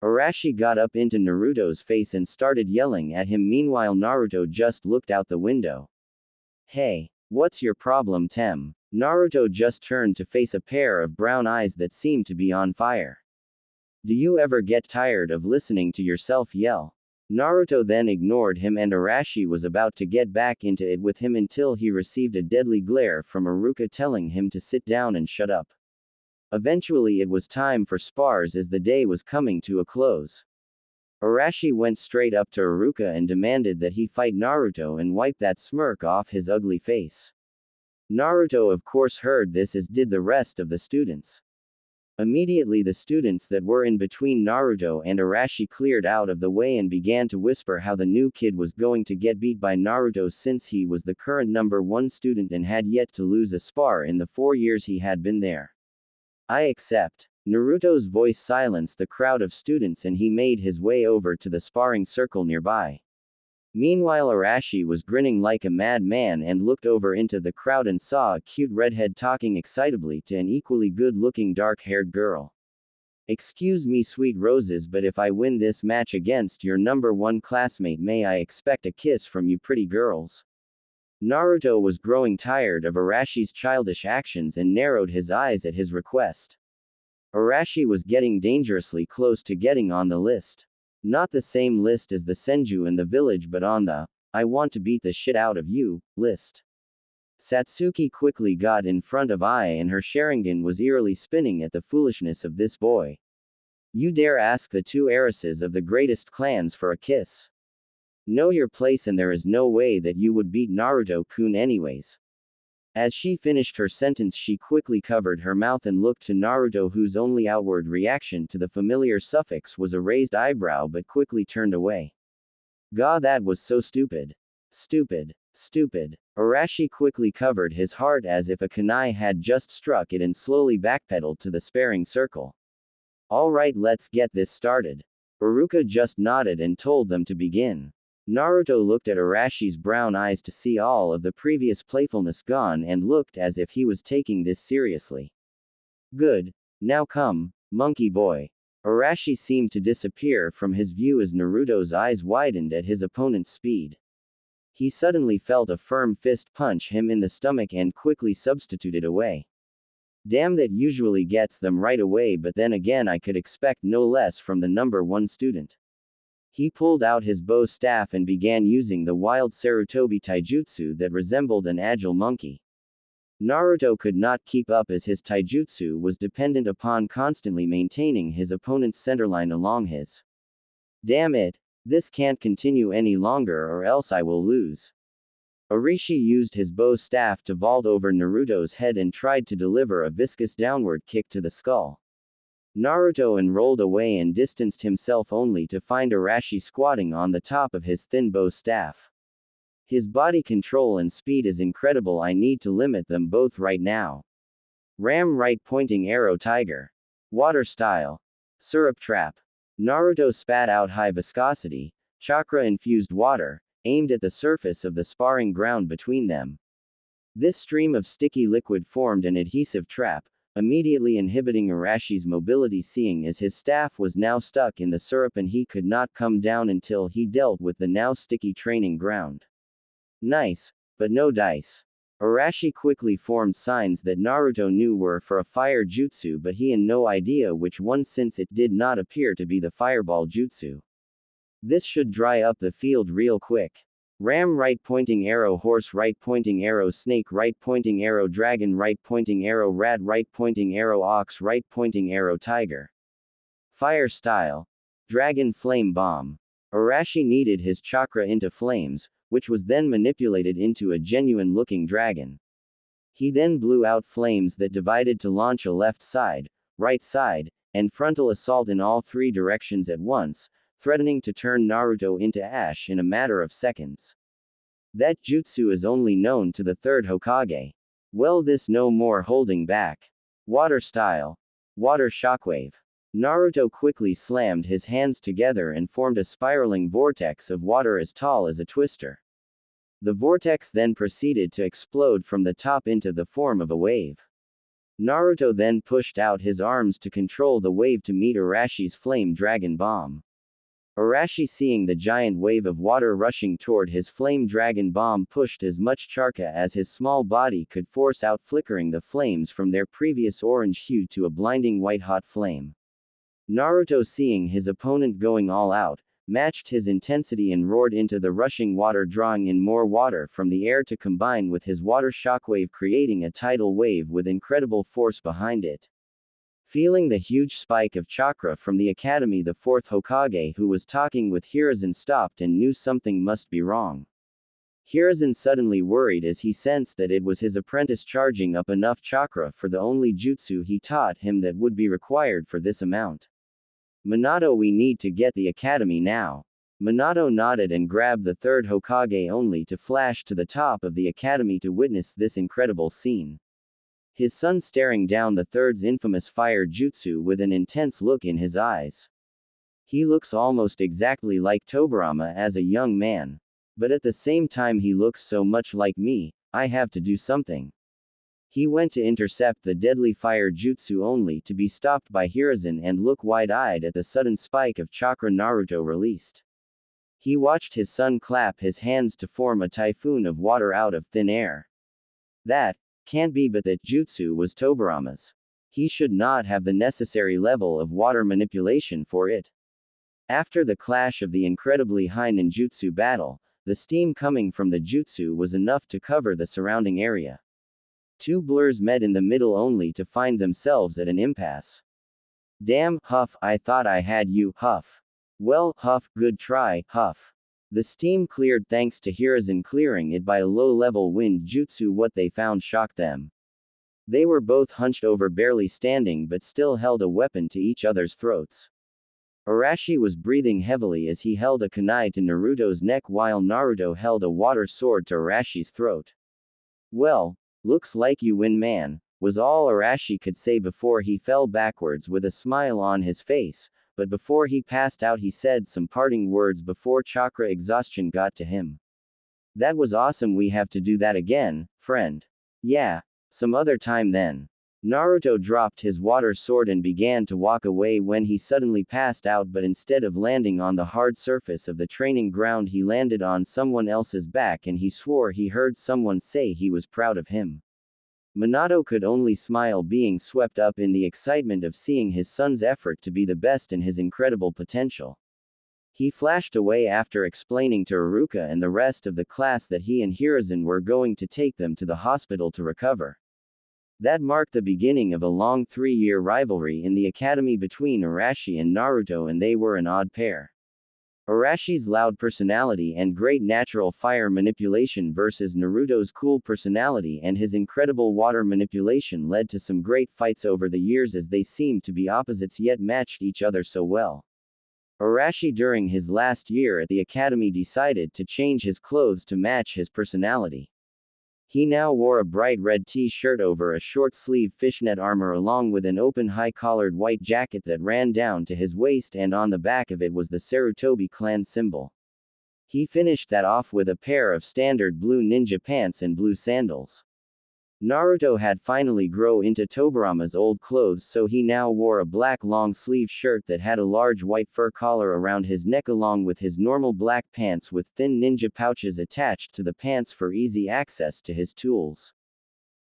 Arashi got up into Naruto's face and started yelling at him. Meanwhile, Naruto just looked out the window. Hey, what's your problem, Tem? Naruto just turned to face a pair of brown eyes that seemed to be on fire. Do you ever get tired of listening to yourself yell? Naruto then ignored him, and Arashi was about to get back into it with him until he received a deadly glare from Iruka telling him to sit down and shut up. Eventually it was time for spars as the day was coming to a close. Arashi went straight up to Iruka and demanded that he fight Naruto and wipe that smirk off his ugly face. Naruto of course heard this, as did the rest of the students. Immediately the students that were in between Naruto and Arashi cleared out of the way and began to whisper how the new kid was going to get beat by Naruto, since he was the current number 1 student and had yet to lose a spar in the 4 years he had been there. I accept. Naruto's voice silenced the crowd of students and he made his way over to the sparring circle nearby. Meanwhile, Arashi was grinning like a madman and looked over into the crowd and saw a cute redhead talking excitably to an equally good-looking dark-haired girl. Excuse me, sweet roses, but if I win this match against your number 1 classmate, may I expect a kiss from you pretty girls? Naruto was growing tired of Arashi's childish actions and narrowed his eyes at his request. Arashi was getting dangerously close to getting on the list. Not the same list as the Senju in the village, but on the "I want to beat the shit out of you" list. Satsuki quickly got in front of Ai and her Sharingan was eerily spinning at the foolishness of this boy. You dare ask the 2 heiresses of the greatest clans for a kiss? Know your place, and there is no way that you would beat Naruto-kun anyways. As she finished her sentence, she quickly covered her mouth and looked to Naruto, whose only outward reaction to the familiar suffix was a raised eyebrow, but quickly turned away. Gah, that was so stupid. Stupid. Stupid. Arashi quickly covered his heart as if a kunai had just struck it and slowly backpedaled to the sparring circle. Alright, let's get this started. Iruka just nodded and told them to begin. Naruto looked at Arashi's brown eyes to see all of the previous playfulness gone and looked as if he was taking this seriously. Good. Now come, monkey boy. Arashi seemed to disappear from his view as Naruto's eyes widened at his opponent's speed. He suddenly felt a firm fist punch him in the stomach and quickly substituted away. Damn, that usually gets them right away, but then again I could expect no less from the number 1 student. He pulled out his bow staff and began using the wild Sarutobi taijutsu that resembled an agile monkey. Naruto could not keep up as his taijutsu was dependent upon constantly maintaining his opponent's centerline along his. Damn it, this can't continue any longer or else I will lose. Orochi used his bow staff to vault over Naruto's head and tried to deliver a viscous downward kick to the skull. Naruto rolled away and distanced himself only to find Orochi squatting on the top of his thin bow staff. His body control and speed is incredible. I need to limit them both right now. Ram right pointing arrow tiger. Water style. Syrup trap. Naruto spat out high viscosity, chakra-infused water, aimed at the surface of the sparring ground between them. This stream of sticky liquid formed an adhesive trap, immediately inhibiting Arashi's mobility, seeing as his staff was now stuck in the syrup and he could not come down until he dealt with the now sticky training ground. Nice, but no dice. Arashi quickly formed signs that Naruto knew were for a fire jutsu, but he had no idea which one since it did not appear to be the fireball jutsu. This should dry up the field real quick. Ram right pointing arrow, horse right pointing arrow, snake right pointing arrow, dragon right pointing arrow, rat right pointing arrow, ox right pointing arrow, tiger. Fire style. Dragon flame bomb. Arashi kneaded his chakra into flames, which was then manipulated into a genuine looking dragon. He then blew out flames that divided to launch a left side, right side, and frontal assault in all 3 directions at once, threatening to turn Naruto into ash in a matter of seconds. That jutsu is only known to the 3rd Hokage. Well, this no more holding back. Water style. Water shockwave. Naruto quickly slammed his hands together and formed a spiraling vortex of water as tall as a twister. The vortex then proceeded to explode from the top into the form of a wave. Naruto then pushed out his arms to control the wave to meet Arashi's flame dragon bomb. Arashi, seeing the giant wave of water rushing toward his flame dragon bomb, pushed as much chakra as his small body could force out, flickering the flames from their previous orange hue to a blinding white-hot flame. Naruto, seeing his opponent going all out, matched his intensity and roared into the rushing water, drawing in more water from the air to combine with his water shockwave, creating a tidal wave with incredible force behind it. Feeling the huge spike of chakra from the academy, the 4th Hokage, who was talking with Hiruzen, stopped and knew something must be wrong. Hiruzen suddenly worried as he sensed that it was his apprentice charging up enough chakra for the only jutsu he taught him that would be required for this amount. Minato, we need to get the academy now. Minato nodded and grabbed the 3rd Hokage, only to flash to the top of the academy to witness this incredible scene. His son staring down the 3rd's infamous fire jutsu with an intense look in his eyes. He looks almost exactly like Tobirama as a young man. But at the same time he looks so much like me, I have to do something. He went to intercept the deadly fire jutsu only to be stopped by Hiruzen and look wide-eyed at the sudden spike of chakra Naruto released. He watched his son clap his hands to form a typhoon of water out of thin air. That can't be, but that jutsu was Tobirama's. He should not have the necessary level of water manipulation for it. After the clash of the incredibly high ninjutsu battle, the steam coming from the jutsu was enough to cover the surrounding area. 2 blurs met in the middle only to find themselves at an impasse. Damn, Huff, I thought I had you, Huff. Well, Huff, good try, Huff. The steam cleared thanks to Hiruzen clearing it by a low-level wind jutsu. What they found shocked them. They were both hunched over, barely standing, but still held a weapon to each other's throats. Arashi was breathing heavily as he held a kunai to Naruto's neck while Naruto held a water sword to Arashi's throat. Well, looks like you win, man, was all Arashi could say before he fell backwards with a smile on his face, but before he passed out he said some parting words before chakra exhaustion got to him. That was awesome, we have to do that again, friend. Yeah, some other time then. Naruto dropped his water sword and began to walk away when he suddenly passed out, but instead of landing on the hard surface of the training ground he landed on someone else's back and he swore he heard someone say he was proud of him. Minato could only smile, being swept up in the excitement of seeing his son's effort to be the best in his incredible potential. He flashed away after explaining to Iruka and the rest of the class that he and Hiruzen were going to take them to the hospital to recover. That marked the beginning of a long 3-year rivalry in the academy between Arashi and Naruto, and they were an odd pair. Arashi's loud personality and great natural fire manipulation versus Naruto's cool personality and his incredible water manipulation led to some great fights over the years, as they seemed to be opposites yet matched each other so well. Arashi during his last year at the academy decided to change his clothes to match his personality. He now wore a bright red t-shirt over a short-sleeve fishnet armor along with an open high-collared white jacket that ran down to his waist, and on the back of it was the Sarutobi clan symbol. He finished that off with a pair of standard blue ninja pants and blue sandals. Naruto had finally grown into Tobirama's old clothes, so he now wore a black long-sleeve shirt that had a large white fur collar around his neck along with his normal black pants with thin ninja pouches attached to the pants for easy access to his tools.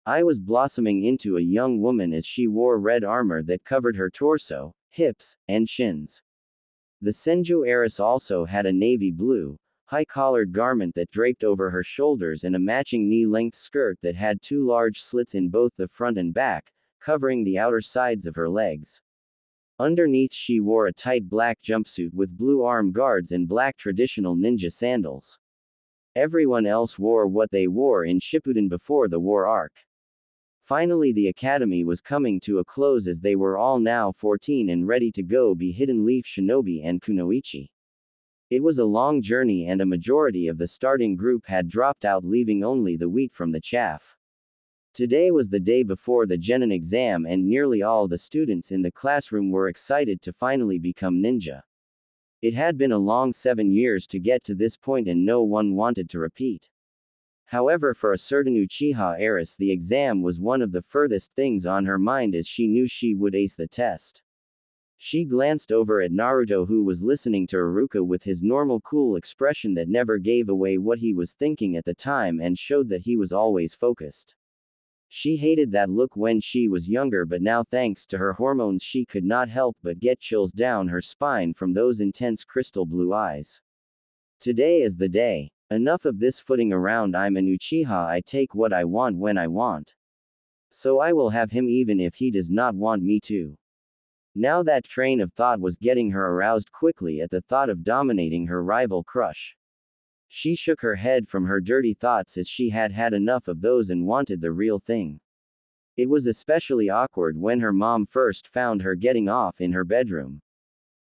I was blossoming into a young woman as she wore red armor that covered her torso, hips, and shins. The Senju heiress also had a navy blue, high-collared garment that draped over her shoulders and a matching knee-length skirt that had 2 large slits in both the front and back, covering the outer sides of her legs. Underneath she wore a tight black jumpsuit with blue arm guards and black traditional ninja sandals. Everyone else wore what they wore in Shippuden before the war arc. Finally, the academy was coming to a close as they were all now 14 and ready to go be Hidden Leaf Shinobi and Kunoichi. It was a long journey and a majority of the starting group had dropped out, leaving only the wheat from the chaff. Today was the day before the Genin exam and nearly all the students in the classroom were excited to finally become ninja. It had been a long 7 years to get to this point and no one wanted to repeat. However, for a certain Uchiha heiress, the exam was one of the furthest things on her mind as she knew she would ace the test. She glanced over at Naruto, who was listening to Iruka with his normal cool expression that never gave away what he was thinking at the time and showed that he was always focused. She hated that look when she was younger, but now thanks to her hormones she could not help but get chills down her spine from those intense crystal blue eyes. Today is the day. Enough of this footing around. I'm an Uchiha, I take what I want when I want. So I will have him even if he does not want me to. Now that train of thought was getting her aroused quickly at the thought of dominating her rival crush. She shook her head from her dirty thoughts as she had had enough of those and wanted the real thing. It was especially awkward when her mom first found her getting off in her bedroom.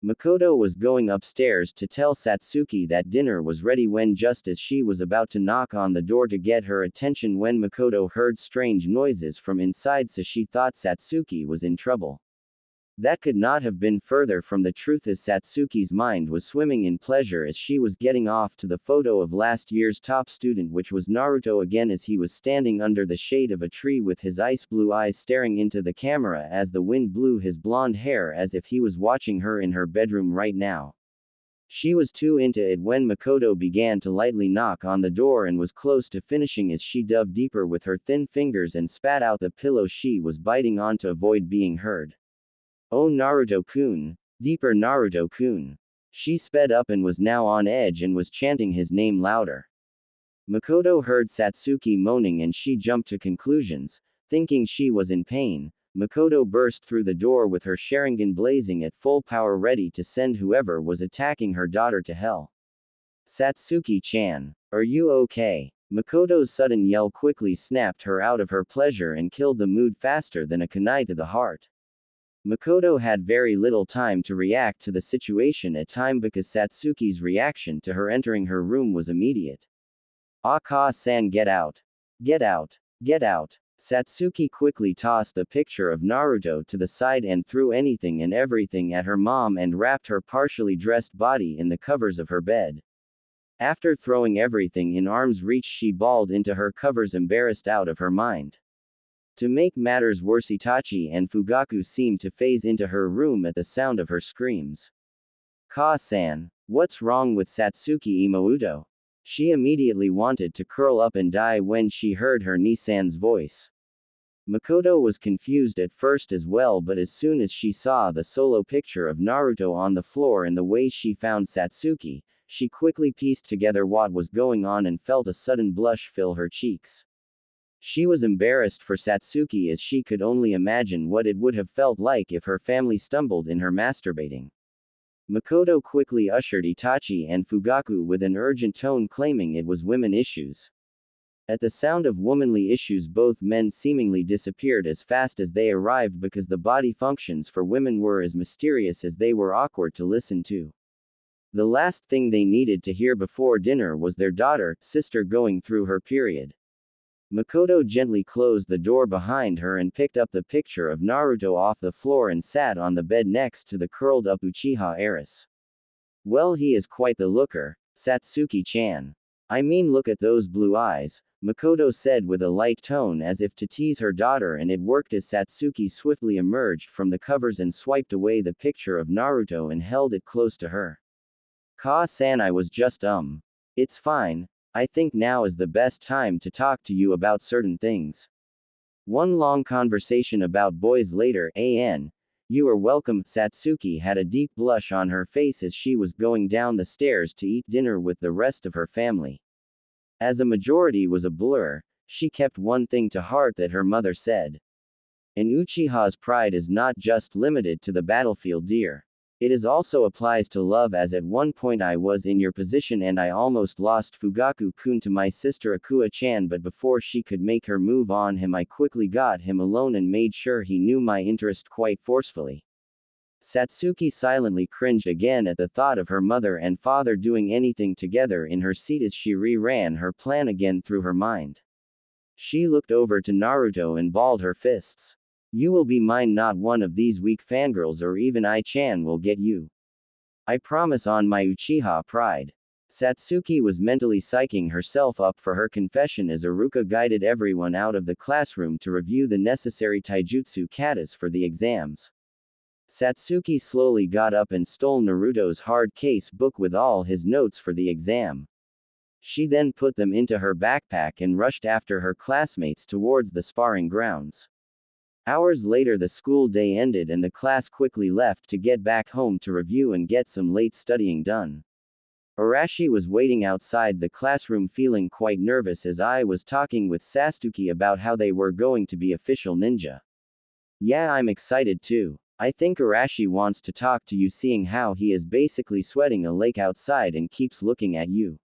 Makoto was going upstairs to tell Satsuki that dinner was ready when, just as she was about to knock on the door to get her attention, when Makoto heard strange noises from inside, so she thought Satsuki was in trouble. That could not have been further from the truth, as Satsuki's mind was swimming in pleasure as she was getting off to the photo of last year's top student, which was Naruto again, as he was standing under the shade of a tree with his ice blue eyes staring into the camera as the wind blew his blonde hair as if he was watching her in her bedroom right now. She was too into it when Makoto began to lightly knock on the door and was close to finishing as she dove deeper with her thin fingers and spat out the pillow she was biting on to avoid being heard. "Oh Naruto-kun, deeper Naruto-kun." She sped up and was now on edge and was chanting his name louder. Makoto heard Satsuki moaning and she jumped to conclusions, thinking she was in pain. Makoto burst through the door with her Sharingan blazing at full power, ready to send whoever was attacking her daughter to hell. "Satsuki-chan, are you okay?" Makoto's sudden yell quickly snapped her out of her pleasure and killed the mood faster than a kunai to the heart. Makoto had very little time to react to the situation at time because Satsuki's reaction to her entering her room was immediate. "Aka-san, get out! Get out! Get out!" Satsuki quickly tossed the picture of Naruto to the side and threw anything and everything at her mom and wrapped her partially dressed body in the covers of her bed. After throwing everything in arm's reach, she bawled into her covers, embarrassed out of her mind. To make matters worse, Itachi and Fugaku seemed to phase into her room at the sound of her screams. Ka-san, what's wrong with Satsuki Imouto? She immediately wanted to curl up and die when she heard her Nisan's voice. Makoto was confused at first as well, but as soon as she saw the solo picture of Naruto on the floor and the way she found Satsuki, she quickly pieced together what was going on and felt a sudden blush fill her cheeks. She was embarrassed for Satsuki, as she could only imagine what it would have felt like if her family stumbled in her masturbating. Makoto quickly ushered Itachi and Fugaku with an urgent tone, claiming it was women issues. At the sound of womanly issues, both men seemingly disappeared as fast as they arrived, because the body functions for women were as mysterious as they were awkward to listen to. The last thing they needed to hear before dinner was their sister going through her period. Makoto gently closed the door behind her and picked up the picture of Naruto off the floor and sat on the bed next to the curled up Uchiha heiress. Well, he is quite the looker, Satsuki-chan. I mean, look at those blue eyes, Makoto said with a light tone as if to tease her daughter, and it worked as Satsuki swiftly emerged from the covers and swiped away the picture of Naruto and held it close to her. Ka-san, I was just It's fine. I think now is the best time to talk to you about certain things. One long conversation about boys later, an. You are welcome. Satsuki had a deep blush on her face as she was going down the stairs to eat dinner with the rest of her family. As a majority was a blur, she kept one thing to heart that her mother said. An Uchiha's pride is not just limited to the battlefield, dear. It is also applies to love, as at one point I was in your position and I almost lost Fugaku-kun to my sister Akua-chan, but before she could make her move on him, I quickly got him alone and made sure he knew my interest quite forcefully. Satsuki silently cringed again at the thought of her mother and father doing anything together in her seat as she re-ran her plan again through her mind. She looked over to Naruto and balled her fists. You will be mine, not one of these weak fangirls, or even I-chan will get you. I promise on my Uchiha pride. Satsuki was mentally psyching herself up for her confession as Iruka guided everyone out of the classroom to review the necessary taijutsu katas for the exams. Satsuki slowly got up and stole Naruto's hard case book with all his notes for the exam. She then put them into her backpack and rushed after her classmates towards the sparring grounds. Hours later, the school day ended and the class quickly left to get back home to review and get some late studying done. Arashi was waiting outside the classroom feeling quite nervous as I was talking with Sasuke about how they were going to be official ninja. Yeah, I'm excited too. I think Arashi wants to talk to you, seeing how he is basically sweating a lake outside and keeps looking at you.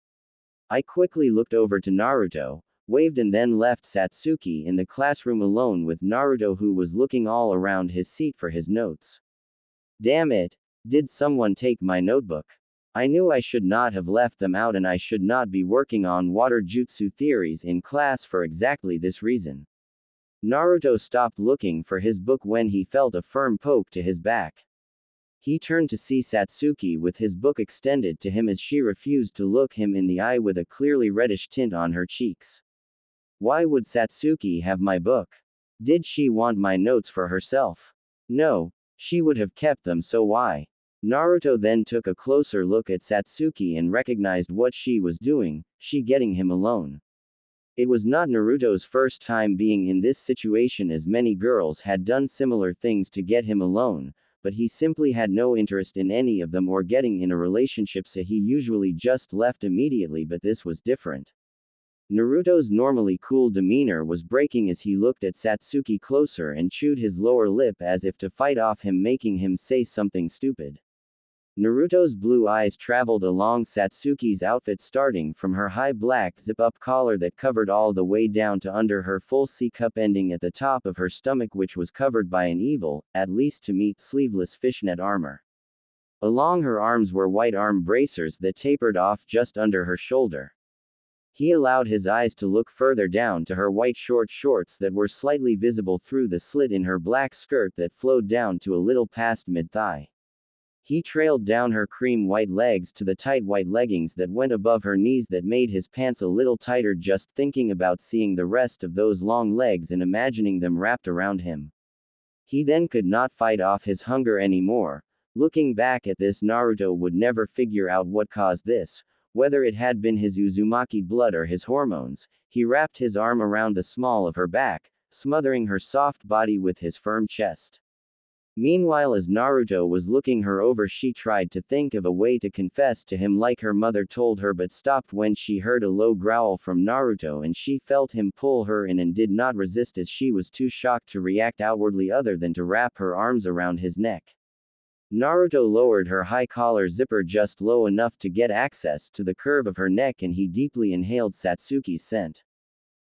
I quickly looked over to Naruto, waved, and then left Satsuki in the classroom alone with Naruto, who was looking all around his seat for his notes. Damn it! Did someone take my notebook? I knew I should not have left them out, and I should not be working on water jutsu theories in class for exactly this reason. Naruto stopped looking for his book when he felt a firm poke to his back. He turned to see Satsuki with his book extended to him as she refused to look him in the eye with a clearly reddish tint on her cheeks. Why would Satsuki have my book? Did she want my notes for herself? No, she would have kept them, so why? Naruto then took a closer look at Satsuki and recognized what she was doing, she getting him alone. It was not Naruto's first time being in this situation, as many girls had done similar things to get him alone, but he simply had no interest in any of them or getting in a relationship, so he usually just left immediately, but this was different. Naruto's normally cool demeanor was breaking as he looked at Satsuki closer and chewed his lower lip as if to fight off him making him say something stupid. Naruto's blue eyes traveled along Satsuki's outfit, starting from her high black zip-up collar that covered all the way down to under her full C-cup, ending at the top of her stomach, which was covered by an evil, at least to me, sleeveless fishnet armor. Along her arms were white arm bracers that tapered off just under her shoulder. He allowed his eyes to look further down to her white short shorts that were slightly visible through the slit in her black skirt that flowed down to a little past mid-thigh. He trailed down her cream white legs to the tight white leggings that went above her knees that made his pants a little tighter just thinking about seeing the rest of those long legs and imagining them wrapped around him. He then could not fight off his hunger anymore. Looking back at this, Naruto would never figure out what caused this, whether it had been his Uzumaki blood or his hormones. He wrapped his arm around the small of her back, smothering her soft body with his firm chest. Meanwhile, as Naruto was looking her over, she tried to think of a way to confess to him like her mother told her, but stopped when she heard a low growl from Naruto and she felt him pull her in and did not resist as she was too shocked to react outwardly other than to wrap her arms around his neck. Naruto lowered her high collar zipper just low enough to get access to the curve of her neck and he deeply inhaled Satsuki's scent.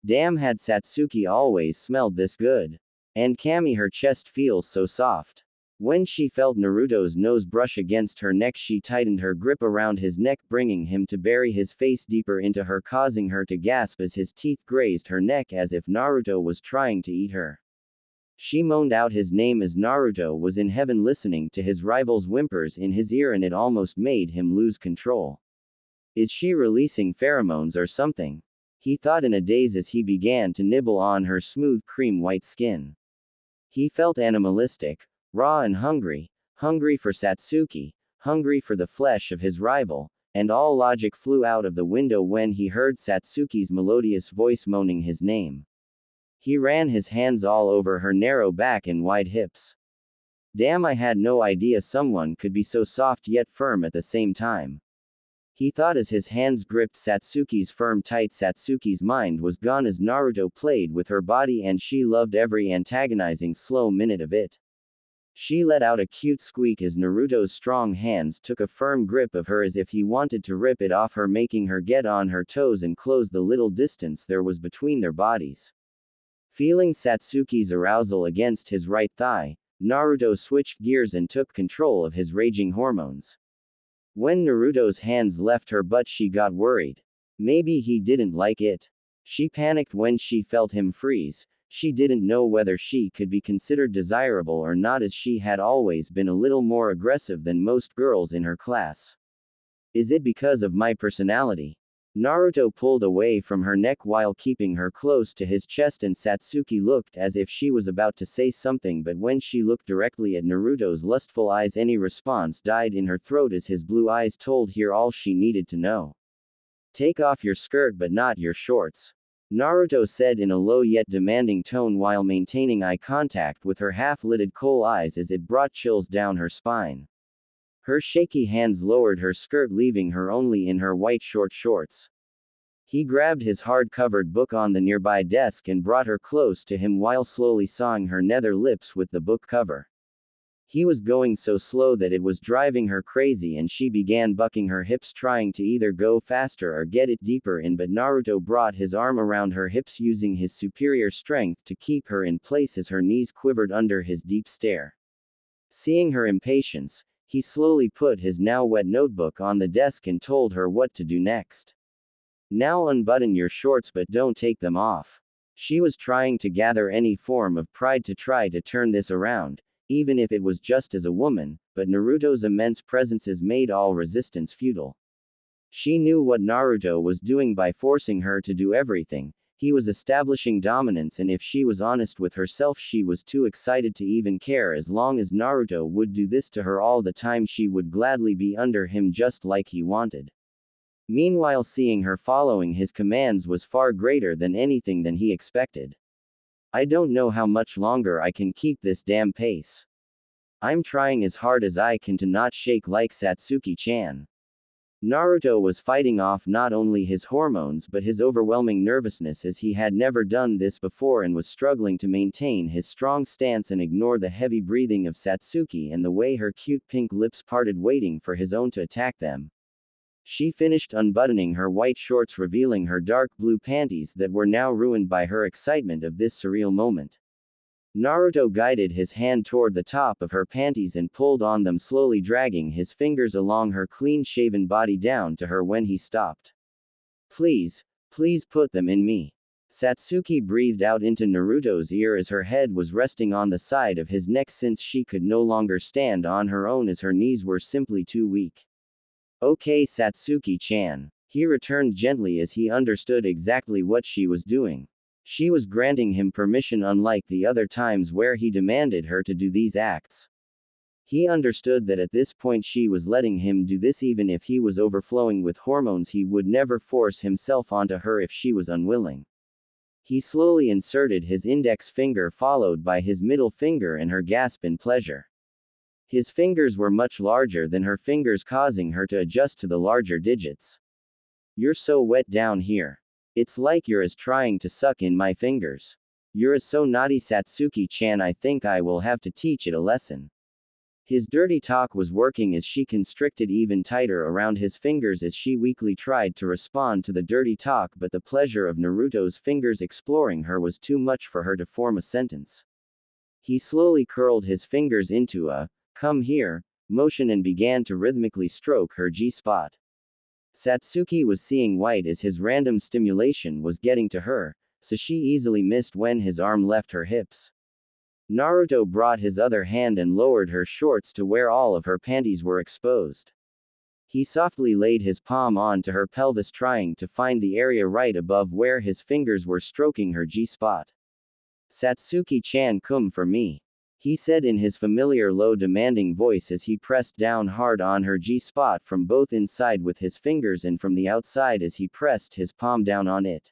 Damn, had Satsuki always smelled this good. And Kami, her chest feels so soft. When she felt Naruto's nose brush against her neck, she tightened her grip around his neck, bringing him to bury his face deeper into her, causing her to gasp as his teeth grazed her neck as if Naruto was trying to eat her. She moaned out his name as Naruto was in heaven listening to his rival's whimpers in his ear, and it almost made him lose control. Is she releasing pheromones or something? He thought in a daze as he began to nibble on her smooth cream white skin. He felt animalistic, raw and hungry for Satsuki, hungry for the flesh of his rival, and all logic flew out of the window when he heard Satsuki's melodious voice moaning his name. He ran his hands all over her narrow back and wide hips. Damn, I had no idea someone could be so soft yet firm at the same time. He thought as his hands gripped Satsuki's firm tight. Satsuki's mind was gone as Naruto played with her body and she loved every antagonizing slow minute of it. She let out a cute squeak as Naruto's strong hands took a firm grip of her as if he wanted to rip it off her, making her get on her toes and close the little distance there was between their bodies. Feeling Satsuki's arousal against his right thigh, Naruto switched gears and took control of his raging hormones. When Naruto's hands left her butt, she got worried. Maybe he didn't like it. She panicked when she felt him freeze. She didn't know whether she could be considered desirable or not, as she had always been a little more aggressive than most girls in her class. Is it because of my personality? Naruto pulled away from her neck while keeping her close to his chest, and Satsuki looked as if she was about to say something, but when she looked directly at Naruto's lustful eyes, any response died in her throat as his blue eyes told her all she needed to know. Take off your skirt but not your shorts, Naruto said in a low yet demanding tone while maintaining eye contact with her half-lidded coal eyes as it brought chills down her spine. Her shaky hands lowered her skirt, leaving her only in her white short shorts. He grabbed his hard-covered book on the nearby desk and brought her close to him while slowly sawing her nether lips with the book cover. He was going so slow that it was driving her crazy, and she began bucking her hips, trying to either go faster or get it deeper in, but Naruto brought his arm around her hips, using his superior strength to keep her in place as her knees quivered under his deep stare. Seeing her impatience, he slowly put his now wet notebook on the desk and told her what to do next. Now unbutton your shorts but don't take them off. She was trying to gather any form of pride to try to turn this around, even if it was just as a woman, but Naruto's immense presences made all resistance futile. She knew what Naruto was doing by forcing her to do everything. He was establishing dominance, and if she was honest with herself, she was too excited to even care. As long as Naruto would do this to her all the time, she would gladly be under him just like he wanted. Meanwhile, seeing her following his commands was far greater than anything than he expected. I don't know how much longer I can keep this damn pace. I'm trying as hard as I can to not shake like Satsuki-chan. Naruto was fighting off not only his hormones but his overwhelming nervousness, as he had never done this before and was struggling to maintain his strong stance and ignore the heavy breathing of Satsuki and the way her cute pink lips parted, waiting for his own to attack them. She finished unbuttoning her white shorts, revealing her dark blue panties that were now ruined by her excitement of this surreal moment. Naruto guided his hand toward the top of her panties and pulled on them, slowly dragging his fingers along her clean-shaven body down to her when he stopped. Please, please put them in me. Satsuki breathed out into Naruto's ear as her head was resting on the side of his neck since she could no longer stand on her own as her knees were simply too weak. Okay, Satsuki-chan. He returned gently as he understood exactly what she was doing. She was granting him permission unlike the other times where he demanded her to do these acts. He understood that at this point she was letting him do this even if he was overflowing with hormones. He would never force himself onto her if she was unwilling. He slowly inserted his index finger followed by his middle finger in her gasp in pleasure. His fingers were much larger than her fingers, causing her to adjust to the larger digits. You're so wet down here. It's like you're as trying to suck in my fingers. You're as so naughty, Satsuki-chan. I think I will have to teach it a lesson. His dirty talk was working as she constricted even tighter around his fingers as she weakly tried to respond to the dirty talk, but the pleasure of Naruto's fingers exploring her was too much for her to form a sentence. He slowly curled his fingers into a "come here" motion and began to rhythmically stroke her G-spot. Satsuki was seeing white as his random stimulation was getting to her, so she easily missed when his arm left her hips. Naruto brought his other hand and lowered her shorts to where all of her panties were exposed. He softly laid his palm onto her pelvis, trying to find the area right above where his fingers were stroking her G-spot. Satsuki-chan, come for me, he said in his familiar low demanding voice as he pressed down hard on her G-spot from both inside with his fingers and from the outside as he pressed his palm down on it.